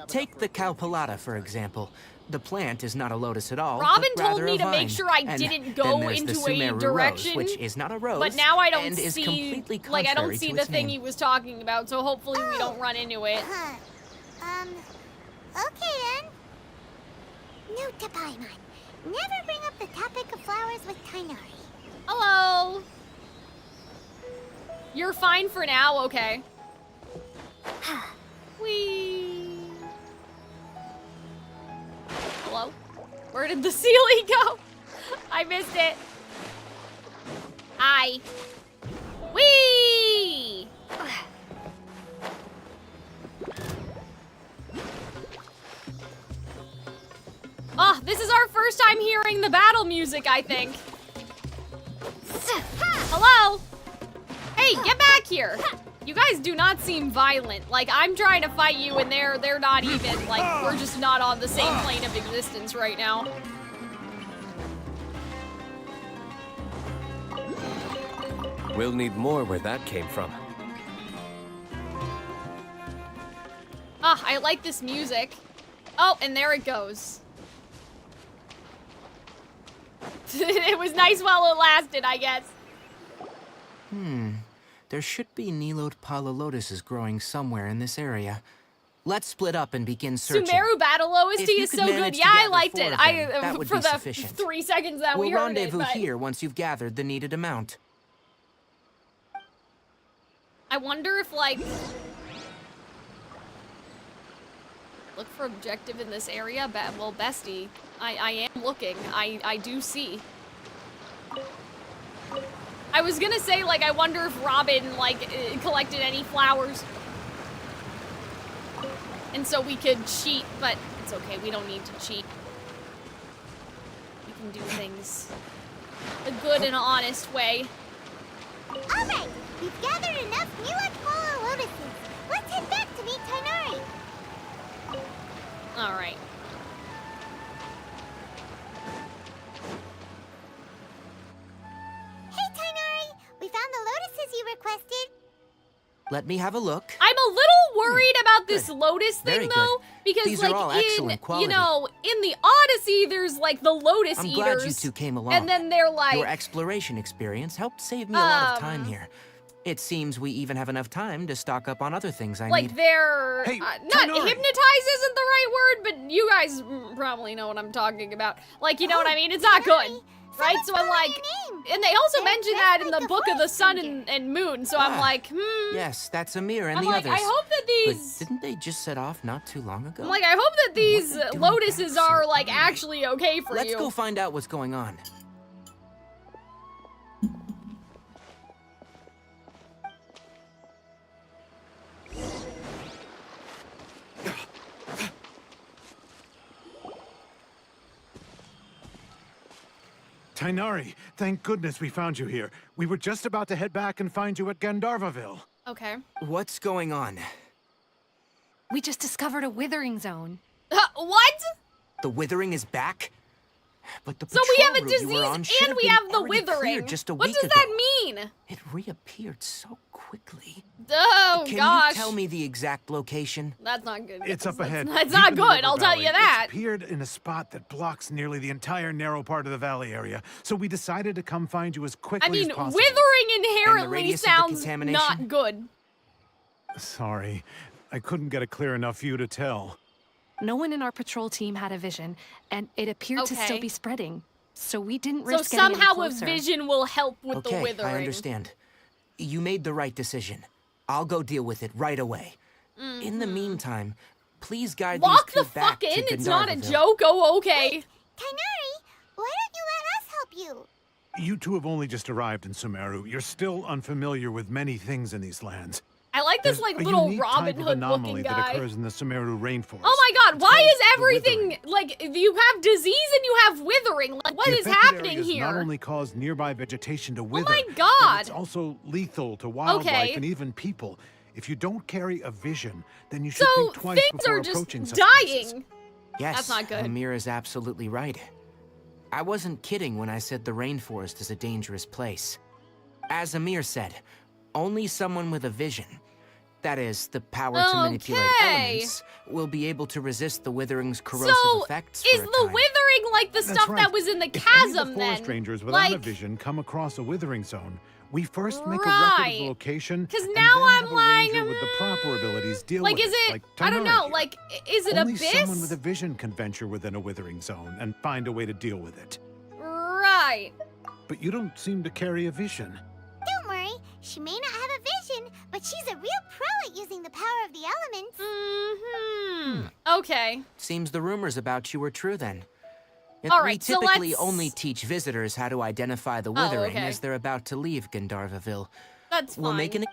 Take the Calpalata, for example. The plant is not a lotus at all, Robin but told rather me a to make vine. sure I And didn't then go there's into the a Sumeru direction, rose, which is not a rose, but now I don't and is see, completely like, I don't contrary see to the its thing name. he was talking about, so hopefully we don't run into it. Okay then. Note to Paimon. Never bring up the topic of flowers with Tainari. Hello. You're fine for now, okay. Whee. Hello? Where did the ceiling go? I missed it. Hi. Whee! Oh, this is our first time hearing the battle music, I think. Hello? Hey, get back here. You guys do not seem violent. Like, I'm trying to fight you and they're not even. Like, we're just not on the same plane of existence right now. We'll need more where that came from. Ah, I like this music. Oh, and there it goes. It was nice while it lasted, I guess. There should be Nilode Palalotuses growing somewhere in this area. Let's split up and begin searching. Sumeru Battle OST is so good. Yeah, I liked it. That would for be the sufficient. 3 seconds that we We'll heard it. rendezvous But here once you've gathered the needed amount. I wonder if, like, look for objective in this area. Well, bestie, I am looking. I do see. I was gonna say, like, I wonder if Robin, like, collected any flowers. And so we could cheat, but it's okay, we don't need to cheat. We can do things a good and honest way. Alright, we've gathered enough Nilode Palalotuses. Let's head back to meet Tighnari. Alright. Hey, Tighnari! We found the lotuses you requested. Let me have a look. I'm a little worried about this lotus thing, Very though, because These are like all excellent quality. you know, in the Odyssey, there's like the lotus I'm eaters. glad you two came along. And then they're like, Your exploration experience helped save me a lot of time here. It seems we even have enough time to stock up on other things I like need. they're Hey, not Tighnari! hypnotize isn't the right word, but you guys probably know what I'm talking about. Like, you know what I mean? It's not good. Right? So I'm like, and they also mention that in the Book of the Sun and Moon, so I'm like, Yes, that's Amir and I'm the like, others. I hope that these... But didn't they just set off not too long ago? I'm like, I hope that these lotuses are, like, actually okay for Let's you. go find out what's going on. Tighnari, thank goodness we found you here. We were just about to head back and find you at Gandharvaville. Okay. What's going on? We just discovered a withering zone. What? The withering is back? But the So we have a patrol route you were disease on should and we been have the already cleared withering. just a What week does ago. that mean? It reappeared so quickly. Oh, Can gosh. you tell me the exact location? That's not good. It's up ahead. That's deep not in the good, river I'll tell you valley. that. It's appeared in a spot that blocks nearly the entire narrow part of the valley area. So we decided to come find you as quickly I mean, as possible. withering inherently radius of the sounds contamination? not good. Sorry, I couldn't get a clear enough view to tell. No one in our patrol team had a vision, and it appeared to still Okay. be spreading. So we didn't So risk getting any somehow a closer. vision will help with the Okay, withering. I understand. You made the right decision. I'll go deal with it right away. In the meantime, please guide Walk these two the back fuck to in, it's not a Gandharvaville. joke, oh okay. Tighnari, why don't you let us help you? You two have only just arrived in Sumeru. You're still unfamiliar with many things in these lands. I like this There's like a little unique Robin type of Hood anomaly looking that guy. occurs in the Sumeru rainforest. Oh my god, why called is the everything withering. like you have disease and you have withering? Like what The is affected happening areas here? not only cause nearby vegetation to wither, my but God. it's also lethal to wildlife Okay. and even people. If you don't carry a vision, then you should So think twice things before are just approaching such places. dying. Yes, That's not good. Amir is absolutely right. I wasn't kidding when I said the rainforest is a dangerous place. As Amir said, only someone with a vision, that is, the power to manipulate Okay. elements, will be able to resist the withering's corrosive So effects is for a the time. withering like the That's stuff right. that was in the If any of chasm the forest then? rangers without a Like, vision come across a withering zone, we first make a record Right. of the location, 'Cause and now then I'm have a like, ranger with the proper abilities deal like with is it like I don't Tighnari know, here. like is it Only Abyss? someone with a vision can venture within a withering zone and find a way to deal with it. Right. But you don't seem to carry a vision. Don't worry, she may not have a vision, but she's a real pro at using the power of the elements. Okay. Seems the rumors about you were true then. And All we right, so typically let's... only teach visitors how to identify the Oh, Withering okay. as they're about to leave Gandharvaville. That's We'll fine. make an...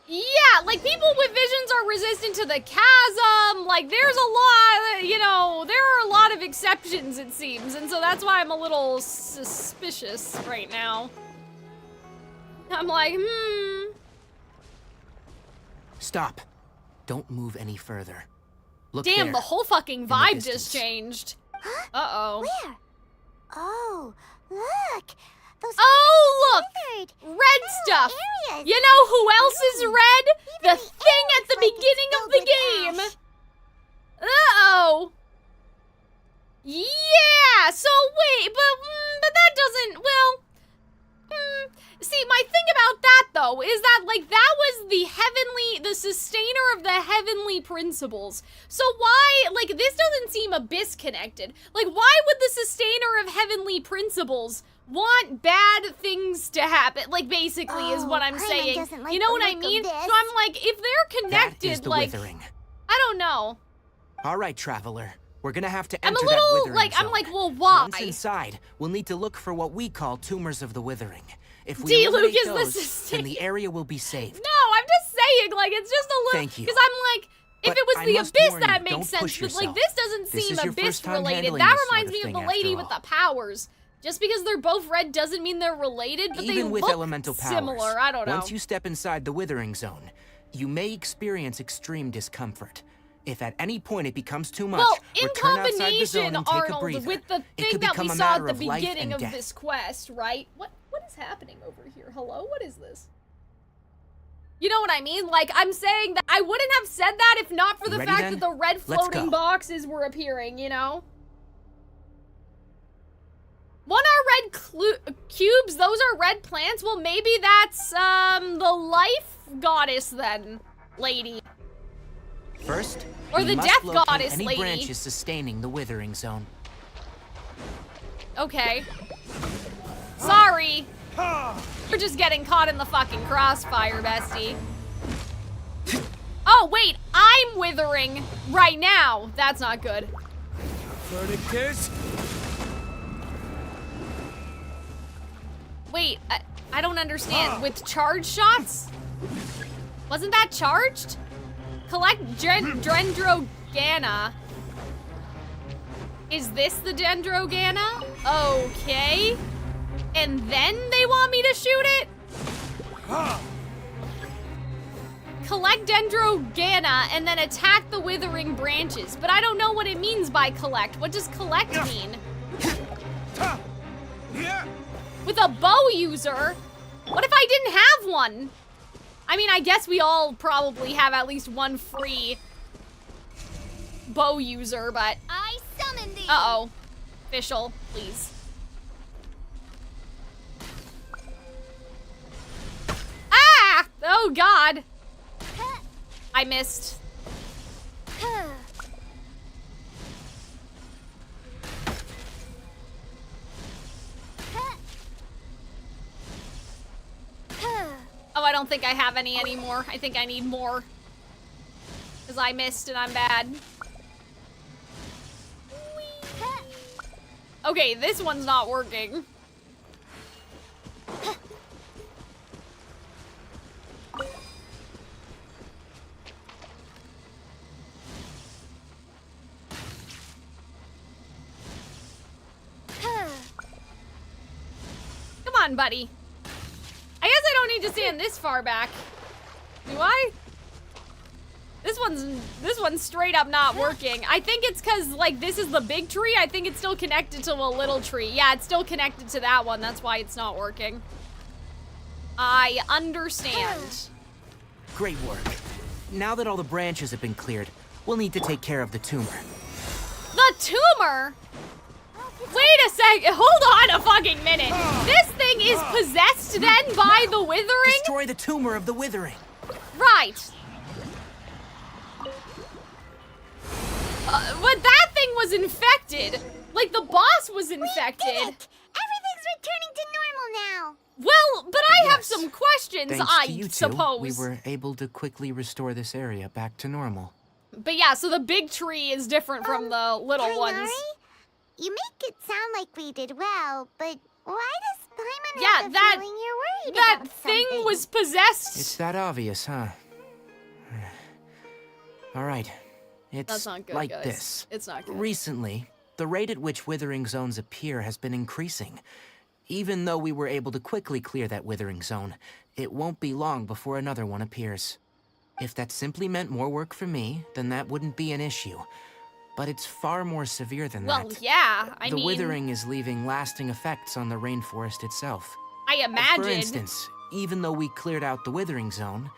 Yeah, like, people with visions are resistant to the chasm. Like, there's a lot, you know, there are a lot of exceptions, it seems. And so that's why I'm a little suspicious right now. I'm like, Stop. Don't move any further. Look Damn, there, the whole fucking in the vibe distance. just changed. Huh? Uh-oh. Where? Oh, look. Those Oh, look! withered Red stuff! areas. You know who else is red? Even The thing air at the looks like it's beginning of filled the with game! ash. Uh-oh! Yeah! So wait, but that doesn't, well... See, my thing about that, though, is that, like, that was the sustainer of the heavenly principles. So why, like, this doesn't seem abyss connected. Like, why would the sustainer of heavenly principles want bad things to happen? Like, basically, is what I'm Paimon saying. doesn't like You know the what I look of mean? So this. I'm like, if they're connected, That is the like, Withering. I don't know. All right, traveler. We're gonna have to I'm enter a little, that Withering like, zone. I'm like, well, why? Once inside, we'll need to look for what we call tumors of the Withering. If we D. Luke eliminate is the those, sustainer. then the area will be saved. No, I'm just saying, like, it's just a little... Thank you. Because I'm like, if But it was I the must abyss, warn that you, makes don't sense. push But, like, yourself. this doesn't This seem is your first time abyss-related. handling That this sort reminds of me of thing, the after lady all. with the powers. Just because they're both red doesn't mean they're related, but they Even with look elemental powers, similar. I don't know. once you step inside the Withering zone, you may experience extreme discomfort. If at any point it becomes too much, Well, in return outside the zone combination, and take a Arnold, breather. with the It thing could that we become a saw at matter the of life beginning and of death. this quest, right? What is happening over here? Hello? What is this? You know what I mean? Like, I'm saying that I wouldn't have said that if not for You the ready fact then? that the red Let's floating go. boxes were appearing, you know? What are red cubes? Those are red plants? Well, maybe that's, the life goddess then, lady. First, Or we the must death locate goddess any lady. branches sustaining the Withering zone. Okay. Sorry. We're just getting caught in the fucking crossfire, bestie. Oh, wait, I'm withering right now. That's not good. Wait, I don't understand. With charge shots? Wasn't that charged? Collect Dendrogana. Is this the Dendrogana? Okay. And then they want me to shoot it? Collect Dendrogana and then attack the withering branches. But I don't know what it means by collect. What does collect mean? With a bow user? What if I didn't have one? I mean, I guess we all probably have at least one free bow user, but... I summon thee! Uh-oh. Official, please. Ah! Oh, God. I missed. Oh, I don't think I have any anymore. I think I need more. Because I missed and I'm bad. Okay, this one's not working. Come on, buddy. I guess I don't need to stand this far back. Do I? This one's straight up not working. I think it's because, like, this is the big tree. I think it's still connected to a little tree. Yeah, it's still connected to that one. That's why it's not working. I understand. Great work. Now that all the branches have been cleared, we'll need to take care of the tumor. The tumor? Wait a second. Hold on a fucking minute. This thing is possessed then by the withering? Destroy the tumor of the Withering. Right. But that thing was infected. Like, the boss was infected. We did it! Everything's returning to normal now. Well, but I have Yes. some questions, Thanks I to you two, suppose. we were able to quickly restore this area back to normal. But yeah, so the big tree is different from the little Kainari? ones. you make it sound like we did well, but why does Paimon Yeah, have the that- feeling you're worried That about thing something? was possessed. It's that obvious, huh? All right. It's That's not good, like guys. this. It's not good. Recently, the rate at which withering zones appear has been increasing. Even though we were able to quickly clear that withering zone, it won't be long before another one appears. If that simply meant more work for me, then that wouldn't be an issue. But it's far more severe than Well, that. yeah, I the mean, withering is leaving lasting effects on the rainforest itself. I imagine. For instance, even though we cleared out the withering zone,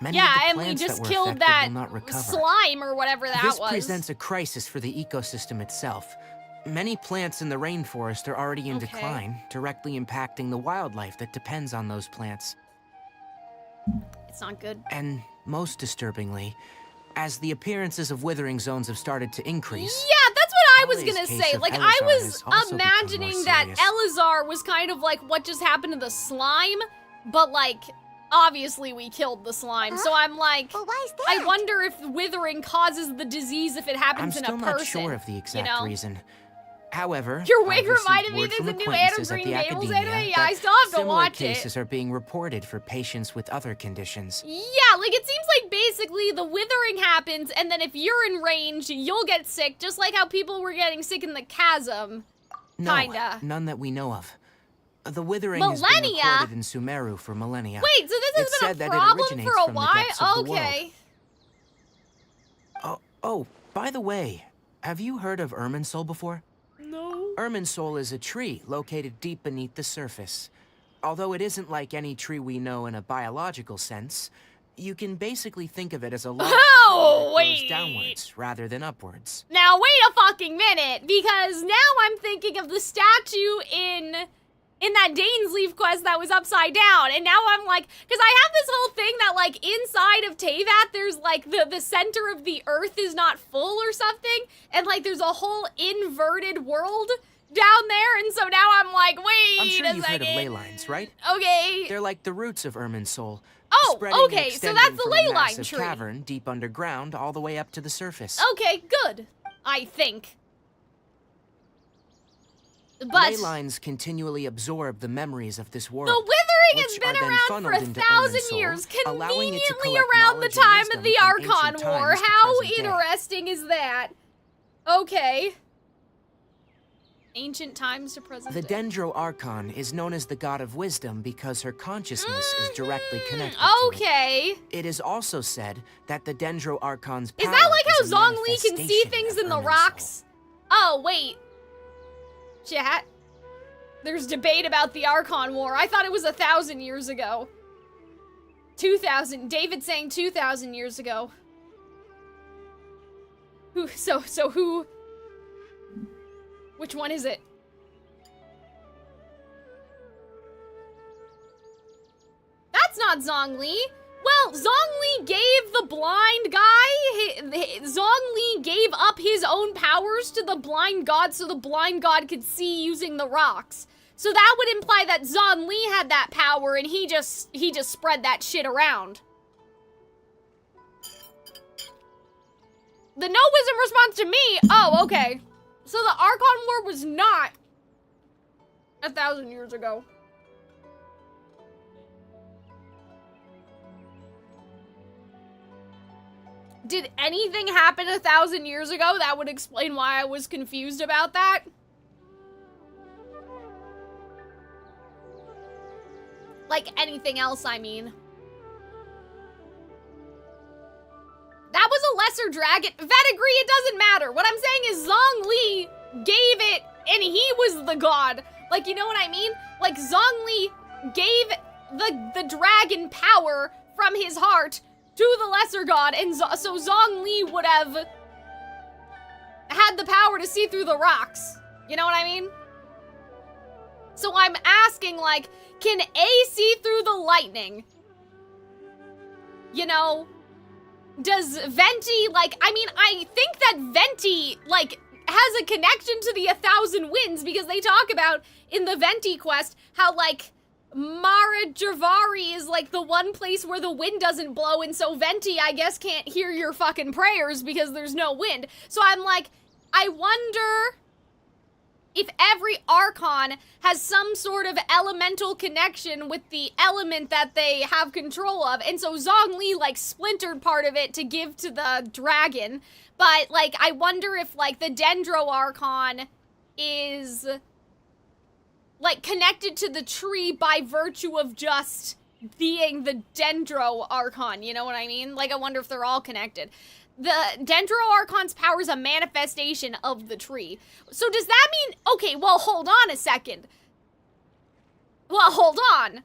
many Yeah, of the and we plants just that were killed affected that will not recover. slime or whatever that This was. presents a crisis for the ecosystem itself. Many plants in the rainforest are already in decline, directly impacting the wildlife that depends on those plants. It's not good. And most disturbingly, as the appearances of withering zones have started to increase, Yeah, that's what I was Ollie's gonna case say. of Like, I Elazar was has also become imagining more that serious. Elazar was kind of like what just happened to the slime, but like, obviously we killed the slime. So I'm like, But why is that? I wonder if withering causes the disease if it I'm happens in still a not person. sure of the exact you know? reason. However, Your wig I've received reminded me word there's from a new acquaintances Adam at Green the Gables academia anime. Yeah, I that still have to similar watch cases it. are being reported for patients with other conditions. Yeah, like it seems like basically the withering happens, and then if you're in range, you'll get sick, just like how people were getting sick in the chasm. No, Kinda. none that we know of. The withering has been Millennia? recorded in Sumeru for millennia. Wait, so this It's has said been a that it problem originates for a from the while? depths of the world. Okay. Oh, by the way, have you heard of Irminsul before? No. Irminsul is a tree located deep beneath the surface. Although it isn't like any tree we know in a biological sense, you can basically think of it as a large tree that Oh, grows wait. downwards rather than upwards. Now, wait a fucking minute, because now I'm thinking of the statue in that Dainsleif quest that was upside down, and now I'm like, because I have this whole thing that, like, inside of Teyvat, there's, like, the center of the earth is not full or something, and, like, there's a whole inverted world down there, and so now I'm like, wait I'm sure a you've heard of second. ley lines, right? Okay. They're like the roots of Irminsul. Oh, spreading and okay, so extending that's the from ley a line massive tree. cavern deep underground all the way up to the surface. Okay, good, I think. But ley lines continually absorb the memories of this world. the withering has which been are then around for funneled into 1,000 Irminsul, years, allowing it to conveniently collect around the knowledge and time of wisdom the from Archon ancient War. times to How present day. interesting is that? Okay. Ancient times to present The day. Dendro Archon is known as the god of wisdom because her consciousness is directly connected Okay. to it. It is also said that the Dendro Archon's Is power that like how is a Zhongli can see manifestation things of in the Irminsul. rocks? Oh, wait. Chat. There's debate about the Archon War. I thought it was 1,000 years ago. 2,000. David saying 2,000 years ago. Who? So who? Which one is it? That's not Zhongli. Well, Zhongli gave the blind guy, Zhongli gave up his own powers to the blind god so the blind god could see using the rocks. So that would imply that Zhongli had that power and he just spread that shit around. The no wisdom response to me. Oh, okay. So the Archon War was not 1,000 years ago. Did anything happen 1,000 years ago? That would explain why I was confused about that. Like anything else, I mean. That was a lesser dragon. Vedigree, it doesn't matter. What I'm saying is Zhongli gave it, and he was the god. Like, you know what I mean? Like, Zhongli gave the dragon power from his heart to the lesser god, and so Zhongli would have had the power to see through the rocks. You know what I mean? So I'm asking, like, can A see through the lightning? You know? Does Venti, like, I mean, I think that Venti, like, has a connection to the 1,000 Winds because they talk about in the Venti quest how, like, Mara Javari is, like, the one place where the wind doesn't blow, and so Venti, I guess, can't hear your fucking prayers because there's no wind. So I'm like, I wonder if every Archon has some sort of elemental connection with the element that they have control of, and so Zhongli, like, splintered part of it to give to the dragon, but, like, I wonder if, like, the Dendro Archon is, like, connected to the tree by virtue of just being the Dendro Archon, you know what I mean? Like, I wonder if they're all connected. The Dendro Archon's power is a manifestation of the tree. So does that mean... Okay, well, hold on a second. Well, hold on.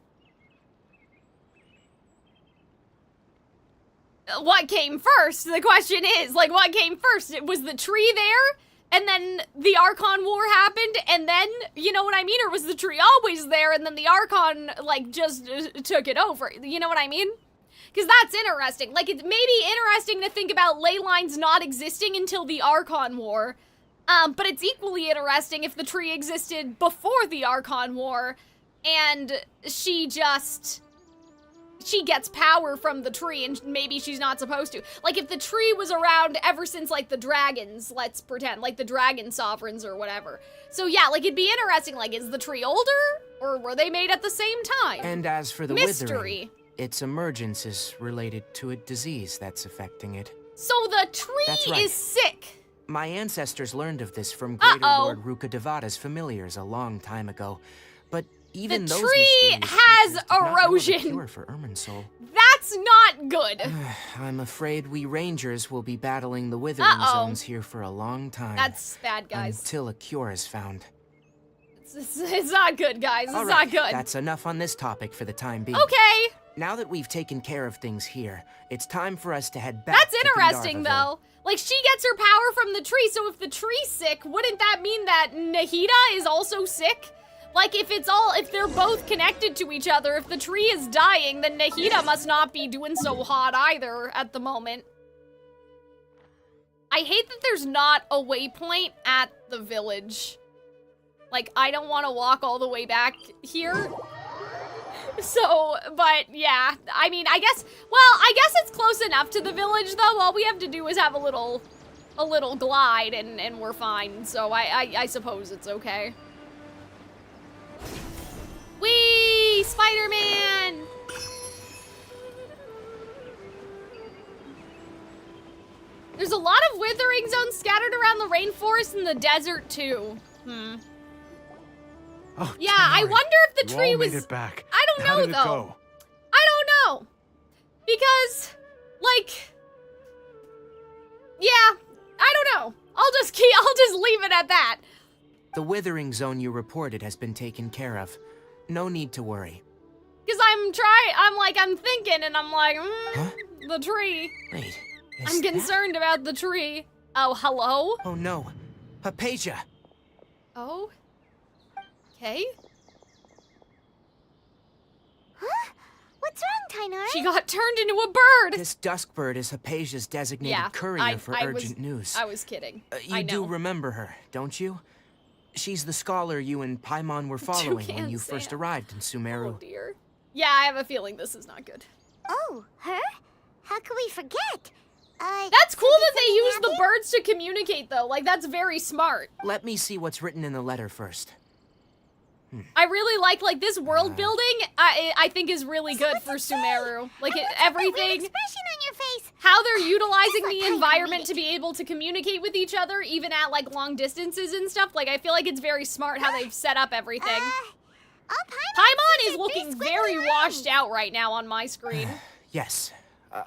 What came first? The question is, like, what came first? Was the tree there? And then the Archon War happened, and then, you know what I mean? Or was the tree always there, and then the Archon, like, just took it over? You know what I mean? Because that's interesting. Like, it may be interesting to think about ley lines not existing until the Archon War. But it's equally interesting if the tree existed before the Archon War, and she gets power from the tree, and maybe she's not supposed to. Like, if the tree was around ever since, like, the dragons, let's pretend, like the dragon sovereigns or whatever. So yeah, like, it'd be interesting, like, is the tree older, or were they made at the same time? And as for the mystery. withering, its emergence is related to a disease that's affecting it. So the tree That's right. is sick. My ancestors learned of this from Greater Lord Ruka Devada's familiars a long time ago. But even the those tree mysterious has creatures did not know of a erosion. cure for Irminsul. That's not good. I'm afraid we Rangers will be battling the withering zones here for a long time. That's bad, guys. Until a cure is found. It's not good, guys. It's All not right, good. That's enough on this topic for the time being. Okay. Now that we've taken care of things here, it's time for us to head back That's to interesting, Gandharvaville. though. Like, she gets her power from the tree, so if the tree's sick, wouldn't that mean that Nahida is also sick? Like, if they're both connected to each other, if the tree is dying, then Nahida must not be doing so hot either at the moment. I hate that there's not a waypoint at the village. Like, I don't want to walk all the way back here. So, but yeah, I mean, I guess it's close enough to the village, though. All we have to do is have a little glide and we're fine. So I suppose it's okay. Whee! Spider-Man! There's a lot of withering zones scattered around the rainforest and the desert, too. Oh, yeah, I wonder if the tree you all was... made it back. I don't How know, did it though. go? I don't know. Because, like... Yeah, I don't know. I'll just leave it at that. The withering zone you reported has been taken care of. No need to worry. Because I'm thinking, and I'm like, the tree. Wait, I'm concerned about the tree. Oh, hello? Oh no, Hypatia. Oh? Okay. Huh? What's wrong, Tighnari? She got turned into a bird! This dusk bird is Hypatia's designated courier for urgent news. I was kidding. You do remember her, don't you? She's the scholar you and Paimon were following when you first arrived in Sumeru. Oh dear. Yeah, I have a feeling this is not good. Oh, her? How could we forget? That's cool that they use the birds to communicate, though. Like, that's very smart. Let me see what's written in the letter first. I really like this world building. I think is really good for Sumeru. Like everything. Expression on your face. How they're utilizing the environment to be able to communicate with each other, even at like long distances and stuff. Like I feel like it's very smart how they've set up everything. Paimon is looking very washed out right now on my screen. Yes.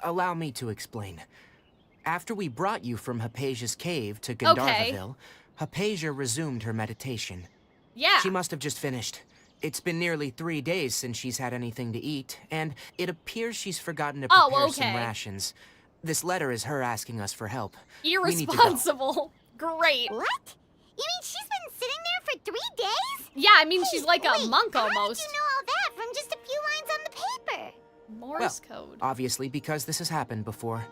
Allow me to explain. After we brought you from Hypatia's cave to Gandharvaville, Hypatia resumed her meditation. Yeah. She must have just finished. It's been nearly 3 days since she's had anything to eat, and it appears she's forgotten to prepare some rations. This letter is her asking us for help. Irresponsible. Great. What? You mean she's been sitting there for 3 days? Yeah, I mean, she's like a monk almost. How did you know all that from just a few lines on the paper? Morse code. Obviously, because this has happened before.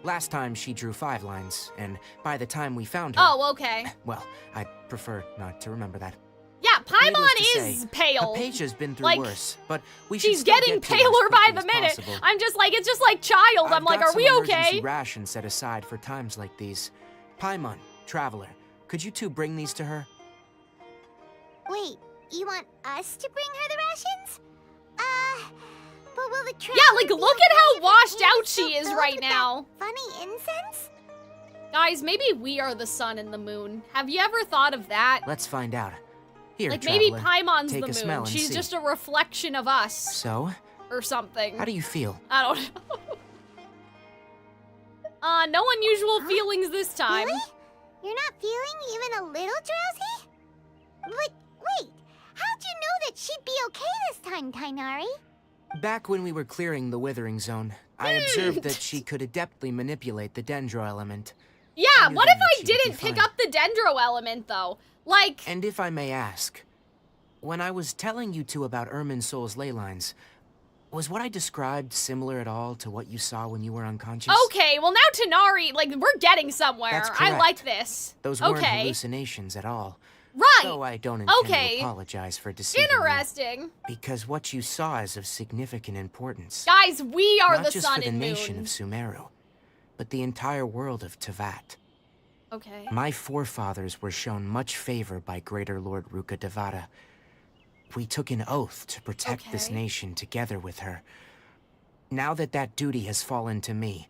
Last time she drew 5 lines, and by the time we found her... Oh, okay. Well, I'd prefer not to remember that. Yeah, Paimon is pale. Hypatia's been through like, worse, but we should she's still getting get to her paler as by quickly the as minute. possible. I'm just like, it's just like child. I'm like, are we I've got some okay? emergency rations set aside for times like these. Paimon, Traveler, could you two bring these to her? Wait, you want us to bring her the rations? But will the Yeah, like, look at how washed out she is right now. Funny incense? Guys, maybe we are the sun and the moon. Have you ever thought of that? Let's find out. Here, Like, maybe traveler, Paimon's take the a smell moon. and She's see. just a reflection of us. So, Or something. how do you feel? I don't know. No unusual feelings this time. Really? You're not feeling even a little drowsy? But wait, how'd you know that she'd be okay this time, Tighnari? Back when we were clearing the Withering Zone, I observed that she could adeptly manipulate the Dendro element. Yeah, knew what then if that I she would be didn't pick fine. up the Dendro element, though? Like, And if I may ask, when I was telling you two about Irminsul's ley lines, was what I described similar at all to what you saw when you were unconscious? okay, well now Tighnari, like, we're getting somewhere. That's I correct. like this. Those weren't okay. hallucinations at all. Right. Though I don't intend Okay. to apologize for deceiving you, Interesting. because what you saw is of significant importance. Guys, we are Not the just sun for the and nation moon. of Sumeru, but the entire world of Tevat. Okay. My forefathers were shown much favor by Greater Lord Ruka Devata. We took an oath to protect this Okay. nation together with her. Now that that duty has fallen to me,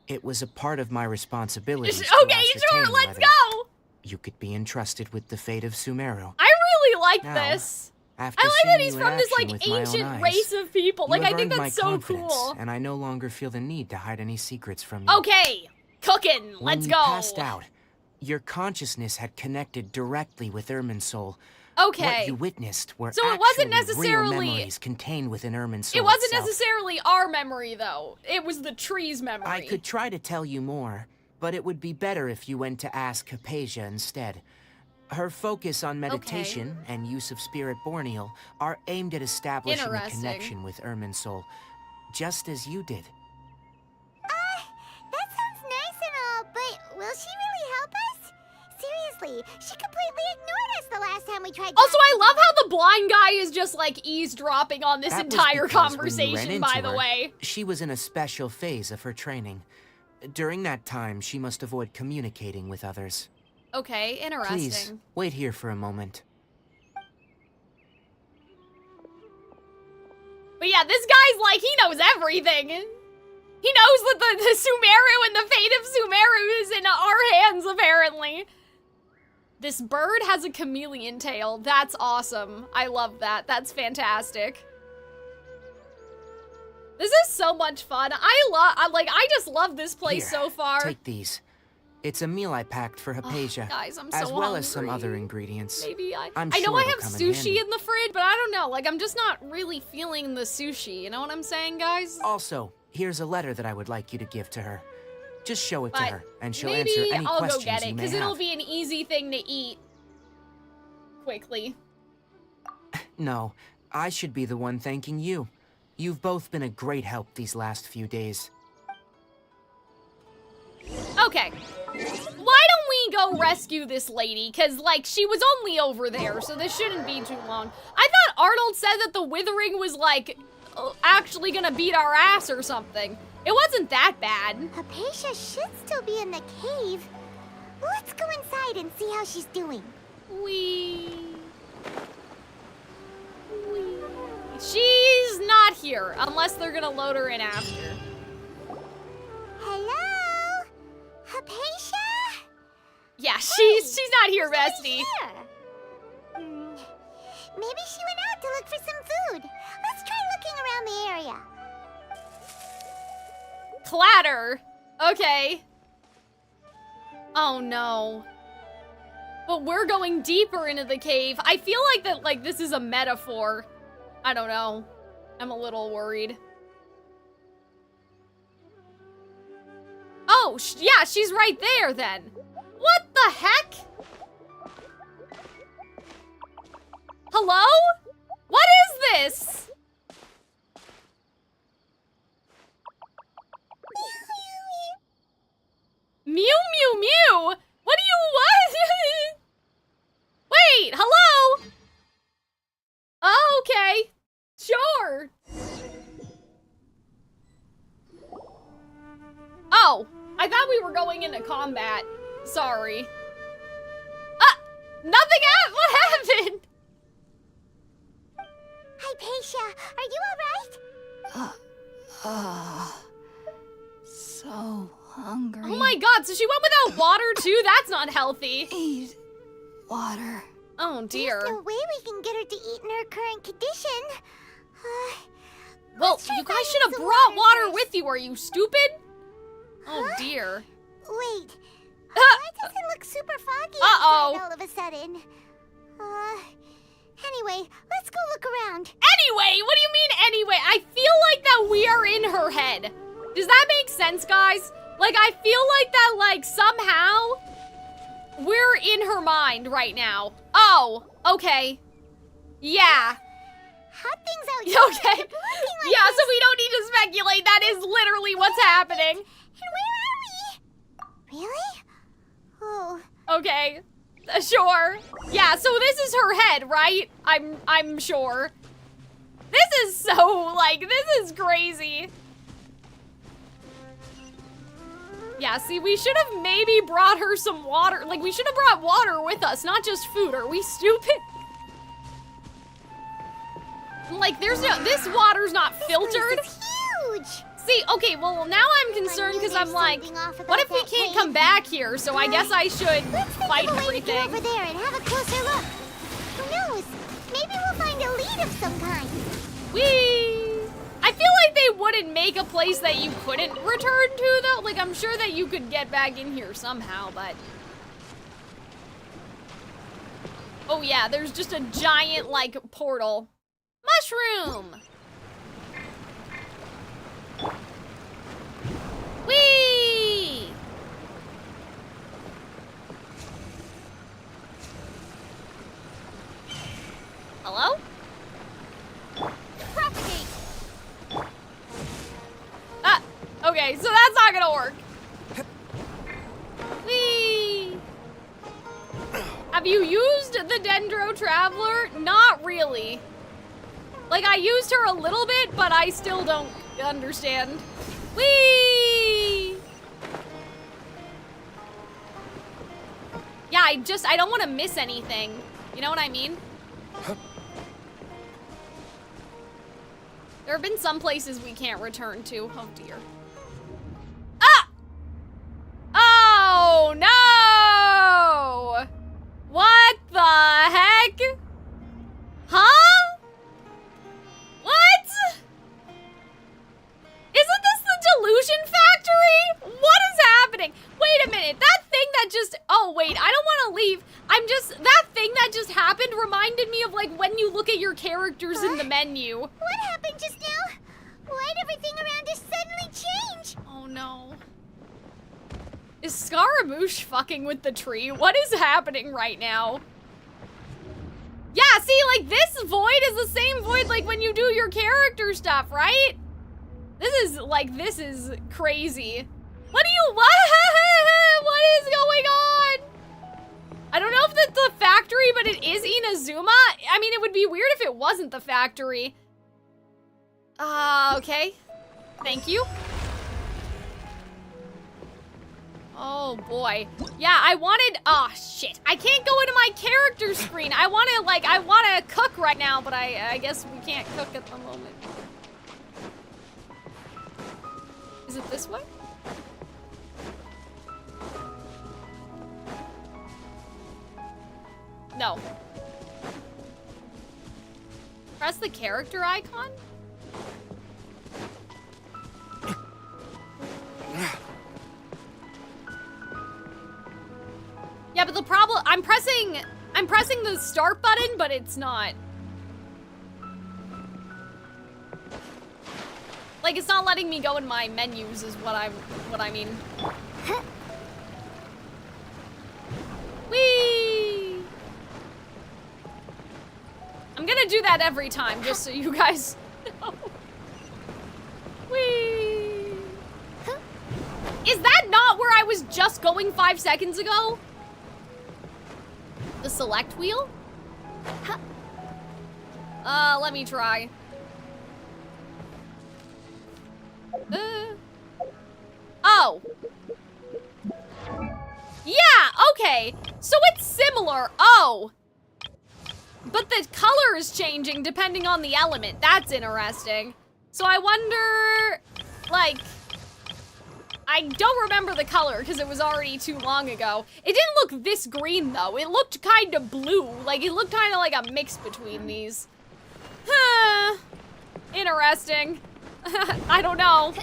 it was a part of my responsibility to Okay, sure, ascertain let's whether go! you could be entrusted with the fate of Sumeru. I really like Now, this. After I like seeing that he's you in from this, action like, with my own ancient eyes, race of people. you Like, have I think earned that's my so confidence, cool. and I no longer feel the need to hide any secrets from you. Okay, cooking, When let's you go. passed out, your consciousness had connected directly with Irminsul. Okay. What you witnessed were So it wasn't actually necessarily- real memories contained within Irminsul It wasn't itself. necessarily our memory, though. It was the tree's memory. I could try to tell you more, but it would be better if you went to ask Hypatia instead. Her focus on meditation and use of Spirit Borneal are aimed at establishing a Interesting. connection with Irminsul, just as you did. That sounds nice and all, but will she really help us? Seriously, she completely ignored us the last time we tried to Also, I love how the blind guy is just, like, eavesdropping on this That was entire because when you ran conversation, into by the her, way. She was in a special phase of her training. During that time, she must avoid communicating with others. Okay, interesting. Please, wait here for a moment. But yeah, this guy's like, he knows everything. He knows that the Sumeru and the fate of Sumeru is in our hands, apparently. This bird has a chameleon tail. That's awesome. I love that. That's fantastic. This is so much fun. I just love this place Here, so far. Take these. It's a meal I packed for Hypatia, Guys, I'm as so well as some hungry. other ingredients. Maybe I'm I know sure I it'll have come in sushi handy. in the fridge, but I don't know. Like, I'm just not really feeling the sushi. You know what I'm saying, guys? Also, here's a letter that I would like you to give to her. Just show it to But her, and she'll maybe answer any I'll go questions get it, you may because it'll have. be an easy thing to eat quickly. No, I should be the one thanking you. You've both been a great help these last few days. Okay. Why don't we go rescue this lady? Because, like, she was only over there, so this shouldn't be too long. I thought Arnold said that the Withering was, like, actually gonna beat our ass or something. It wasn't that bad. Hypatia should still be in the cave. Let's go inside and see how she's doing. She's not here, unless they're gonna load her in after. Hello? Hypatia? Yeah, she's not here, bestie. Maybe she went out to look for some food. Let's try looking around the area. Clatter. Okay. Oh no. But we're going deeper into the cave. I feel like that, like, this is a metaphor. I don't know. I'm a little worried. Oh, yeah, she's right there then. What the heck? Hello? What is this? Mew, mew, mew? What do you want? Wait, hello? Oh, okay. Sure. Oh, I thought we were going into combat. Sorry. Nothing happened. What happened? Amicia, are you alright? So hungry. Oh my god, so she went without water too? That's not healthy. Need water. Oh dear. There's no way we can get her to eat in her current condition. Well, let's try you guys finding should have some brought water first. with you. Are you stupid? Oh dear. Wait. Why does it look super foggy outside all of a sudden? Anyway, let's go look around. Anyway? What do you mean anyway? I feel like that we are in her head. Does that make sense, guys? Like, I feel like that, like, somehow we're in her mind right now. Oh, okay. Yeah. Hot things out here. Okay. Yeah, so we don't need to speculate. That is literally what's happening. And where are we? Really? Oh. Okay. Sure. Yeah, so this is her head, right? I'm sure. This is so, like, this is crazy. Yeah, see, we should have maybe brought her some water. Like, we should have brought water with us, not just food. Are we stupid? Like, there's no, this water's not filtered. This place is huge. See, okay, well, now I'm concerned because I'm like, what if we can't come back here? So I guess I should fight everything. Let's over there and have a closer look. Who knows? Maybe we'll find a lead of some kind. Whee! I feel like they wouldn't make a place that you couldn't return to, though. Like, I'm sure that you could get back in here somehow, but... Oh, yeah, there's just a giant, like, portal. Mushroom! Whee! Hello? Propagate! Ah, okay, so that's not gonna work. Whee! Have you used the Dendro Traveler? Not really. Like, I used her a little bit, but I still don't understand. Whee! Yeah, I don't want to miss anything. You know what I mean? There have been some places we can't return to. Oh, dear. Ah! Oh, no! What the heck? Huh? What? Isn't this the delusion factory? What is happening? Wait a minute, that thing that just, oh wait, I don't want to leave. That thing that just happened reminded me of like when you look at your characters in the menu. What happened just now? Why'd everything around us suddenly change? Oh no. Is Scaramouche fucking with the tree? What is happening right now? Yeah, see, like this void is the same void like when you do your character stuff, right? This is crazy. What is going on? I don't know if that's the factory, but it is Inazuma. I mean, it would be weird if it wasn't the factory. Okay. Thank you. Oh boy. Yeah, I wanted, oh shit. I can't go into my character screen. I want to cook right now, but I guess we can't cook at the moment. Is it this way? No. Press the character icon? Yeah, but the problem, I'm pressing the start button, but it's not. Like, it's not letting me go in my menus is what I mean. Whee! I'm gonna do that every time, just so you guys know. Whee! Is that not where I was just going 5 seconds ago? The select wheel? Let me try. Oh. Yeah, okay. So it's similar. Oh. But the color is changing depending on the element. That's interesting. So I wonder, like, I don't remember the color because it was already too long ago. It didn't look this green though. It looked kind of blue. Like, it looked kind of like a mix between these. Huh. Interesting. I don't know.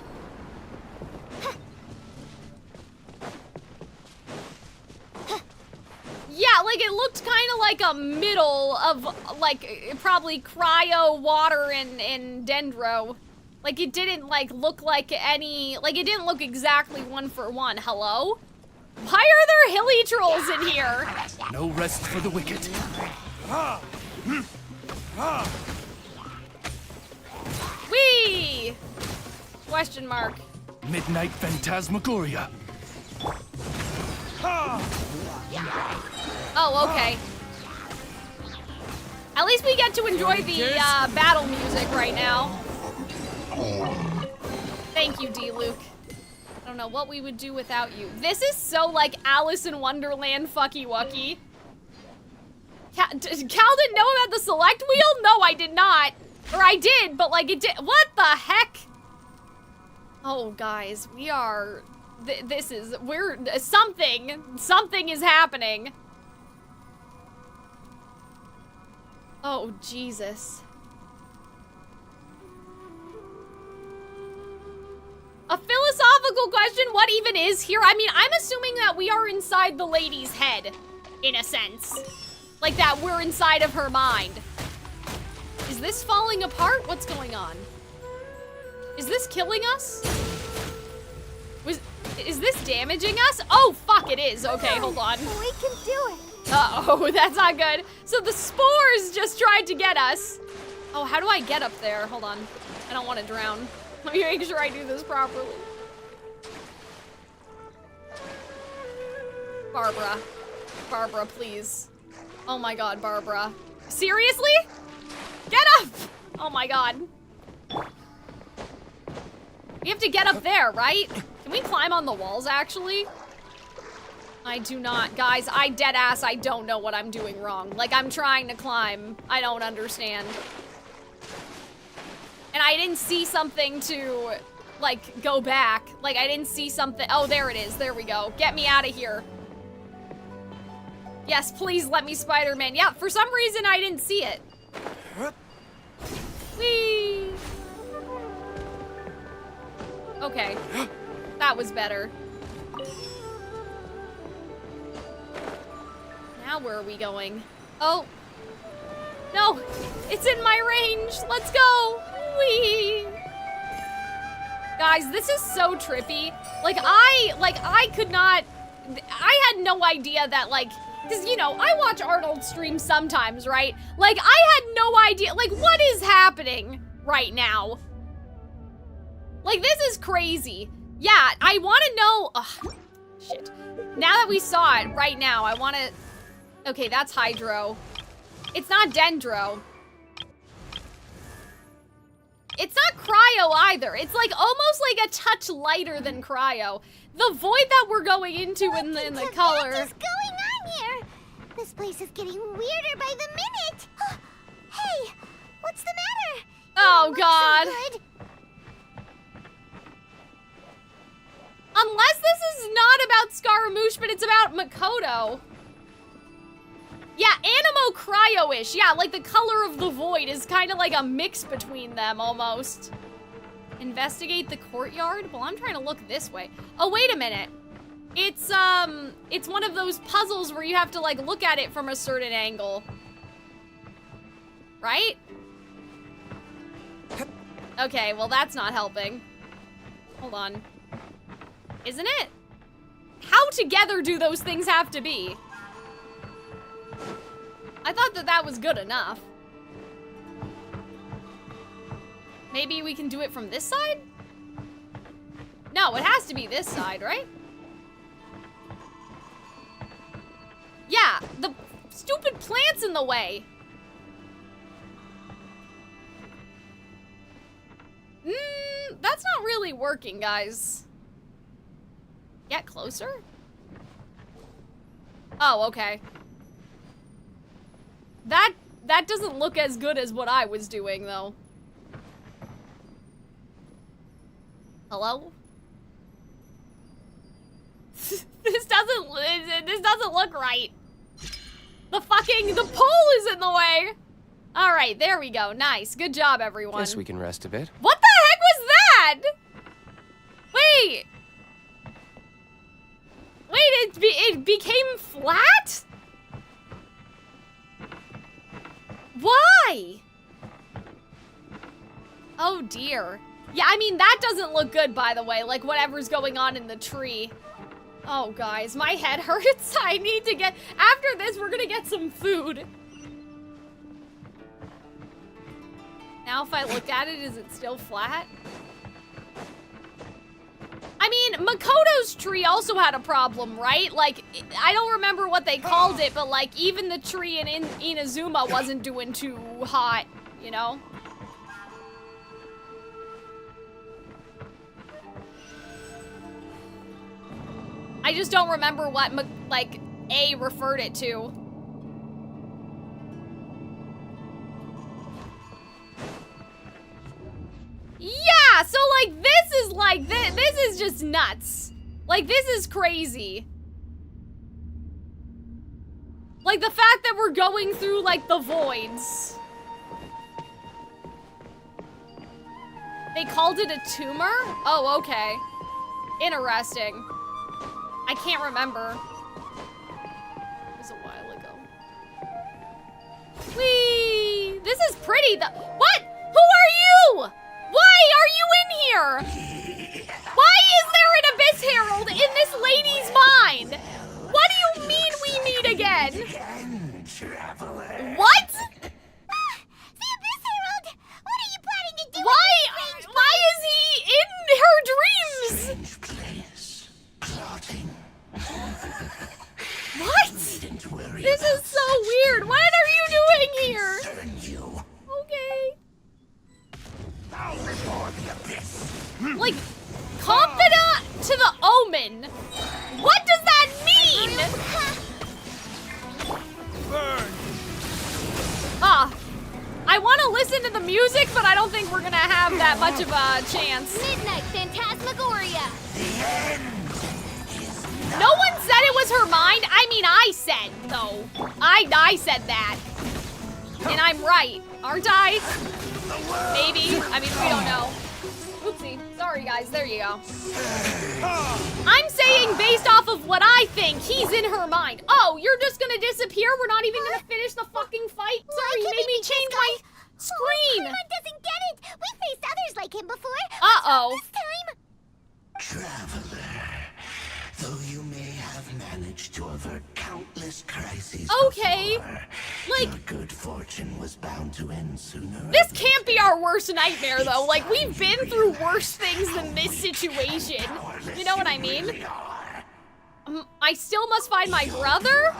Yeah, like it looked kind of like a middle of like probably cryo, water, and dendro. Like it didn't like look like any, like it didn't look exactly one for one. Hello? Why are there hilly trolls in here? No rest for the wicked. Whee! Question mark. Midnight Phantasmagoria. Oh, okay. At least we get to enjoy the battle music right now. Thank you, D-Luke. I don't know what we would do without you. This is so like Alice in Wonderland fucky wucky. Cal didn't know about the select wheel? No, I did not. Or I did, but like it did. What the heck? Oh, guys, we are. We're something is happening. Oh, Jesus. A philosophical question, what even is here? I mean, I'm assuming that we are inside the lady's head, in a sense. Like that we're inside of her mind. Is this falling apart? What's going on? Is this killing us? Is this damaging us? Oh, fuck, it is. Okay, hold on. We can do it. Uh-oh, that's not good. So the spores just tried to get us. Oh, how do I get up there? Hold on. I don't want to drown. Let me make sure I do this properly. Barbara. Barbara, please. Oh my god, Barbara. Seriously? Get up! Oh my god. We have to get up there, right? Can we climb on the walls, actually? I do not. Guys, I deadass, I don't know what I'm doing wrong. Like, I'm trying to climb. I don't understand. And I didn't see something to, like, go back. Like, I didn't see something. Oh, there it is. There we go. Get me out of here. Yes, please let me Spider-Man. Yeah, for some reason, I didn't see it. Whee! Okay. That was better. Now where are we going? Oh. No! It's in my range! Let's go! Whee! Guys, this is so trippy. I could not... I had no idea that, like... Because, you know, I watch Arnold stream sometimes, right? Like, I had no idea... Like, what is happening right now? Like, this is crazy. Yeah, I want to know... Ugh, shit. Now that we saw it right now, I want to... Okay, that's Hydro. It's not Dendro. It's not Cryo either. It's like almost like a touch lighter than Cryo. The void that we're going into in the color. What is going on here? This place is getting weirder by the minute. Hey, what's the matter? Oh God. So good. Unless this is not about Scaramouche, but it's about Makoto. Yeah, Animo Cryo-ish. Yeah, like the color of the void is kind of like a mix between them almost. Investigate the courtyard? Well, I'm trying to look this way. Oh, wait a minute. It's one of those puzzles where you have to like look at it from a certain angle. Right? Okay, well that's not helping. Hold on. Isn't it? How together do those things have to be? I thought that that was good enough. Maybe we can do it from this side? No, it has to be this side, right? Yeah, the stupid plant's in the way. That's not really working, guys. Get closer? Oh, okay. that doesn't look as good as what I was doing, though. Hello? This doesn't look right. The pole is in the way. All right, there we go. Nice. Good job, everyone. Guess we can rest a bit. What the heck was that? Wait. Wait, it became flat? Why? Oh dear. Yeah, I mean, that doesn't look good, by the way, like whatever's going on in the tree. Oh, guys, my head hurts. I need to get, after this, we're gonna get some food. Now, if I look at it, is it still flat? I mean, Makoto's tree also had a problem, right? Like, I don't remember what they called it, but like, even the tree in Inazuma wasn't doing too hot, you know? I just don't remember what, like, A referred it to. Yeah, so like this is just nuts. Like this is crazy. Like the fact that we're going through like the voids. They called it a tumor? Oh, okay. Interesting. I can't remember. It was a while ago. Whee! This is pretty though. What? Who are you? Why are you in here? Why is there an Abyss Herald in this lady's mind? What do you mean we meet again? What? The Abyss Herald! What are you planning to do? Why is he in her dreams? What? This is so weird. What are you doing here? Okay. Like, confidant to the omen. What does that mean? I want to listen to the music, but I don't think we're gonna have that much of a chance. Midnight Phantasmagoria. No one said it was her mind. I mean, I said, though. I said that. And I'm right, aren't I? Maybe. I mean, we don't know. Oopsie. Sorry, guys. There you go. I'm saying based off of what I think, he's in her mind. Oh, you're just gonna disappear? We're not even gonna finish the fucking fight? Sorry, you made me change my screen. Paimon doesn't get it. We faced others like him before. Uh-oh. This time. Traveler, though you may have managed to avert countless crises Okay. before, Like, your good fortune was bound to end sooner. this can't be our worst nightmare, though. Like, we've been through worse things than this situation. You know what I mean? I still must find my brother?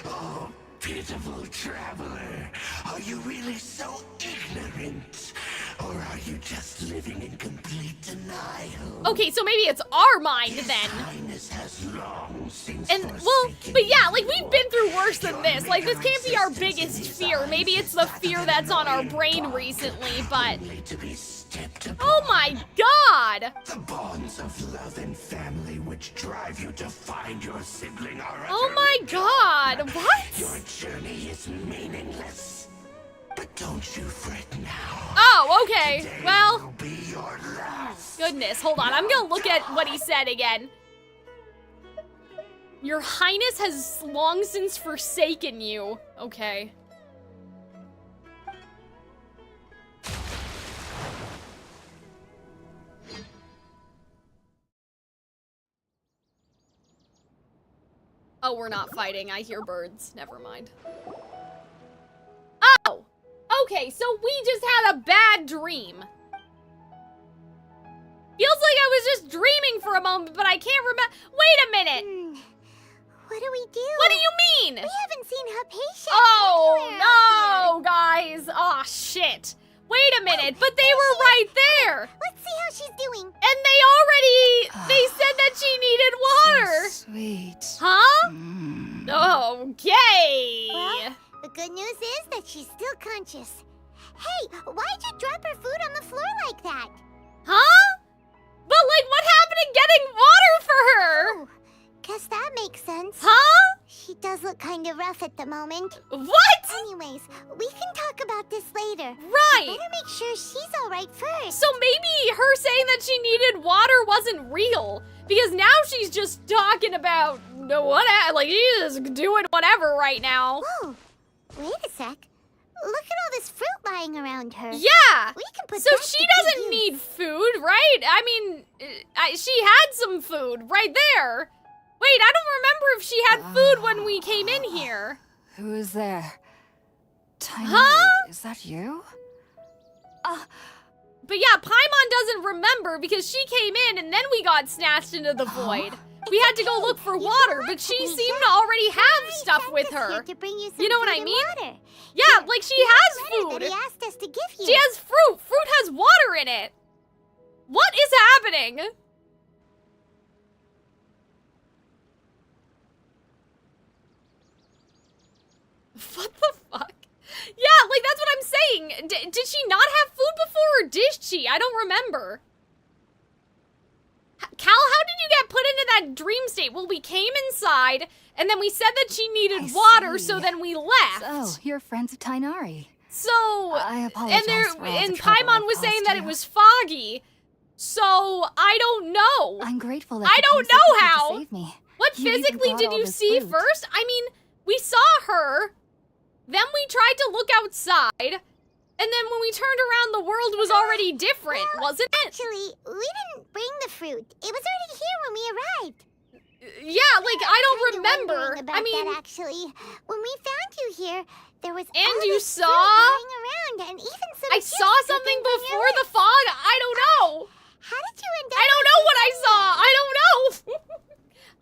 Oh, pitiful traveler. Are you really so ignorant? Or are you just living in complete denial? Okay, so maybe it's our mind then. Highness has long since And, well, but yeah, like, we've been through worse than this. Like, this can't be our biggest fear. Maybe it's the fear that's on our brain recently, but... Oh my god! The bonds of love and family which drive you to find your sibling are Oh my god, what? Your journey is meaningless. But don't you fret now. Oh, okay. Today Well, will be your last. goodness, hold on. I'm gonna look at what he said again. Your Highness has long since forsaken you. Okay. Oh, we're not fighting. I hear birds. Never mind. Oh! Okay, so we just had a bad dream. Feels like I was just dreaming for a moment, but I can't remember. Wait a minute! What do we do? What do you mean? We haven't seen Hypatia Oh, anywhere no, guys. Oh, shit. Wait a minute, but they were right there. Let's see how she's doing. And they said that she needed water. Sweet. Huh? Oh, good news is that she's still conscious. Hey, why'd you drop her food on the floor like that? Huh? But like, what happened to getting water for her? Oh, guess that makes sense. Huh? She does look kind of rough at the moment. What? Anyways, we can talk about this later. Right. Better make sure she's all right first. So maybe her saying that she needed water wasn't real, because now she's just talking about like she's just doing whatever right now. Whoa, wait a sec. Look at all this fruit lying around her. Yeah. We can put so that she to good doesn't use. need food, right? I mean, she had some food right there. Wait, I don't remember if she had food when we came in here. Who is there? Tiny, Huh? is that you? But yeah, Paimon doesn't remember because she came in and then we got snatched into the void. We had to go look for water, but she seemed to already have stuff with her. You know what I mean? Yeah, like she has food. He asked us to give you. She has fruit. Fruit has water in it. What is happening? What the fuck? Yeah, like that's what I'm saying. Did she not have food before or did she? I don't remember. Cal, how did you get put into that dream state? Well, we came inside and then we said that she needed water, so then we left. Oh, you're friends of Tainari. So, I apologize for all and the trouble Paimon I was saying caused that you. it was foggy. So, I don't know. I'm grateful that I you don't came so know quickly how. to save me. What You even physically brought did all you this see fruit. first? I mean, we saw her, then we tried to look outside, and then when we turned around, the world was already different, wasn't it? Actually, we didn't bring the fruit. It was already here when we arrived. Yeah, like, I don't Kinda remember. wondering about I mean, that, actually, when we found you here, there was and all you this saw? fruit lying around, and even some I juice saw something dripping from your before the lips. fog. I don't know. How did you end up? I don't know what I saw. I don't know.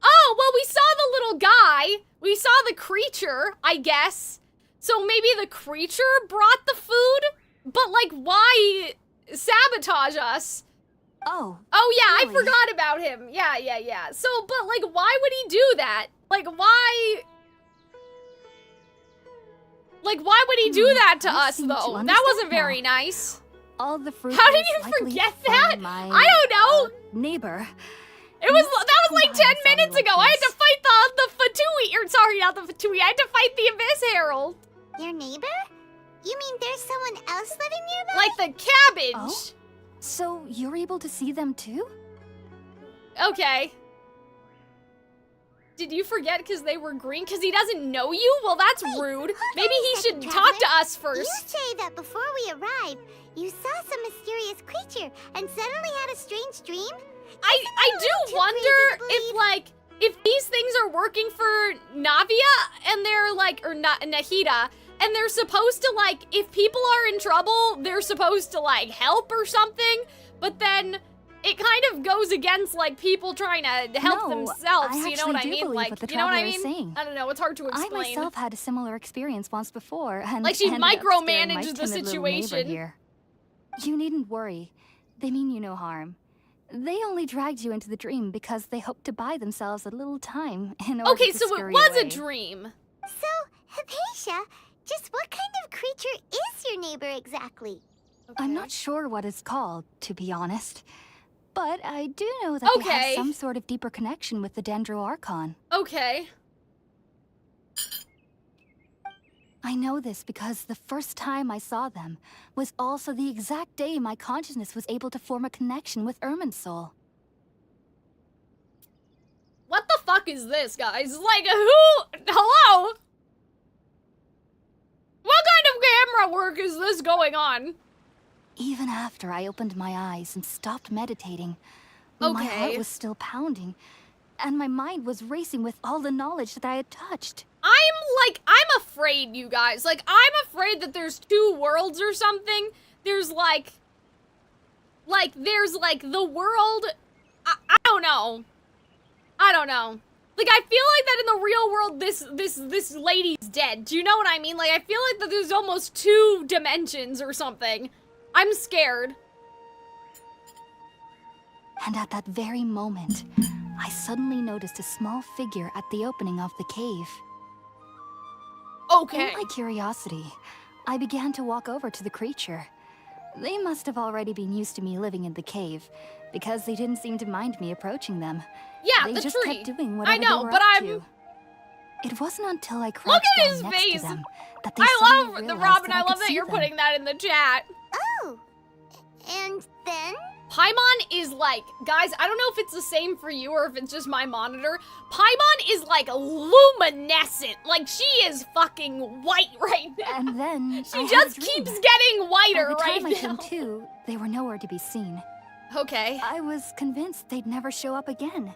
Oh, well, we saw the little guy. We saw the creature, I guess. So maybe the creature brought the food? But, like, why sabotage us? Oh. Oh, yeah, really? I forgot about him. Yeah. So, but, like, why would he do that? Like, why... Like, why would he do that to I us, seem to though? That understand wasn't very now. nice. All the fruit How did was you likely forget from that? My, I don't know. Neighbor. That was like 10 Sometimes I minutes like ago. I had this. to fight the Fatui, or sorry, not the Fatui. I had to fight the Abyss Herald. Your neighbor? You mean there's someone else living nearby? Like the cabbage. Oh? So you're able to see them too? Okay. Did you forget because they were green? Because he doesn't know you? Well, that's rude. Maybe he should talk to us first. You say that before we arrived, you saw some mysterious creature and suddenly had a strange dream? I do wonder if these things are working for Navia and they're like, or Nahida, and they're supposed to like, if people are in trouble, they're supposed to like help or something, but then it kind of goes against like people trying to help themselves, I you know what I actually do mean? believe Like, what the you know what I traveler is mean? saying. I don't know, it's hard to explain. I myself had a similar experience once before, and Like she ended up scaring my micromanaged the timid little neighbor situation. here. You needn't worry. They mean you no harm. They only dragged you into the dream because they hoped to buy themselves a little time in order Okay, to so it scurry was away. a dream. So, Hypatia, just what kind of creature is your neighbor exactly? I'm not sure what it's called, to be honest. But I do know that they Okay. have some sort of deeper connection with the Dendro Archon. Okay. I know this because the first time I saw them was also the exact day my consciousness was able to form a connection with Ermin's soul. What the fuck is this, guys? Like, who? Hello? What kind of camera work is this going on? Even after I opened my eyes and stopped meditating, my heart Okay. was still pounding, and my mind was racing with all the knowledge that I had touched. I'm afraid, you guys. Like, I'm afraid that there's two worlds or something. There's like the world. I don't know. I don't know. Like, I feel like that in the real world, this lady's dead. Do you know what I mean? Like, I feel like that there's almost two dimensions or something. I'm scared. And at that very moment, I suddenly noticed a small figure at the opening of the cave. Okay. In my curiosity, I began to walk over to the creature. They must have already been used to me living in the cave, because they didn't seem to mind me approaching them. Yeah, they the just tree. kept doing whatever I know, they were but up I'm... to. It wasn't until I Look crouched at down his next face! to them that they I suddenly love the realized Robin. that I I love could that see you're them. putting that in the chat. Oh, and then? Paimon is like, guys, I don't know if it's the same for you or if it's just my monitor. Paimon is like luminescent. Like, she is fucking white right now. And then she just keeps getting whiter right By the time now. I came to, they were nowhere to be seen. Okay. I was convinced they'd never show up again.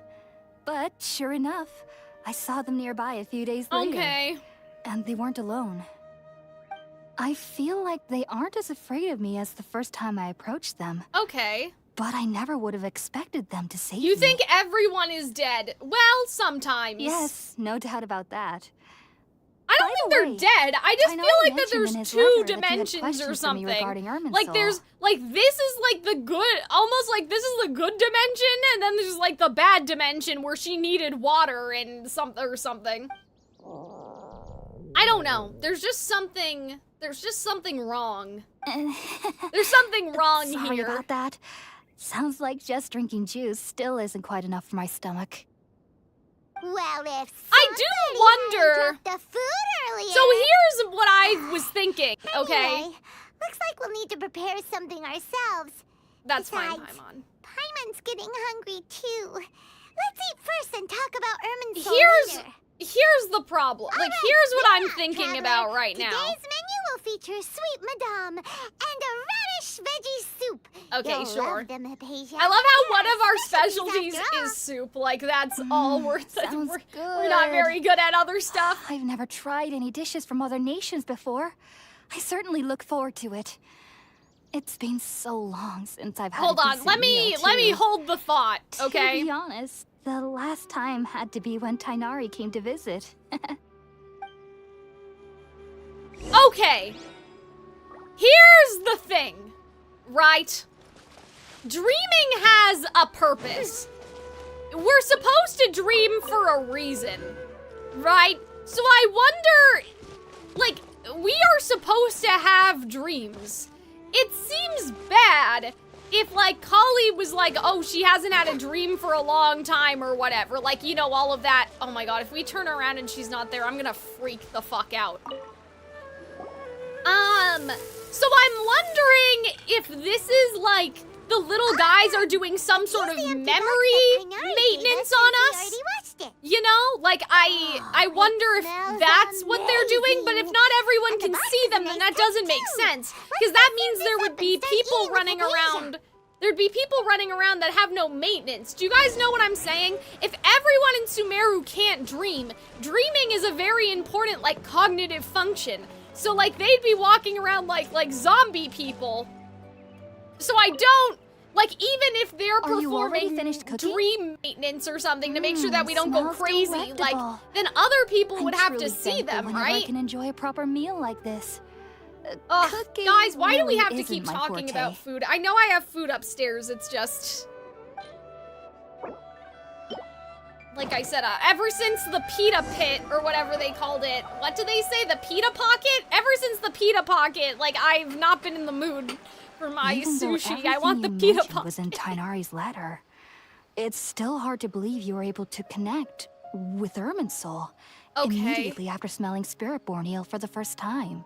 But sure enough, I saw them nearby a few days later. Okay. And they weren't alone. I feel like they aren't as afraid of me as the first time I approached them. Okay. But I never would have expected them to save me. You think everyone is dead? Well, sometimes. Yes, no doubt about that. I don't think they're dead. I just feel like that there's two dimensions or something. Like there's like this is like the good, almost like this is the good dimension, and then there's like the bad dimension where she needed water and something. I don't know. There's just something wrong. There's something wrong Sorry here. about that. Sounds like just drinking juice still isn't quite enough for my stomach. Well, if I do wonder. the food earlier. So here's what I was thinking, okay? Anyway, looks like we'll need to prepare something ourselves. That's fine, Besides, Paimon. Paimon's getting hungry too. Let's eat first and talk about Irmin's later. Here's the problem. Like, here's what I'm thinking about right now. Today's menu will feature sweet madame and a radish veggie soup. Okay, You'll sure. love them, Hypatia. I love how one of our Specialties specialties after all. is soup. Like, that's all we're Sounds we're not very good at other stuff. I've never tried any dishes from other nations before. I certainly look forward to it. It's been so long since I've had Hold a on, decent let me meal, too. hold the thought, okay? To be honest, the last time had to be when Tighnari came to visit. Okay. Here's the thing, right? Dreaming has a purpose. We're supposed to dream for a reason, right? So I wonder, like, we are supposed to have dreams. It seems bad if, like, Kali was like, oh, she hasn't had a dream for a long time or whatever. Like, you know, all of that. Oh my god, if we turn around and she's not there, I'm gonna freak the fuck out. So I'm wondering if this is, like, the little guys are doing some sort of memory maintenance on us. You know? Like, I wonder if that's what they're doing, but if not everyone can see them, then that doesn't make sense. Because that means there would be people running around. There'd be people running around that have no maintenance. Do you guys know what I'm saying? If everyone in Sumeru can't dream, dreaming is a very important, like, cognitive function. So, like, they'd be walking around like zombie people. So I don't, like, even if they're performing dream maintenance or something to make sure that we don't go crazy, like, then other people would have to see them, right? I can enjoy a proper meal like this. Ugh, guys, why do we really have to isn't keep my talking forte. about food? I know I have food upstairs, it's just... Like I said, ever since the pita pit, or whatever they called it, what do they say, the pita pocket? Ever since the pita pocket, like, I've not been in the mood for my Even though sushi. I want the everything you pita mentioned pocket. was in Tighnari's letter. It's still hard to believe you were able to connect with Irminsul immediately after smelling Spiritborn eel for the first time.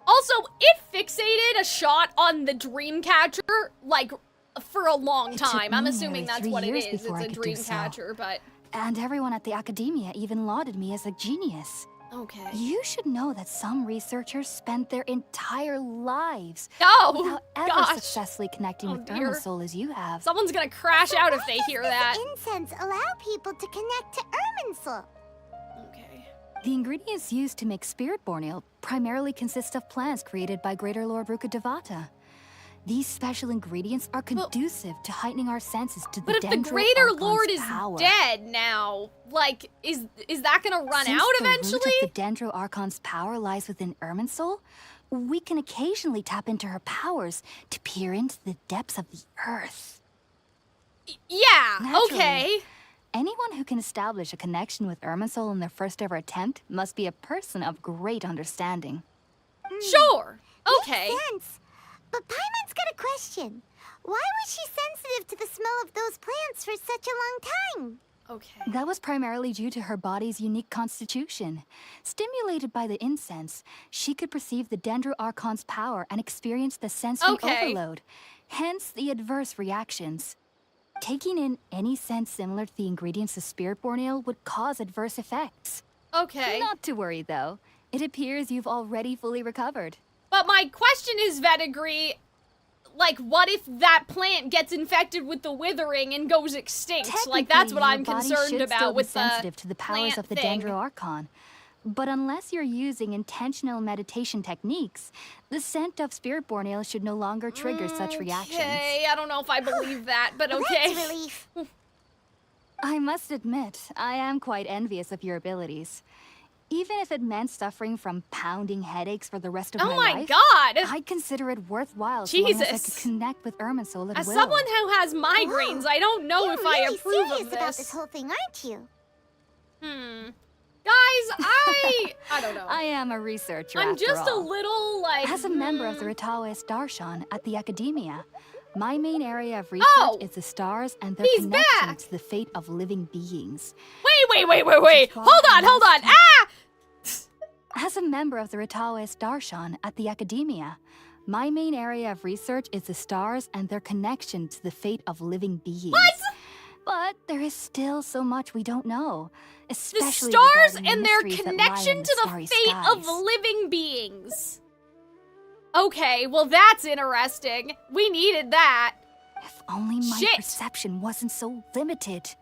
Also, it fixated a shot on the dream catcher, like, for a long time. I'm assuming that's what it is. It's a dream catcher, but... And everyone at the academia even lauded me as a genius. Okay. You should know that some researchers spent their entire lives without ever successfully connecting with Irminsul as you have. Someone's gonna crash out if they hear that. Incense allow people to connect to Irminsul. The ingredients used to make Spiritborn ale primarily consist of plants created by Greater Lord Rukkhadevata. These special ingredients are conducive to heightening our senses to the But if the Dendro Greater Archon's Lord is power. dead now, like, is that gonna run Since out the eventually? root of the Dendro Archon's power lies within Irminsul, we can occasionally tap into her powers to peer into the depths of the earth. Yeah, Naturally, okay. anyone who can establish a connection with Irminsul in their first ever attempt must be a person of great understanding. Sure. Okay. Makes sense. But Paimon's got a question. Why was she sensitive to the smell of those plants for such a long time? Okay. That was primarily due to her body's unique constitution. Stimulated by the incense, she could perceive the Dendro Archon's power and experience the sensory overload, hence the adverse reactions. Taking in any scent similar to the ingredients of Spiritborn Ale would cause adverse effects. Okay. Not to worry, though. It appears you've already fully recovered. But my question is, Vetigree, like, what if that plant gets infected with the withering and goes extinct? Like, that's what I'm concerned about with the sensitive to the powers of the Dendro Archon. But unless you're using intentional meditation techniques, the scent of Spiritborn Ale should no longer trigger such reactions. Okay, I don't know if I believe that, but okay. That's relief. I must admit, I am quite envious of your abilities. Even if it meant suffering from pounding headaches for the rest of my life. Oh my god! I'd consider it worthwhile so long as I could connect with Irminsul at As will. someone who has migraines, I don't know if I approve of serious about this. this whole thing, aren't you? Guys, I don't know. I am a researcher I'm after just all. a little, like... As a member of the Ritaoist Darshan at the Academia, my main area of research is the stars and their connection to the fate of living beings. Wait! Hold on! Ah! As a member of the Ritaoist Darshan at the Academia, my main area of research is the stars and their connection to the fate of living beings. What? But there is still so much we don't know, especially the stars regarding and their mysteries that lie connection in to the starry fate skies. of living beings. Okay, well that's interesting. We needed that. If only my perception wasn't so limited.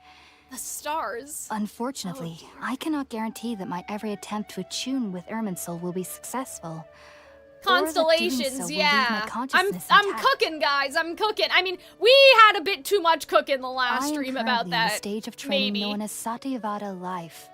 The stars. Unfortunately, I cannot guarantee that my every attempt to attune with Irminsul will be successful. Constellations, yeah. I'm cooking, guys. I'm cooking. I mean, we had a bit too much cooking the last stream about that. I am currently in the stage of training known as Satyavada life.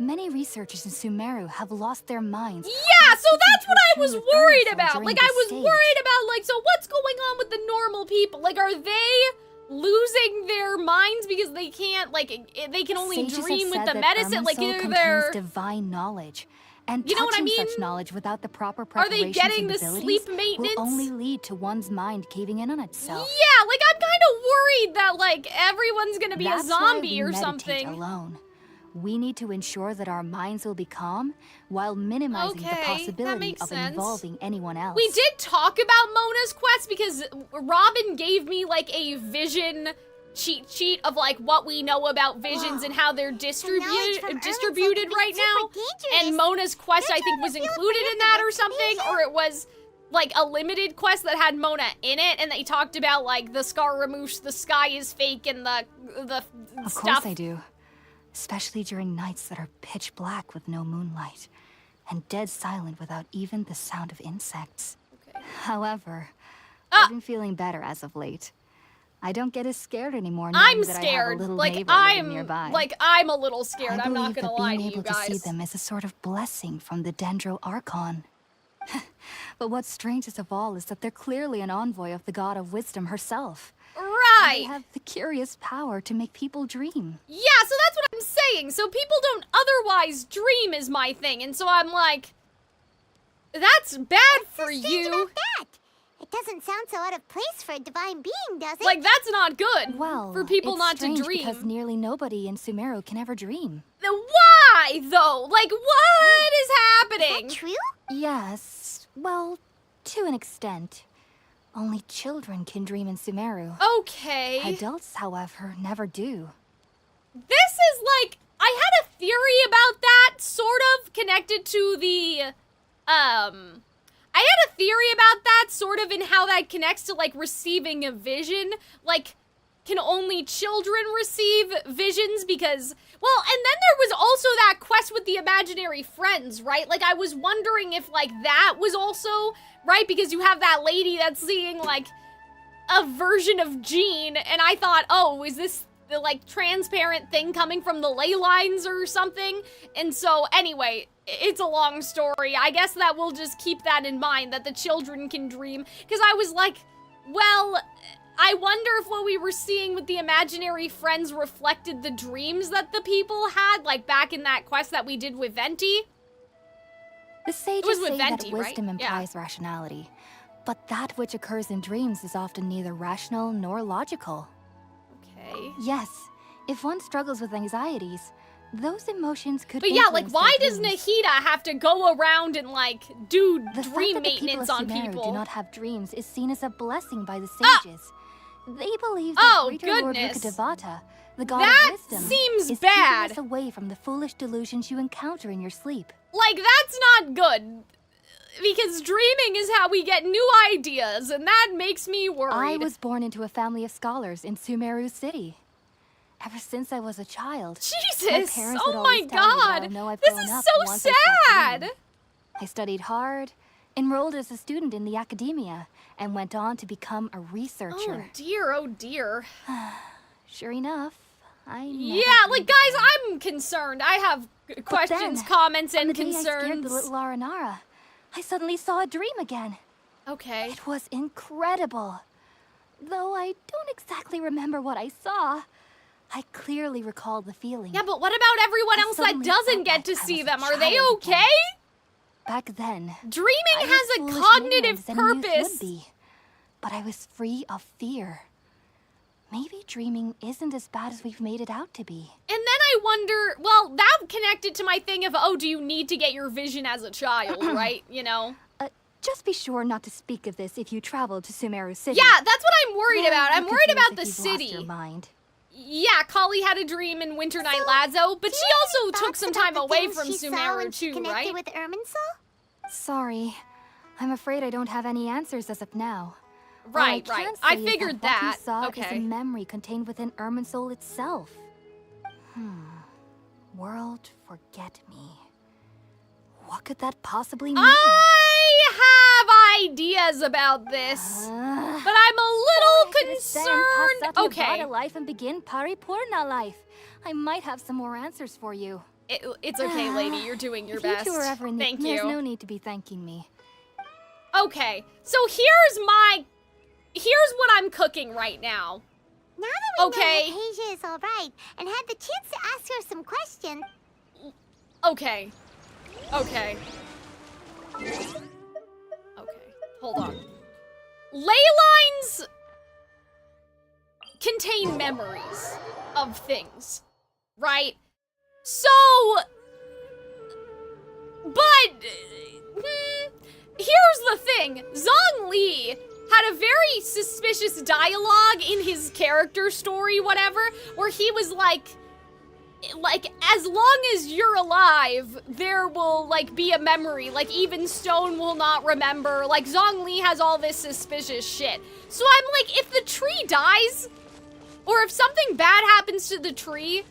Many researchers in Sumeru have lost their minds. Yeah, so that's what I was worried about. Like, I was worried about, like, so what's going on with the normal people? Like, are they losing their minds because they can't, like, they can only dream with the medicine? Like, either they're... divine knowledge. And you know what I mean? Such knowledge without the proper Are preparation they getting the sleep maintenance? Will only lead to one's mind caving in on itself. Yeah, like, I'm kind of worried that, like, everyone's gonna be That's a zombie why we or meditate something. Alone. We need to ensure that our minds will be calm while minimizing the possibility of involving anyone else. We did talk about Mona's quest because Robin gave me, like, a vision cheat sheet of, like, what we know about visions and how they're distributed right now. And Mona's quest, I think, was included in that or something, or it was, like, a limited quest that had Mona in it, and they talked about, like, the Scaramouche, the sky is fake, and the Of stuff. course I do. Especially during nights that are pitch black with no moonlight, and dead silent without even the sound of insects. However, I've been feeling better as of late. I don't get as scared anymore knowing that I have a little neighbor living nearby. I'm a little scared, I I'm not believe gonna that lie being to you able to see guys. them is a sort of blessing from the Dendro Archon. But what's strangest of all is that they're clearly an envoy of the god of wisdom herself. Right! They have the curious power to make people dream. Yeah, so that's what I'm saying. So people don't otherwise dream is my thing, and so I'm like, that's bad for you. About that? It doesn't sound so out of place for a divine being, does it? Like, that's not good Well, for people it's not to strange dream. because nearly nobody in Sumeru can ever dream. Why, though? Like, what is happening? Is that true? Yes, well, to an extent. Only children can dream in Sumeru. Okay. Adults, however, never do. This is like, I had a theory about that, sort of connected to the, I had a theory about that, sort of in how that connects to, like, receiving a vision. Like, can only children receive visions because, well, and then there was also that quest with the imaginary friends, right? Like, I was wondering if, like, that was also, right? Because you have that lady that's seeing, like, a version of Jean, and I thought, oh, is this the, like, transparent thing coming from the ley lines or something? And so, anyway, it's a long story. I guess that we'll just keep that in mind, that the children can dream. Because I was like, well, I wonder if what we were seeing with the imaginary friends reflected the dreams that the people had, like back in that quest that we did with Venti. The sages say Venti, that wisdom right? implies rationality, but that which occurs in dreams is often neither rational nor logical. Okay. Yes, if one struggles with anxieties, those emotions could But yeah, like, influence why their does dreams. Nahida have to go around and, like, do The dream fact that the maintenance people on of Sumeru people? do not have dreams is seen as a blessing by the sages. They believe that Oh, Greater Lord goodness. Rukkhadevata, the god That of wisdom, seems is bad. keeping us away from the foolish delusions you encounter in your sleep. Like, that's not good. Because dreaming is how we get new ideas, and that makes me worried. I was born into a family of scholars in Sumeru City. Ever since I was a child, my Jesus! parents Oh would my always tell me that I'll God! know I've This grown is up so once I stop sad! dreaming. I studied hard, enrolled as a student in the academia, and went on to become a researcher. Oh dear, oh dear. Sure enough, I never Yeah, like, dreamed guys, again. I'm concerned. I have But questions, then, comments, on and the day I scared the concerns. little Aranara, I suddenly saw a dream again. Okay. It was incredible. Though I don't exactly remember what I saw, I clearly recall the feeling. Yeah, but what about everyone I else that suddenly doesn't felt get like to I see was a them? Are they child okay? again. Back then, Dreaming I was has a foolish and cognitive ignorant as any youth purpose. would be, but I was free of fear. Maybe dreaming isn't as bad as we've made it out to be. And then I wonder, well, that connected to my thing of, oh, do you need to get your vision as a child, right? You know? Just be sure not to speak of this if you travel to Sumeru City. Yeah, that's what I'm worried about. I'm You worried confused about the if you've lost city. your mind. Yeah, Kali had a dream in Winter Night Lazo, but she also took some time away from Sumeru too, right? With Irminsul? Sorry. I'm afraid I don't have any answers as of now. Right, All I right. can I say is figured that. that. What you saw is Okay. a memory contained within Irminsul itself. World forget me. What could that possibly mean? I have ideas about this, but I'm a little concerned. Okay. Life and begin Paripurna life. I might have some more answers for you. It's okay, lady. You're doing your best. If you two are ever in Thank there's you. no need to be thanking me. Okay, so here's what I'm cooking right now. Now that we Okay. know that Asia is alright and had the chance to ask her some questions. Okay. Okay. Hold on. Ley lines contain memories of things, right? So, but here's the thing. Zhong Li had a very suspicious dialogue in his character story, whatever, where he was like, as long as you're alive, there will, like, be a memory. Like, even Stone will not remember. Like, Zhong Li has all this suspicious shit. So I'm like, if the tree dies, or if something bad happens to the tree,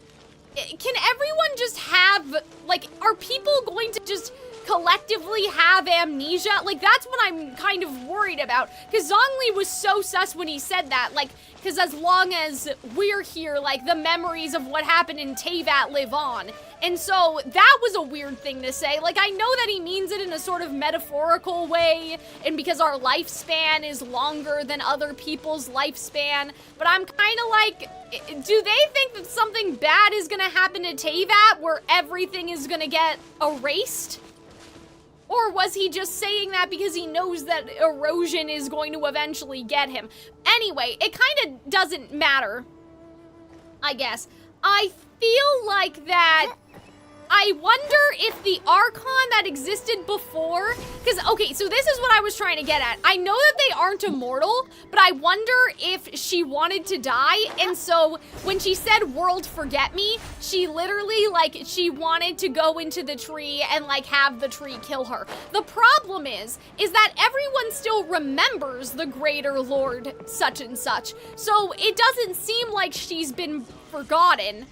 can everyone just have, like, are people going to just collectively have amnesia? Like, that's what I'm kind of worried about. Because Zhongli was so sus when he said that. Like, because as long as we're here, like, the memories of what happened in Teyvat live on. And so that was a weird thing to say. Like, I know that he means it in a sort of metaphorical way, and because our lifespan is longer than other people's lifespan, but I'm kind of like, do they think that something bad is gonna happen to Teyvat where everything is gonna get erased? Or was he just saying that because he knows that erosion is going to eventually get him? Anyway, it kind of doesn't matter, I guess. I feel like that I wonder if the Archon that existed before, because, okay, so this is what I was trying to get at. I know that they aren't immortal, but I wonder if she wanted to die, and so when she said world forget me, she literally, like, she wanted to go into the tree and, like, have the tree kill her. The problem is that everyone still remembers the Greater Lord such and such, so it doesn't seem like she's been forgotten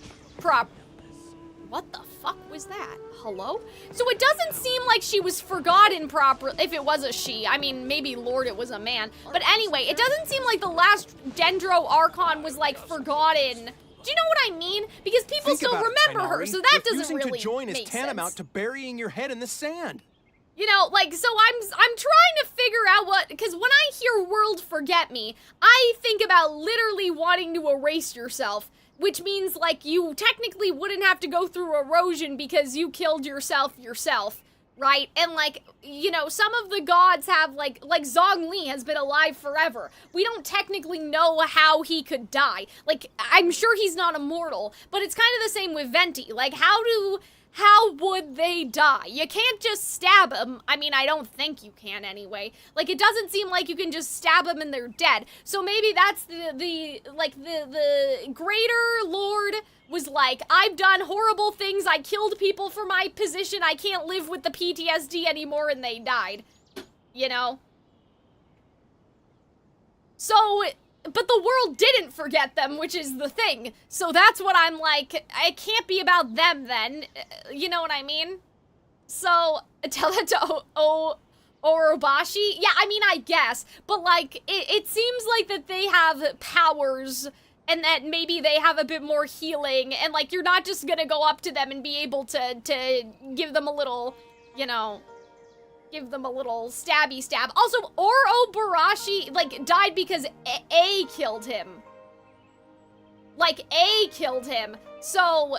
What the fuck was that? Hello? So it doesn't seem like she was forgotten properly, if it was a she. I mean, maybe Lord it was a man. But anyway, it doesn't seem like the last Dendro Archon was, like, forgotten. Do you know what I mean? Because people still remember her, so that doesn't really to join is make tantamount sense. to burying your head in the sand. You know, like, so I'm trying to figure out what, because when I hear world forget me, I think about literally wanting to erase yourself, which means, like, you technically wouldn't have to go through erosion because you killed yourself, right? And, like, you know, some of the gods have, like Zhongli has been alive forever. We don't technically know how he could die. Like, I'm sure he's not immortal, but it's kind of the same with Venti. Like, how would they die? You can't just stab them. I mean, I don't think you can anyway. Like, it doesn't seem like you can just stab them and they're dead. So maybe that's the greater lord was like, I've done horrible things, I killed people for my position, I can't live with the PTSD anymore, and they died. You know? So, but the world didn't forget them, which is the thing. So that's what I'm like, it can't be about them then. You know what I mean? So, tell that to Orobashi? Yeah, I mean, I guess. But, like, it seems like that they have powers and that maybe they have a bit more healing. And, like, you're not just gonna go up to them and be able to give them a little, you know, give them a little stabby stab. Also, Orobashi, like, died because A killed him. Like, A killed him. So,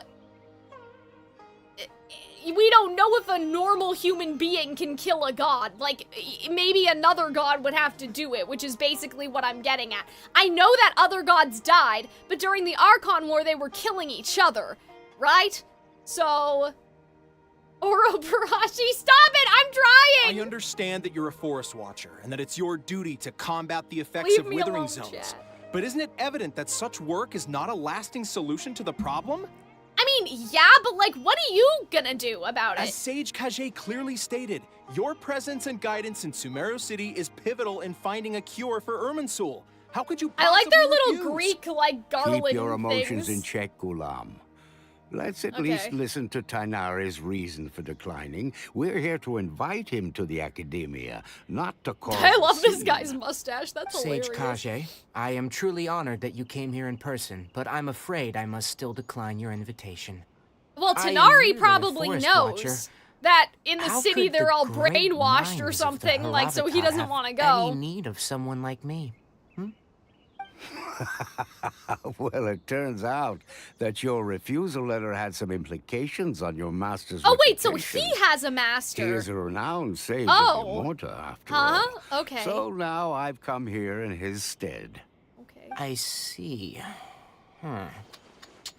we don't know if a normal human being can kill a god. Like, maybe another god would have to do it, which is basically what I'm getting at. I know that other gods died, but during the Archon War, they were killing each other, right? So, Orobashi, stop it! I'm trying! I understand that you're a Forest Watcher, and that it's your duty to combat the effects of withering zones. Chat. But isn't it evident that such work is not a lasting solution to the problem? I mean, yeah, but like, what are you gonna do about it? As Sage Kage clearly stated, your presence and guidance in Sumeru City is pivotal in finding a cure for Irminsul. How could you possibly I like their little refuse? Greek, like, garland Keep your emotions things. in check, Gulam. Let's at least listen to Tainari's reason for declining. We're here to invite him to the Academia, not to cause I love this scene. guy's mustache. That's hilarious. Sage Kage, I am truly honored that you came here in person, but I'm afraid I must still decline your invitation. Well, I am Tanari really a probably Forest knows Watcher. that in the How city could they're the all great brainwashed or minds of the something, like, so he Haravata doesn't have want to go. Any need of someone like me? Well, it turns out that your refusal letter had some implications on your master's Oh, wait, so reputation. he has a master. He is a renowned sage Oh. of Immorta, after all. Okay. So now I've come here in his stead. Okay. I see.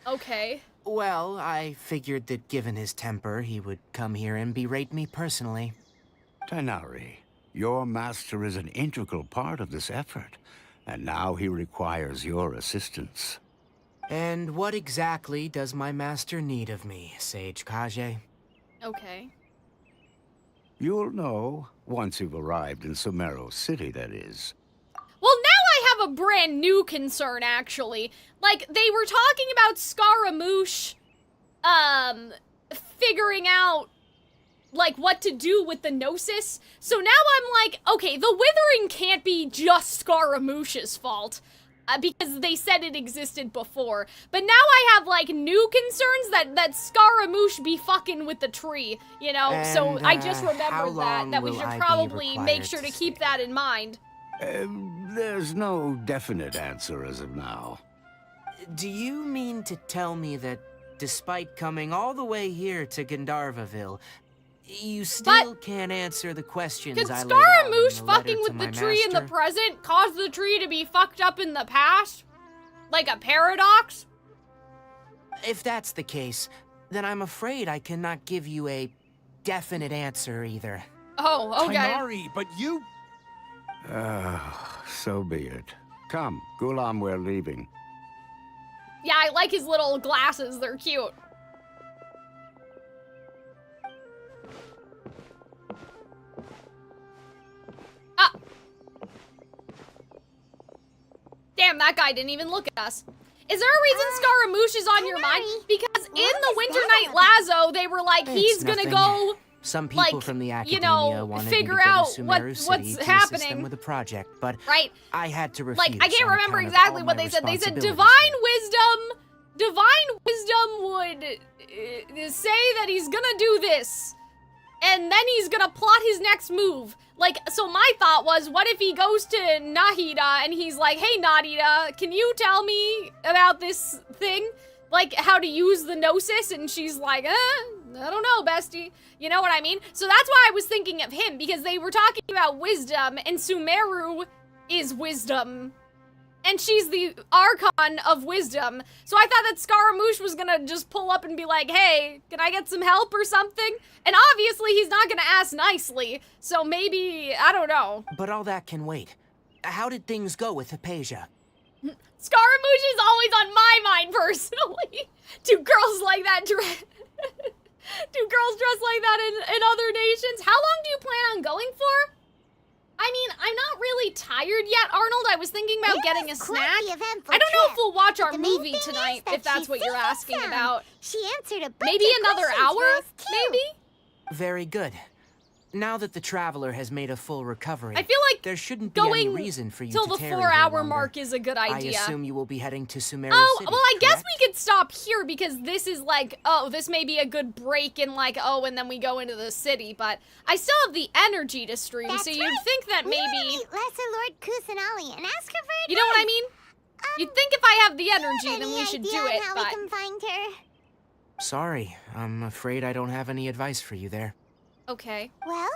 Okay. Well, I figured that given his temper, he would come here and berate me personally. Tainari, your master is an integral part of this effort, and now he requires your assistance. And what exactly does my master need of me, Sage Kage? Okay. You'll know once you've arrived in Sumeru City, that is. Well, now I have a brand new concern, actually. Like, they were talking about Scaramouche, figuring out, like, what to do with the Gnosis. So now I'm like, okay, the Withering can't be just Scaramouche's fault. Because they said it existed before. But now I have, like, new concerns that Scaramouche be fucking with the tree, you know? And, so I just how remembered long that we will should I be probably make required sure to to keep that in mind. There's no definite answer as of now. Do you mean to tell me that, despite coming all the way here to Gandharvaville, you still can't answer the questions Could I laid out in Scaramouche the letter fucking to with my the tree in the master? present cause the tree to be fucked up in the past? Like a paradox? If that's the case, then I'm afraid I cannot give you a definite answer either. Oh, okay. Tainari, but you... So be it. Come, Gulam, we're leaving. Yeah, I like his little glasses, they're cute. Damn, that guy didn't even look at us. Is there a reason Scaramouche is on your mind? Because in the Winter Night Lazo, they were like, he's gonna go, Some people like, from the you Academia know, wanted figure me to go out to Sumeru City what's to assist them happening. with a project, but Right. I had to refuse. Like, I can't on remember account of exactly all what my they said. They said responsibilities. divine wisdom would say that he's gonna do this. and then he's gonna plot his next move. Like, so my thought was, what if he goes to Nahida and he's like, hey Nahida, can you tell me about this thing? Like, how to use the Gnosis? And she's like, I don't know, bestie. You know what I mean? So that's why I was thinking of him, because they were talking about wisdom, and Sumeru is wisdom. And she's the Archon of wisdom. So I thought that Scaramouche was gonna just pull up and be like, hey, can I get some help or something? And obviously he's not gonna ask nicely. So maybe, I don't know. But all that can wait. How did things go with Hypatia? Scaramouche is always on my mind, personally. Do girls like that dress? Do girls dress like that in other nations? How long do you plan on going for? I mean, I'm not really tired yet, Arnold. I was thinking about getting a snack. I don't know if we'll watch our movie tonight, if that's what you're asking about. She answered a bunch Maybe of another questions hour? for us, too. Maybe? Very good. Now that the Traveler has made a full recovery, I feel like there shouldn't be any reason for you till to the tarry 4-hour here mark is a good idea. I assume you will be heading to Sumeru City, Well, I guess correct? we could stop here because this is like, oh, this may be a good break and like, oh, and then we go into the city, but I still have the energy to stream, That's so you'd right. think that We maybe... want to meet Lesser Lord Kusanali and ask her for advice. You know what I mean? You'd think if I have the energy, then we should Any do idea it, how but... we can find her? Sorry, I'm afraid I don't have any advice for you there. Okay. Well,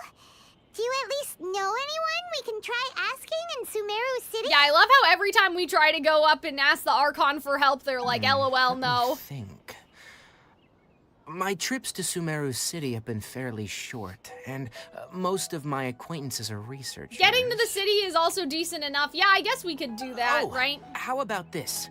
do you at least know anyone we can try asking in Sumeru City? Yeah, I love how every time we try to go up and ask the Archon for help, they're like, LOL, no. My trips to Sumeru City have been fairly short, and most of my acquaintances are researchers. Getting to the city is also decent enough. Yeah, I guess we could do that, right? How about this?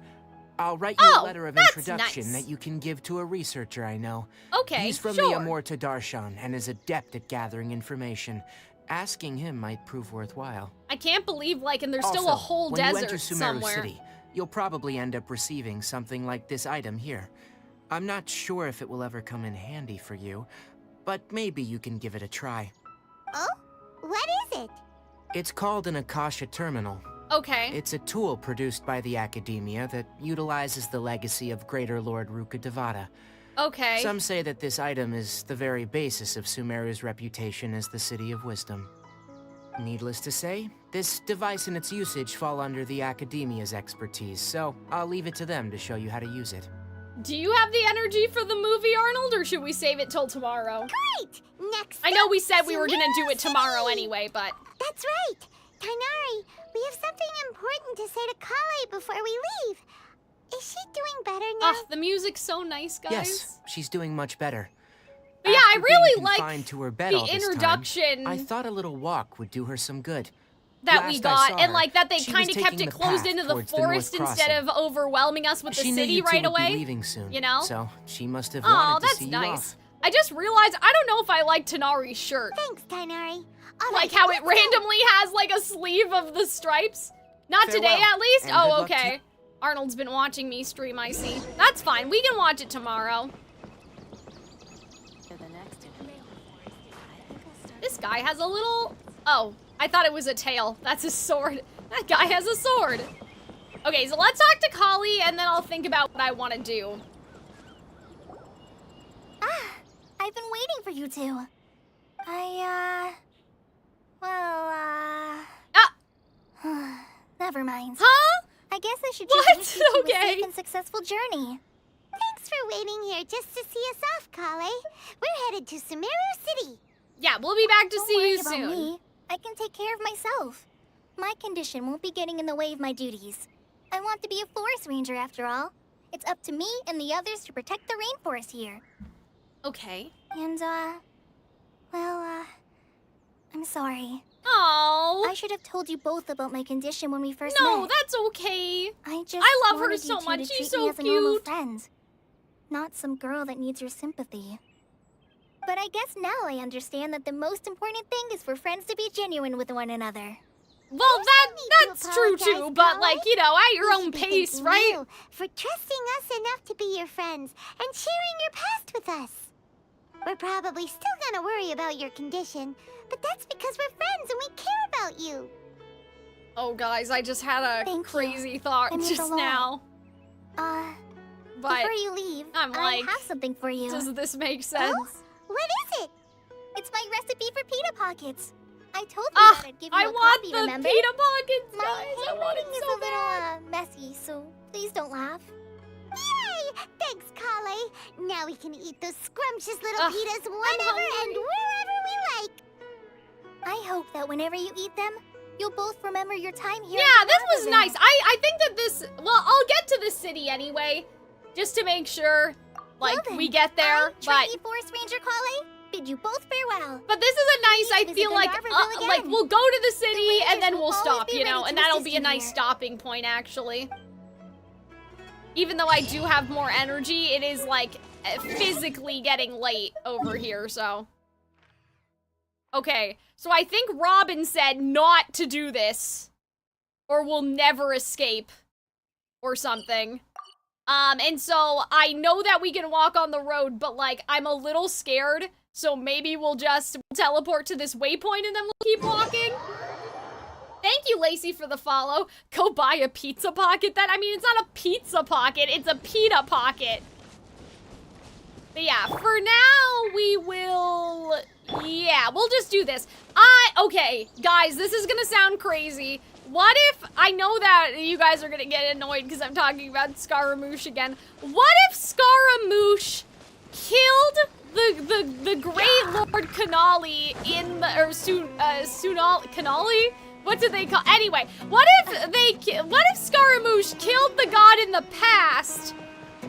I'll write you a letter of introduction that you can give to a researcher I know. Okay, He's from sure. the Amorta Darshan and is adept at gathering information. Asking him might prove worthwhile. I can't believe, like, and there's still a Also, whole when you desert enter Sumeru somewhere. City, you'll probably end up receiving something like this item here. I'm not sure if it will ever come in handy for you, but maybe you can give it a try. Oh? What is it? It's called an Akasha Terminal. Okay. It's a tool produced by the Academia that utilizes the legacy of Greater Lord Rukkhadevata. Okay. Some say that this item is the very basis of Sumeru's reputation as the City of Wisdom. Needless to say, this device and its usage fall under the Academia's expertise, so I'll leave it to them to show you how to use it. Do you have the energy for the movie, Arnold, or should we save it till tomorrow? Great! Next I know up, we said we were gonna Sumeru do it tomorrow City. anyway, but... That's right! Tainari, we have something important to say to Kale before we leave. Is she doing better now? Ugh, the music's so nice, guys. Yes, she's doing much better. But yeah, I After being really like confined to her bed all the this introduction time, I thought a little walk would do her some good. that Last we I got, saw and her, like that they she kind was of kept taking it the closed path into the towards the forest North instead Crossing. of overwhelming us with the She knew city you two right would away. be leaving soon, You know? so she must have Oh, wanted to that's see you nice. off. I just realized I don't know if I like Tanari's shirt. Thanks, Tainari. Like how it randomly has like a sleeve of the stripes. Not today, Farewell, at least. and good Oh, luck to- okay. Arnold's been watching me stream, I see. That's fine. We can watch it tomorrow. This guy has a little... Oh, I thought it was a tail. That's a sword. That guy has a sword. Okay, so let's talk to Kali, and then I'll think about what I want to do. I've been waiting for you two. Never mind. Huh? I guess I should What? just wish you two a Okay. safe and successful journey. Thanks for waiting here just to see us off, Kale. We're headed to Sumeru City. Yeah, we'll be back to Don't see worry you about soon. me. I can take care of myself. My condition won't be getting in the way of my duties. I want to be a forest ranger after all. It's up to me and the others to protect the rainforest here. Okay. And, I'm sorry. Oh. I should have told you both about my condition when we first No, met. that's okay. I just I love her wanted so you two much. to She's treat me so as a normal cute. friend. Not some girl that needs your sympathy. But I guess now I understand that the most important thing is for friends to be genuine with one another. Well, that's true too, but like, you know, at your own pace, Thanking right? you for trusting us enough to be your friends and sharing your past with us. We're probably still gonna worry about your condition, but that's because we're friends and we care about you. Oh, guys, I just had a crazy thought It means a just lot. now. But before you leave, I'm I like, have something for you. does this make sense? What is it? It's It's my recipe for pita pockets. I told you that I'd give you a copy, remember? Pita pockets, My guys. I want it handwriting is so a little messy, so please don't laugh. Yay! Thanks, Kale. Now we can eat those scrumptious little pitas whenever and wherever we like. I hope that whenever you eat them, you'll both remember your time here. Yeah, this was nice. I think that this, well, I'll get to the city anyway, just to make sure, like, we get there. Trainee Forest Ranger Kale, bid you both farewell. But this is a nice, I feel like we'll go to the city and then we'll stop, you know, and that'll be a nice stopping point, actually. Even though I do have more energy, it is, like, physically getting late over here, so. Okay, so I think Robin said not to do this, or we'll never escape, or something. And so I know that we can walk on the road, but, like, I'm a little scared, so maybe we'll just teleport to this waypoint and then we'll keep walking. Thank you, Lacey, for the follow. Go buy a pizza pocket. I mean, it's not a pizza pocket, it's a pita pocket. But yeah, for now, we will... Yeah, we'll just do this. Okay, guys, this is gonna sound crazy. What if... I know that you guys are gonna get annoyed because I'm talking about Scaramouche again. What if Scaramouche killed the Great Lord Canali in the... Or Canali? What do they call... Anyway, what if Scaramouche killed the god in the past...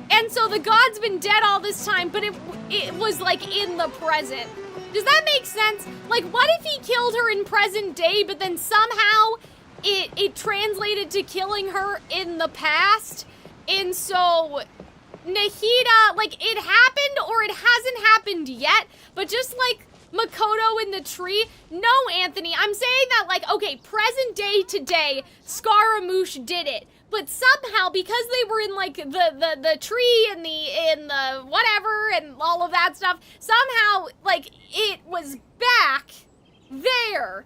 And so the god's been dead all this time, but it was, like, in the present. Does that make sense? Like, what if he killed her in present day, but then somehow it translated to killing her in the past? And so Nahida, like, it happened or it hasn't happened yet, but just like Makoto in the tree. No, Anthony, I'm saying that, like, okay, present day today, Scaramouche did it. But somehow, because they were in, like, the tree and in the whatever and all of that stuff, somehow, like, it was back there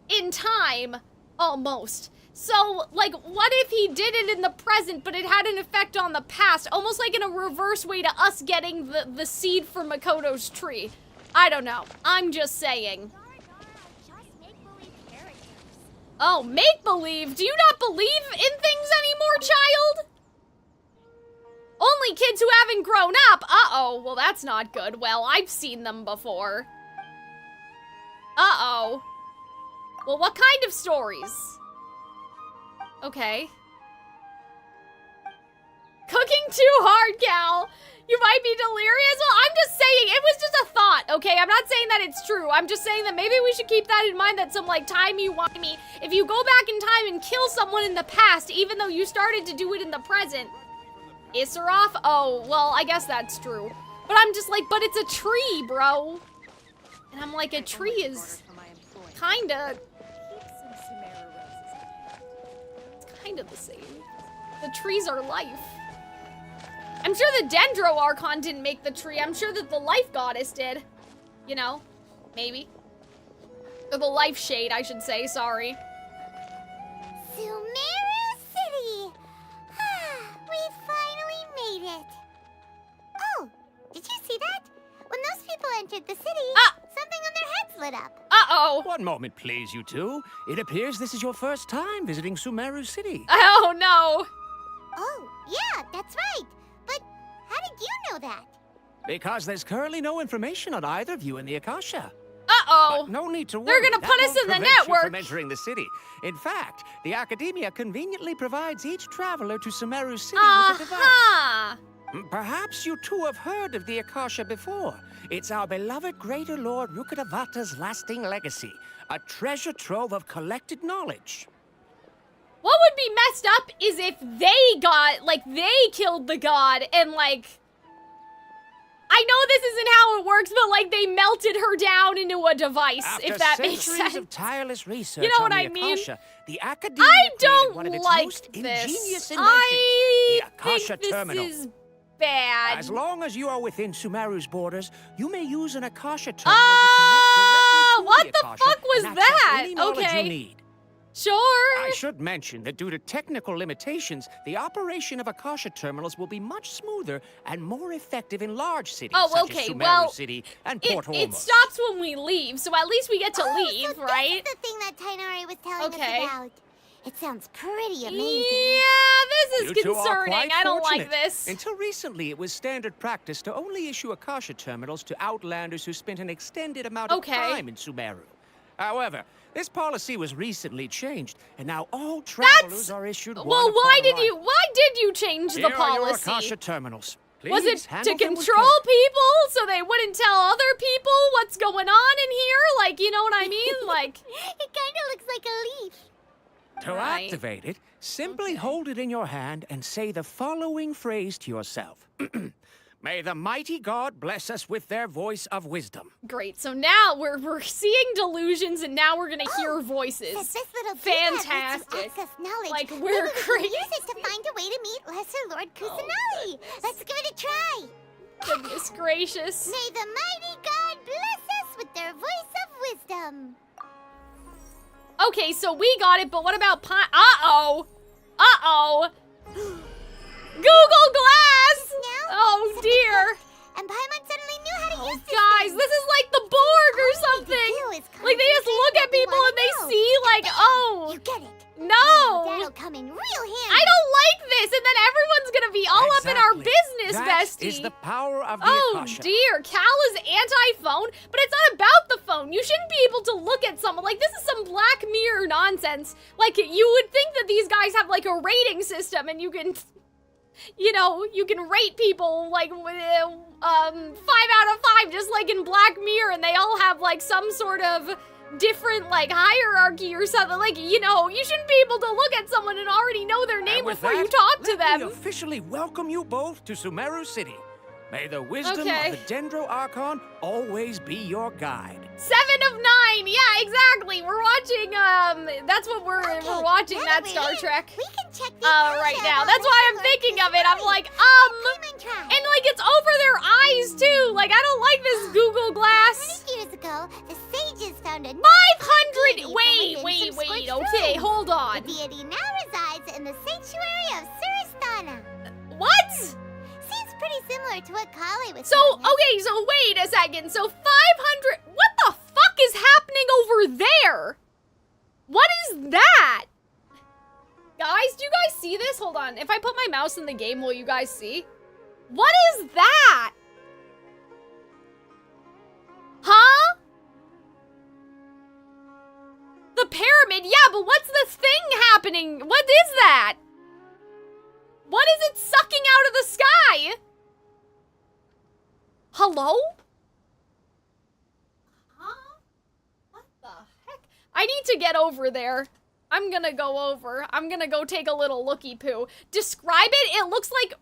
in time, almost. So, like, what if he did it in the present, but it had an effect on the past? Almost like in a reverse way to us getting the seed for Makoto's tree. I don't know. I'm just saying. Oh, make-believe? Do you not believe in things anymore, child? Only kids who haven't grown up. Uh-oh. Well, that's not good. Well, I've seen them before. Uh-oh. Well, what kind of stories? Okay. Cooking too hard, Cal. You might be delirious. Well, I'm just saying, it was just a thought, okay? I'm not saying that it's true. I'm just saying that maybe we should keep that in mind, that some, like, timey-wimey, if you go back in time and kill someone in the past, even though you started to do it in the present. Issaroth? Oh, well, I guess that's true. But I'm just like, but it's a tree, bro. And I'm like, a tree is kinda... It's kinda the same. The trees are life. I'm sure the Dendro Archon didn't make the tree. I'm sure that the Life Goddess did. You know? Maybe. Or the Life Shade, I should say. Sorry. Sumeru City! We finally made it. Oh, did you see that? When those people entered the city, something on their heads lit up. Uh-oh. One moment, please, you two. It appears this is your first time visiting Sumeru City. Oh, no. Oh, yeah, that's right. But how did you know that? Because there's currently no information on either of you in the Akasha. Uh-oh. But no need to worry. They're gonna put us in the network. From entering the city. In fact, the Academia conveniently provides each traveler to Sumeru City with a device. Perhaps you two have heard of the Akasha before. It's our beloved Greater Lord Rukkhadevata's lasting legacy, a treasure trove of collected knowledge. What would be messed up is if they got, like, they killed the god and, like... I know this isn't how it works, but, like, they melted her down into a device, if that makes sense. After centuries of tireless research you know on what the I mean? Akasha, the Academia I don't one of its like most this. ingenious inventions, I the Akasha think this Terminal. is bad. As long as you are within Sumeru's borders, you may use an Akasha Terminal to connect directly to what the the Akasha fuck was and access that? any knowledge Okay. you need. Sure. I should mention that due to technical limitations, the operation of Akasha terminals will be much smoother and more effective in large cities such as Sumeru City and Port Ormuz. It stops when we leave, so at least we get to leave, so right? This is the thing that Tainari was telling us about. It sounds pretty amazing. Yeah, this is You two are concerning. quite I don't like fortunate. this. Until recently, it was standard practice to only issue Akasha terminals to outlanders who spent an extended amount of time in Sumeru. However, this policy was recently changed, and now all travelers are issued one Well, upon why did arrival. you change the Here are your policy? Akasha terminals. Was Please it handle to them with control care. people so they wouldn't tell other people what's going on in here? Like, you know what I mean? Like, it kind of looks like a leaf. To activate it, simply hold it in your hand and say the following phrase to yourself. May the mighty God bless us with their voice of wisdom. great. So now we're seeing delusions, and now we're gonna hear voices. This little Fantastic. access knowledge. Like, Maybe we're we can crazy. use it to find a way to meet Lesser Lord Kusanali. Let's give it a try. Goodness gracious. May the mighty God bless us with their voice of wisdom. Okay, so we got it, but what about Uh-oh. Uh-oh. Google Glass! Oh, dear. And Paimon suddenly knew how to use this Guys, this is like the Borg or something. Like, they just look at people and they see, like, oh. You get it. No. That'll come in real handy. I don't like this, and then everyone's gonna be all up in our business, That bestie. is the power of the Oh Akasha. dear, Cal is anti-phone, but it's not about the phone. You shouldn't be able to look at someone. Like, this is some Black Mirror nonsense. Like, you would think that these guys have, like, a rating system, and you can, you know, you can rate people, like, 5 out of 5, just like in Black Mirror, and they all have, like, some sort of different, like, hierarchy or something. Like, you know, you shouldn't be able to look at someone and already know their name With before you that, talk to let me them. officially welcome you both to Sumeru City. May the wisdom Okay. of the Dendro Archon always be your guide. 7 of 9. Yeah, exactly. We're watching. That's what we're watching. That Star Trek. We can check right now. That's why I'm thinking of it. I'm like, and like it's over their eyes too. Like, I don't like this Google Glass. 100 years ago, the sages found a 500. Wait. Okay, hold on. The deity now resides in the sanctuary of Suristana. What? Seems pretty similar to what Kali was So, telling us. okay, so wait a second. So 500. What the fuck is happening over there? What is that? Guys, do you guys see this? Hold on. If I put my mouse in the game, will you guys see? What is that? Huh? The pyramid? Yeah, but what's this thing happening? What is that? What is it sucking out of the sky? Hello? Huh? What the heck? I need to get over there. I'm gonna go over. I'm gonna go take a little looky-poo. Describe it. It looks like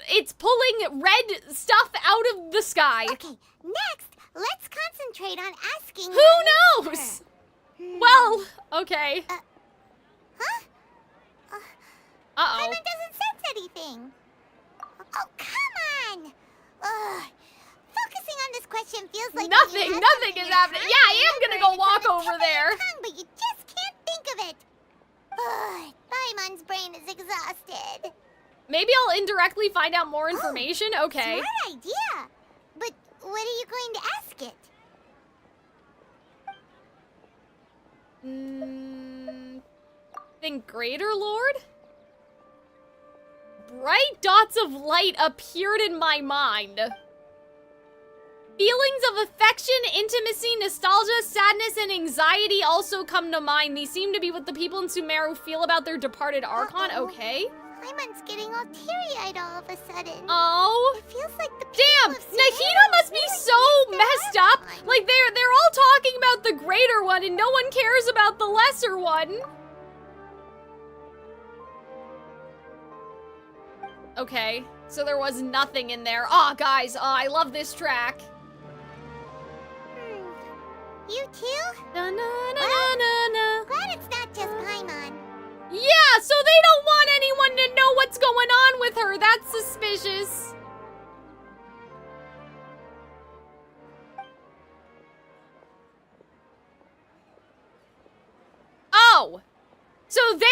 it's pulling red stuff out of the sky. Okay, next, let's concentrate on asking. Who knows? Well, okay. Huh? Uh-oh. Paimon doesn't sense anything. Oh, come on! Ugh. Focusing on this question feels like Nothing is happening. Yeah, I am gonna go walk over there. But you just can't think of it. Ugh, Paimon's brain is exhausted. Maybe I'll indirectly find out more information. Okay. Smart idea. But what are you going to ask it? Think Greater Lord? Bright dots of light appeared in my mind. Feelings of affection, intimacy, nostalgia, sadness, and anxiety also come to mind. These seem to be what the people in Sumeru feel about their departed Archon. Okay. Paimon's getting all teary-eyed all of a sudden. Oh. It feels like the Damn, Nahida must be so messed up. Like, they're all talking about the greater one, and no one cares about the lesser one. Okay, so there was nothing in there. Aw, guys, I love this track. You too? Glad it's not just Paimon. Yeah, so they don't want anyone to know what's going on with her. That's suspicious. Oh, So they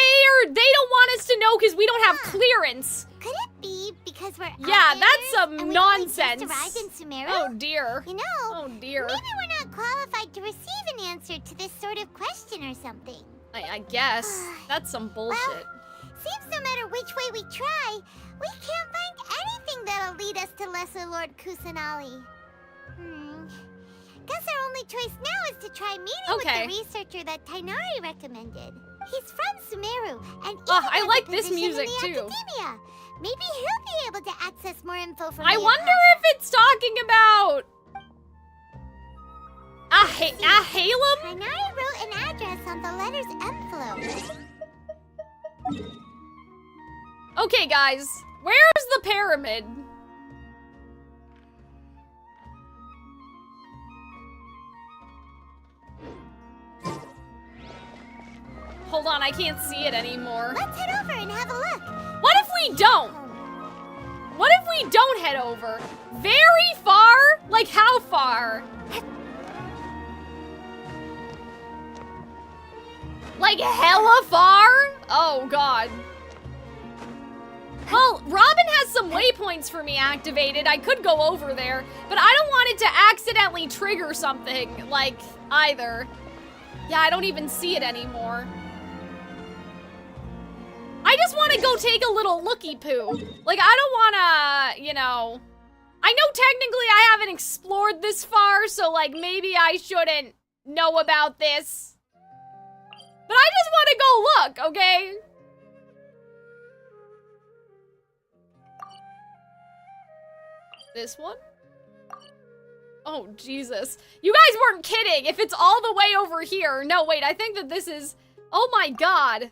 don't want us to know because we don't have clearance. Could it be because we're Yeah, outsiders that's some and we nonsense. only just arrived in Sumeru? Oh dear. You know, oh dear. Maybe we're not qualified to receive an answer to this sort of question or something. I guess. That's some bullshit. Well, seems no matter which way we try, we can't find anything that'll lead us to Lesser Lord Kusanali. Guess our only choice now is to try meeting with the researcher that Tainari recommended. He's from Sumeru, and I like this position music in the too. Academia. Maybe he'll be able to access more info from I the wonder Akasha. if it's talking about Halem? Tainari wrote an address on the letter's envelope. Okay, guys, where's the pyramid? Hold on, I can't see it anymore. Let's head over and have a look. What if we don't? What if we don't head over? Very far? Like how far? Like hella far? Oh god. Well, Robin has some waypoints for me activated. I could go over there, but I don't want it to accidentally trigger something, like, either. Yeah, I don't even see it anymore. I just want to go take a little looky-poo. Like, I don't want to, you know... I know technically I haven't explored this far, so, like, maybe I shouldn't know about this. But I just want to go look, okay? This one? Oh, Jesus. You guys weren't kidding. If it's all the way over here. No, wait, I think that this is... Oh my god.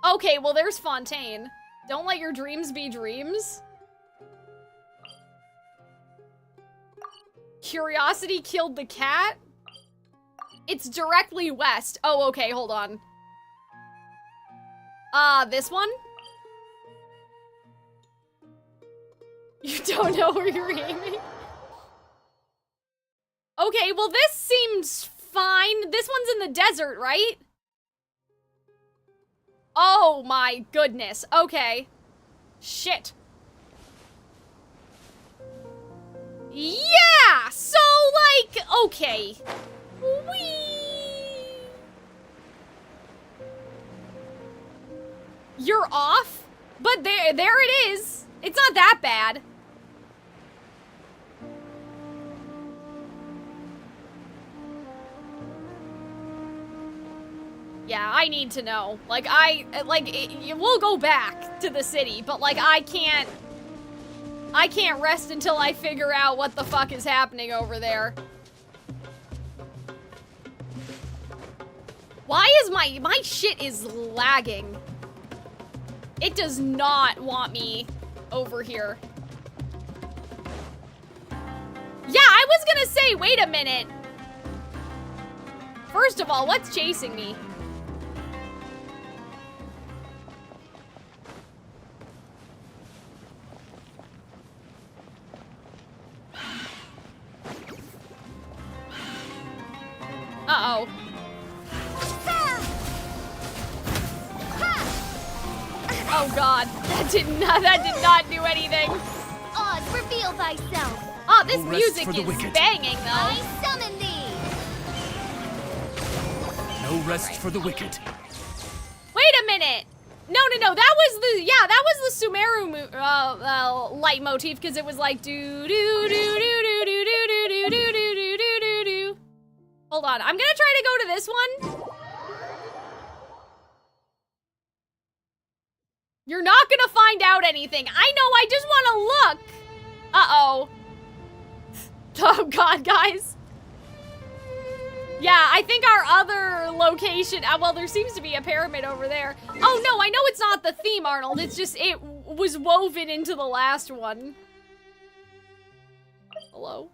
Okay, well, there's Fontaine. Don't let your dreams be dreams. Curiosity killed the cat? It's directly west. Oh, okay, hold on. This one? You don't know where you're aiming? Okay, well, this seems fine. This one's in the desert, right? Oh my goodness. Okay. Shit. Yeah! So, like, okay. Whee! You're off? But there it is. It's not that bad. Yeah, I need to know. Like, we'll go back to the city, but, like, I can't rest until I figure out what the fuck is happening over there. Why is my shit is lagging? It does not want me over here. Yeah, I was gonna say, wait a minute. First of all, what's chasing me? Uh-oh. Oh god, that did not do anything. Oz, reveal thyself. Oh, this No rest music for the is wicked. banging though. I summon thee. No rest for the wicked. Wait a minute. No, that was the Sumeru leitmotif because it was like do do do do do do do do do do do do do do. Hold on, I'm gonna try to go to this one. You're not gonna find out anything. I know, I just wanna look. Uh-oh. Oh god, guys. Yeah, I think our other location, well, there seems to be a pyramid over there. Oh no, I know it's not the theme, Arnold. It's just, it was woven into the last one. Hello?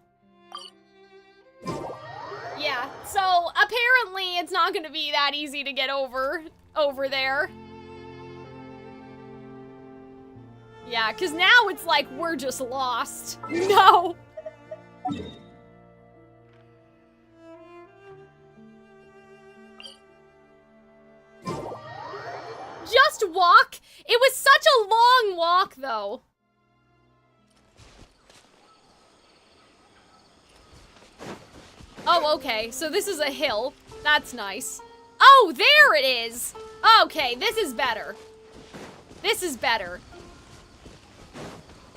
Yeah, so apparently it's not gonna be that easy to get over there. Yeah, because now it's like we're just lost. No! walk? It was such a long walk, though. Oh, okay. So this is a hill. That's nice. Oh, there it is. Okay, this is better. This is better.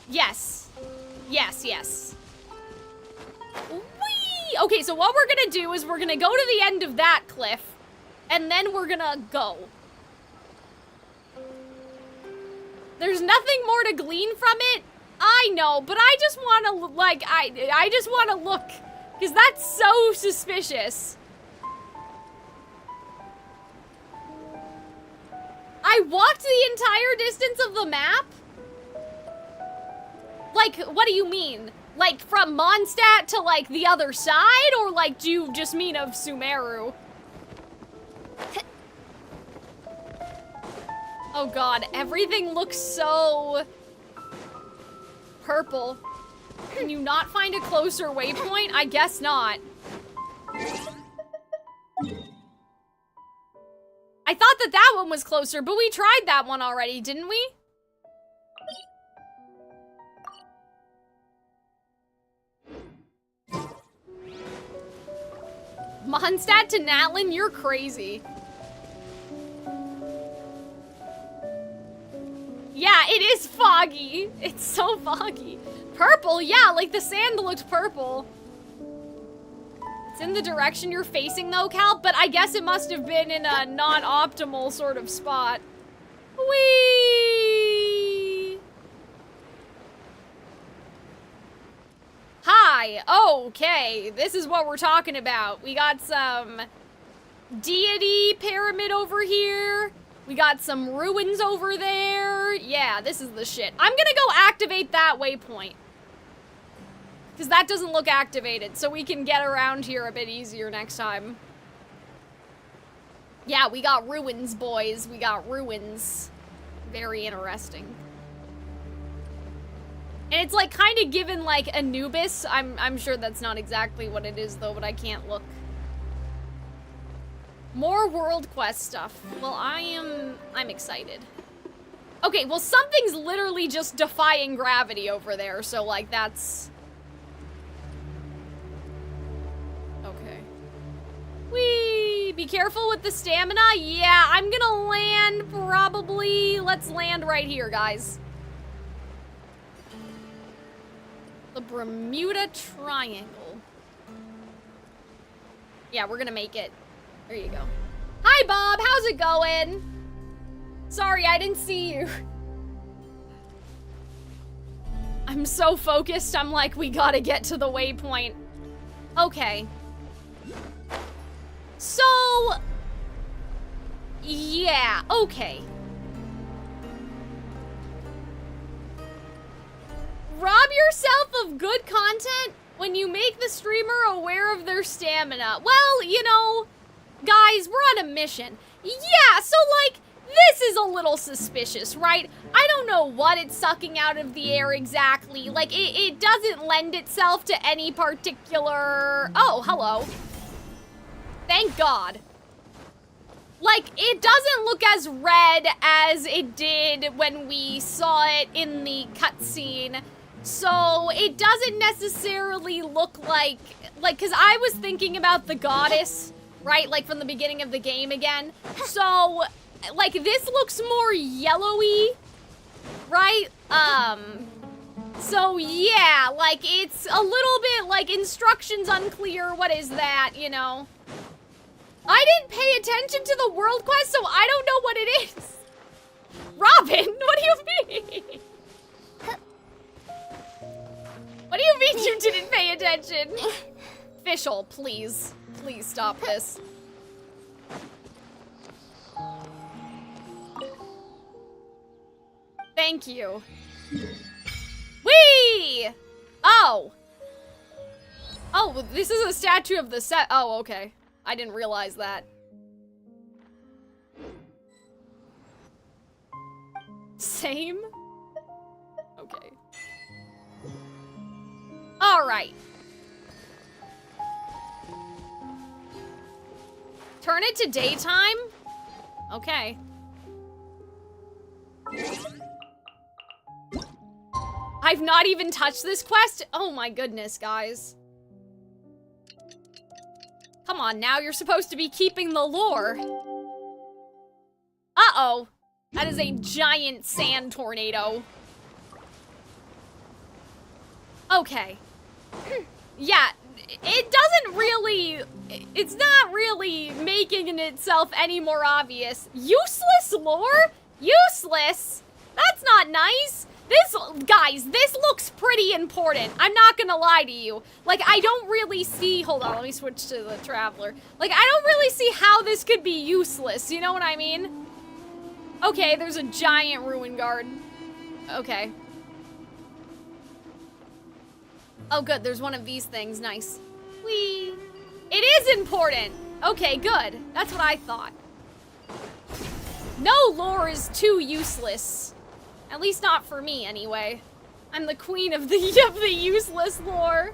Yes. Yes, yes. Whee! Okay, so what we're gonna do is we're gonna go to the end of that cliff, and then we're gonna go. There's nothing more to glean from it. I know, but I just wanna, like, I just wanna look. Because that's so suspicious. I walked the entire distance of the map? Like, what do you mean? Like, from Mondstadt to, like, the other side? Or, like, do you just mean of Sumeru? Oh god, everything looks so... purple. Can you not find a closer waypoint? I guess not. I thought that that one was closer, but we tried that one already, didn't we? Mondstadt to Natlin, you're crazy. Yeah, it is foggy. It's so foggy. Purple? Yeah, like the sand looked purple. It's in the direction you're facing though, Cal, but I guess it must have been in a non-optimal sort of spot. Whee! Hi! Okay, this is what we're talking about. We got some deity pyramid over here. We got some ruins over there. Yeah, this is the shit. I'm gonna go activate that waypoint. Because that doesn't look activated, so we can get around here a bit easier next time. Yeah, we got ruins, boys. We got ruins. Very interesting. And it's like kind of given like Anubis. I'm sure that's not exactly what it is though, but I can't look. More world quest stuff. Well, I'm excited. Okay, well something's literally just defying gravity over there, so like that's... Okay. Whee! Be careful with the stamina. Yeah, I'm gonna land probably. Let's land right here, guys. The Bermuda Triangle. Yeah, we're gonna make it. There you go. Hi, Bob. How's it going? Sorry, I didn't see you. I'm so focused. I'm like, we gotta get to the waypoint. Okay. So... yeah, okay. Rob yourself of good content when you make the streamer aware of their stamina. Well, you know, guys, we're on a mission. Yeah, so like, this is a little suspicious, right? I don't know what it's sucking out of the air exactly. Like, it doesn't lend itself to any particular... Oh, hello. Thank God. Like, it doesn't look as red as it did when we saw it in the cutscene. So, it doesn't necessarily look like, because I was thinking about the goddess, right? Like, from the beginning of the game again. So, like, this looks more yellowy, right? So, yeah, like, it's a little bit, like, instructions unclear. What is that, you know? I didn't pay attention to the world quest, so I don't know what it is. Robin, what do you mean? What do you mean you didn't pay attention? Fischl, please. Please stop this. Thank you. Whee! Oh. Oh, this is a statue of the set. Oh, okay. I didn't realize that. Same? Okay. Alright. Turn it to daytime? Okay. I've not even touched this quest? Oh my goodness, guys. Come on now, you're supposed to be keeping the lore. Uh-oh. That is a giant sand tornado. Okay. Yeah, it doesn't really... It's not really making it itself any more obvious. Useless lore? Useless? That's not nice. Guys, this looks pretty important. I'm not gonna lie to you. Like, I don't really see... Hold on, let me switch to the Traveler. Like, I don't really see how this could be useless. You know what I mean? Okay, there's a giant ruin guard. Okay. Oh, good. There's one of these things. Nice. Whee! It is important! Okay, good. That's what I thought. No lore is too useless. At least not for me, anyway. I'm the queen of the useless lore.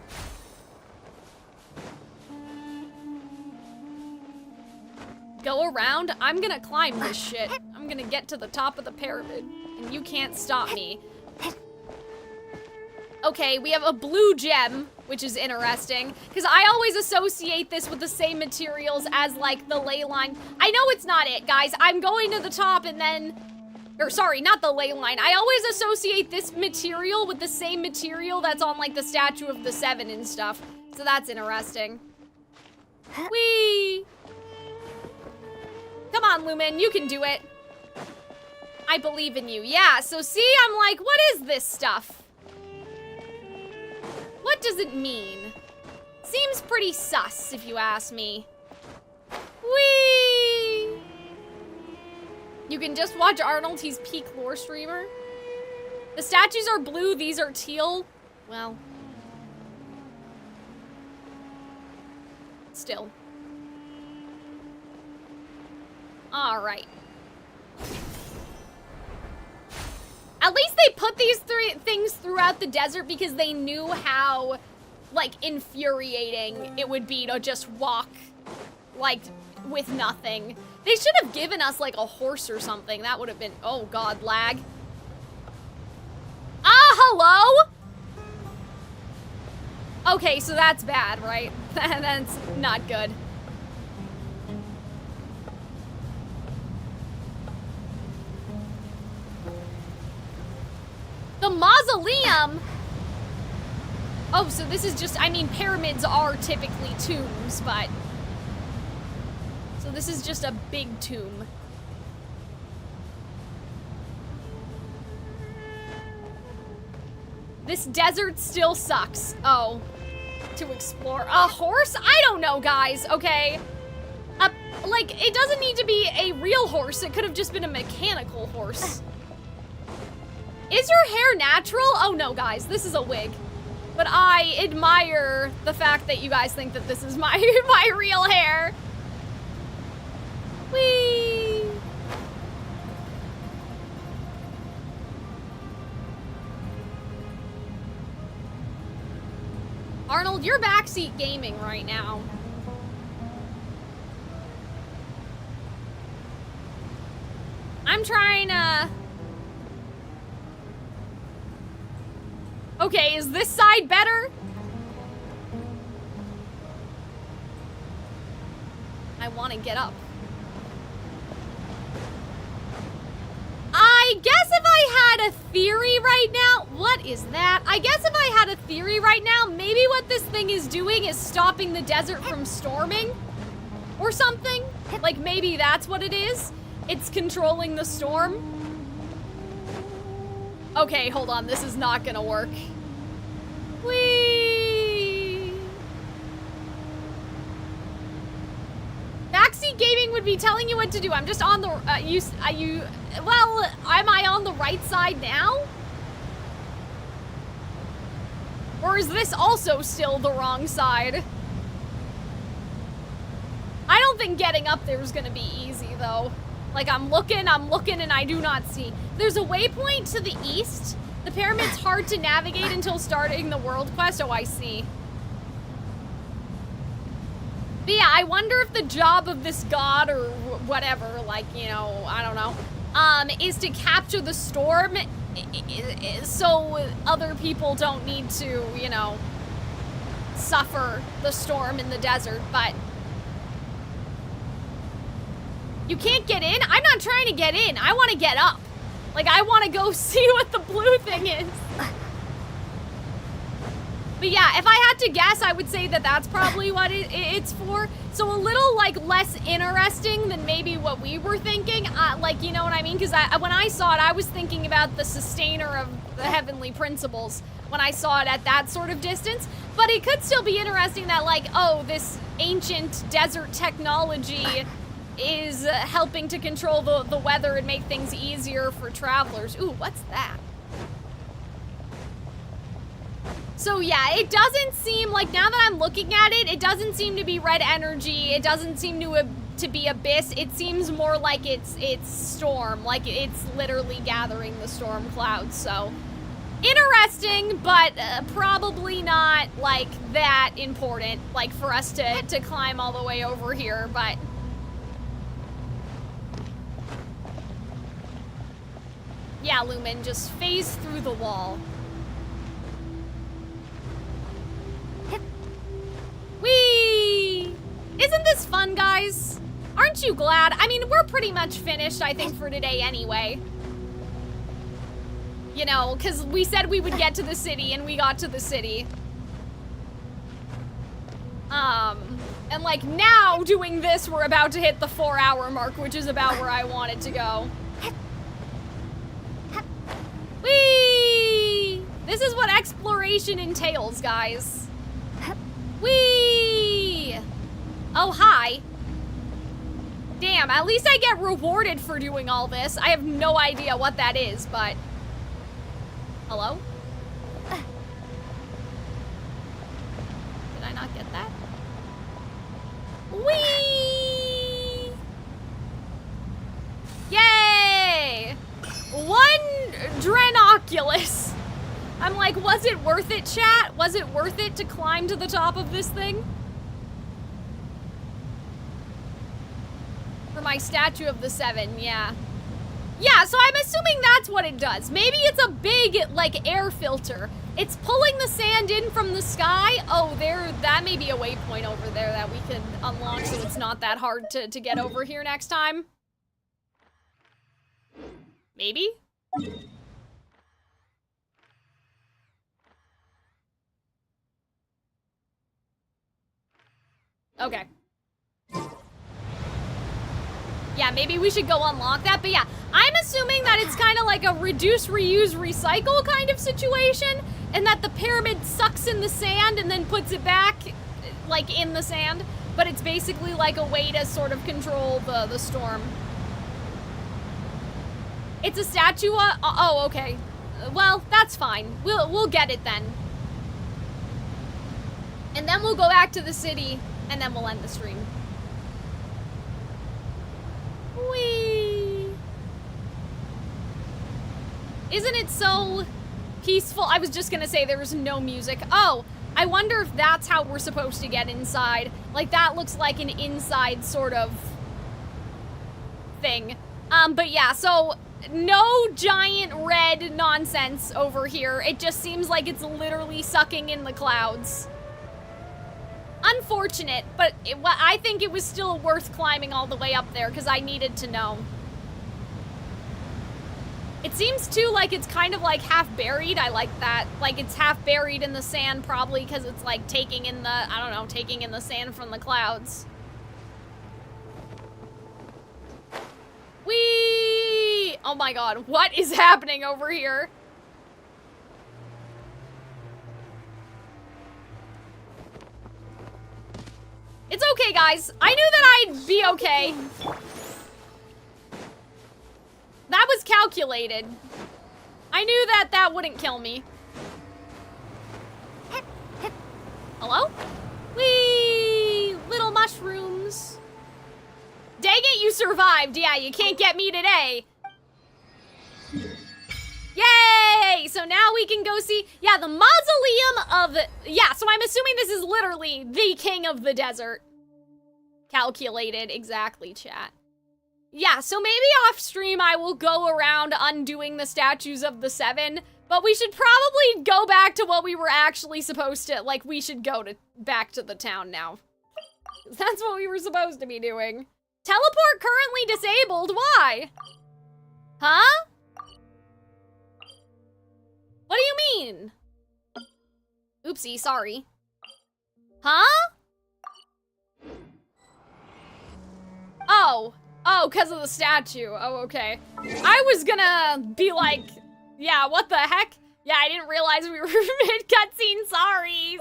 Go around? I'm gonna climb this shit. I'm gonna get to the top of the pyramid, and you can't stop me. Okay, we have a blue gem, which is interesting, because I always associate this with the same materials as, like, the ley line. I know it's not it, guys. I'm going to the top and then... Or, sorry, not the ley line. I always associate this material with the same material that's on, like, the Statue of the Seven and stuff. So that's interesting. Whee! Come on, Lumen, you can do it. I believe in you. Yeah, so see, I'm like, what is this stuff? What does it mean? Seems pretty sus, if you ask me. Whee! You can just watch Arnold, he's peak lore streamer. The statues are blue, these are teal. Well. Still. Alright. At least they put these three things throughout the desert because they knew how, like, infuriating it would be to just walk, like, with nothing. They should have given us, like, a horse or something. That would have been... Oh, God, lag. Hello? Okay, so that's bad, right? That's not good. The mausoleum? Oh, so this is just, I mean, pyramids are typically tombs, but... So this is just a big tomb. This desert still sucks. Oh, to explore. A horse? I don't know, guys, okay? Like, it doesn't need to be a real horse. It could have just been a mechanical horse. Is your hair natural? Oh no, guys, this is a wig. But I admire the fact that you guys think that this is my real hair. Whee! Arnold, you're backseat gaming right now. I'm trying to... Okay, is this side better? I want to get up. I guess if I had a theory right now... What is that? I guess if I had a theory right now, maybe what this thing is doing is stopping the desert from storming? Or something? Like, maybe that's what it is? It's controlling the storm? Okay, hold on. This is not gonna work. Whee! Backseat gaming would be telling you what to do. I'm just on the, well, am I on the right side now? Or is this also still the wrong side? I don't think getting up there is gonna be easy, though. Like, I'm looking, and I do not see. There's a waypoint to the east. The pyramid's hard to navigate until starting the world quest. Oh, I see. But yeah, I wonder if the job of this god or whatever, like, you know, I don't know, is to capture the storm so other people don't need to, you know, suffer the storm in the desert, but you can't get in? I'm not trying to get in. I want to get up. Like, I want to go see what the blue thing is. But yeah, if I had to guess, I would say that that's probably what it's for. So a little, like, less interesting than maybe what we were thinking. Like, you know what I mean? Because when I saw it, I was thinking about the sustainer of the heavenly principles when I saw it at that sort of distance. But it could still be interesting that, like, oh, this ancient desert technology is helping to control the weather and make things easier for travelers. Ooh, what's that? So yeah, it doesn't seem like, now that I'm looking at it, it doesn't seem to be red energy. It doesn't seem to be abyss. It seems more like it's storm, like it's literally gathering the storm clouds. So interesting, but probably not like that important, like for us to climb all the way over here, but yeah, Lumen, just phase through the wall. Whee! Isn't this fun, guys? Aren't you glad? I mean, we're pretty much finished, I think, for today anyway. You know, because we said we would get to the city, and we got to the city. And like, now doing this, we're about to hit the 4-hour mark, which is about where I wanted to go. Whee! This is what exploration entails, guys. Whee! Oh, hi. Damn, at least I get rewarded for doing all this. I have no idea what that is, but... Hello? Did I not get that? Whee! Yay! 1 Drenoculus. I'm like, was it worth it, chat? Was it worth it to climb to the top of this thing? For my statue of the 7, yeah. Yeah, so I'm assuming that's what it does. Maybe it's a big, like, air filter. It's pulling the sand in from the sky. Oh, that may be a waypoint over there that we can unlock so it's not that hard to get over here next time. Maybe? Okay. Yeah, maybe we should go unlock that, but yeah, I'm assuming that it's kind of like a reduce, reuse, recycle kind of situation, and that the pyramid sucks in the sand and then puts it back, like, in the sand, but it's basically like a way to sort of control the storm. It's a statue, oh, okay. Well, that's fine. We'll get it then. And then we'll go back to the city, and then we'll end the stream. Whee! Isn't it so peaceful? I was just gonna say there was no music. Oh, I wonder if that's how we're supposed to get inside. Like, that looks like an inside sort of thing. But yeah, so no giant red nonsense over here. It just seems like it's literally sucking in the clouds. Unfortunate, but I think it was still worth climbing all the way up there because I needed to know. It seems too like it's kind of like half buried. I like that. Like it's half buried in the sand probably because it's like taking in the, I don't know, taking in the sand from the clouds. Whee! Oh my god, what is happening over here? It's okay, guys. I knew that I'd be okay. That was calculated. I knew that that wouldn't kill me. Hello? Whee! Little mushrooms. Dang it, you survived. Yeah, you can't get me today. Yay! So now we can go see, yeah, the mausoleum of, yeah, so I'm assuming this is literally the king of the desert. Calculated, exactly, chat. Yeah, so maybe off stream I will go around undoing the statues of the 7, but we should probably go back to what we were actually supposed to, like, we should go back to the town now. That's what we were supposed to be doing. Teleport currently disabled, why? Huh? What do you mean? Oopsie, sorry. Huh? Oh, because of the statue. Oh, okay. I was gonna be like, yeah, what the heck? Yeah, I didn't realize we were mid-cutscene. Sorry.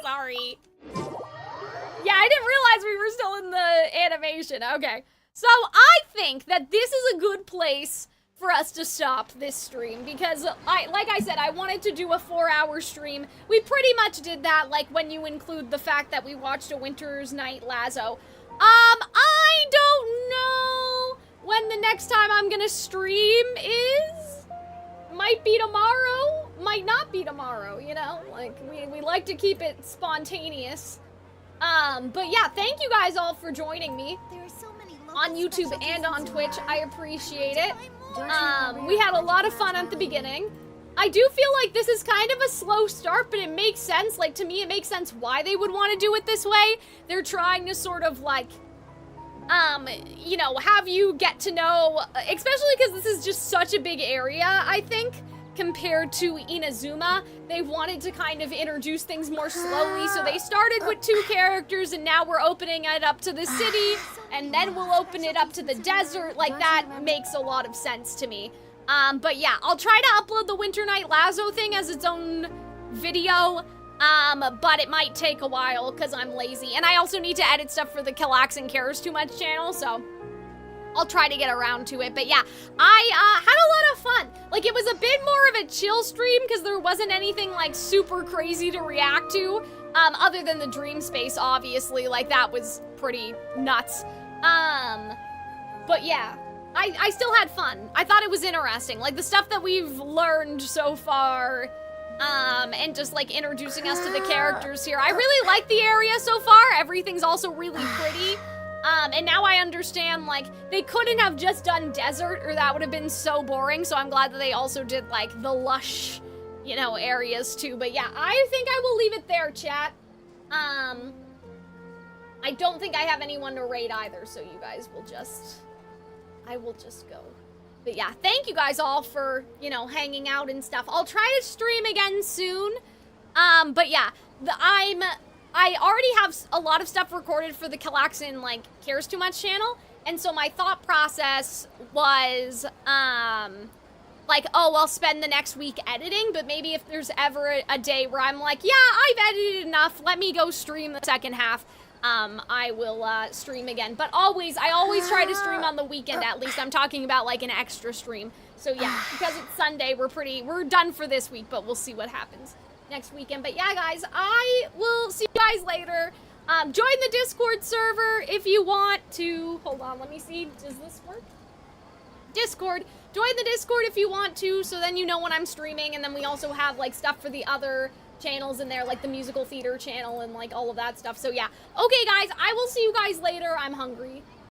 Yeah, I didn't realize we were still in the animation. Okay. So I think that this is a good place for us to stop this stream because like I said, I wanted to do a 4-hour stream. We pretty much did that, like when you include the fact that we watched a Winter's Night Lazo. I don't know when the next time I'm gonna stream is. Might be tomorrow, might not be tomorrow, you know? Like, we like to keep it spontaneous. But yeah, thank you guys all for joining me on YouTube and on Twitch. I appreciate it. We had a lot of fun at the beginning. I do feel like this is kind of a slow start, but it makes sense. Like, to me, it makes sense why they would want to do it this way. They're trying to sort of, like, you know, have you get to know, especially because this is just such a big area, I think, compared to Inazuma. They wanted to kind of introduce things more slowly, so they started with 2 characters, and now we're opening it up to the city, and then we'll open it up to the desert. Like, that makes a lot of sense to me. But yeah, I'll try to upload the Winter Night Lazo thing as its own video, but it might take a while because I'm lazy. And I also need to edit stuff for the Calxiyn Cares Too Much channel, so I'll try to get around to it. But yeah, I had a lot of fun. Like, it was a bit more of a chill stream because there wasn't anything, like, super crazy to react to, other than the dream space, obviously. Like, that was pretty nuts. But yeah. I still had fun. I thought it was interesting. Like, the stuff that we've learned so far, and just, like, introducing us to the characters here. I really like the area so far. Everything's also really pretty. And now I understand, like, they couldn't have just done desert, or that would have been so boring, so I'm glad that they also did, like, the lush, you know, areas, too. But yeah, I think I will leave it there, chat. I don't think I have anyone to raid either, so you guys will just... I will just go. But yeah, thank you guys all for, you know, hanging out and stuff. I'll try to stream again soon. But yeah, I already have a lot of stuff recorded for the Calxiyn, like, Cares Too Much channel. And so my thought process was, like, oh, I'll spend the next week editing, but maybe if there's ever a day where I'm like, yeah, I've edited enough, let me go stream the second half. I will, stream again. But I always try to stream on the weekend at least. I'm talking about, like, an extra stream. So yeah, because it's Sunday, we're done for this week, but we'll see what happens next weekend. But yeah, guys, I will see you guys later. Join the Discord server if you want to. Hold on, let me see. Does this work? Discord. Join the Discord if you want to, so then you know when I'm streaming, and then we also have, like, stuff for the other channels in there, like the musical theater channel and, like, all of that stuff. So yeah. Okay, guys, I will see you guys later. I'm hungry.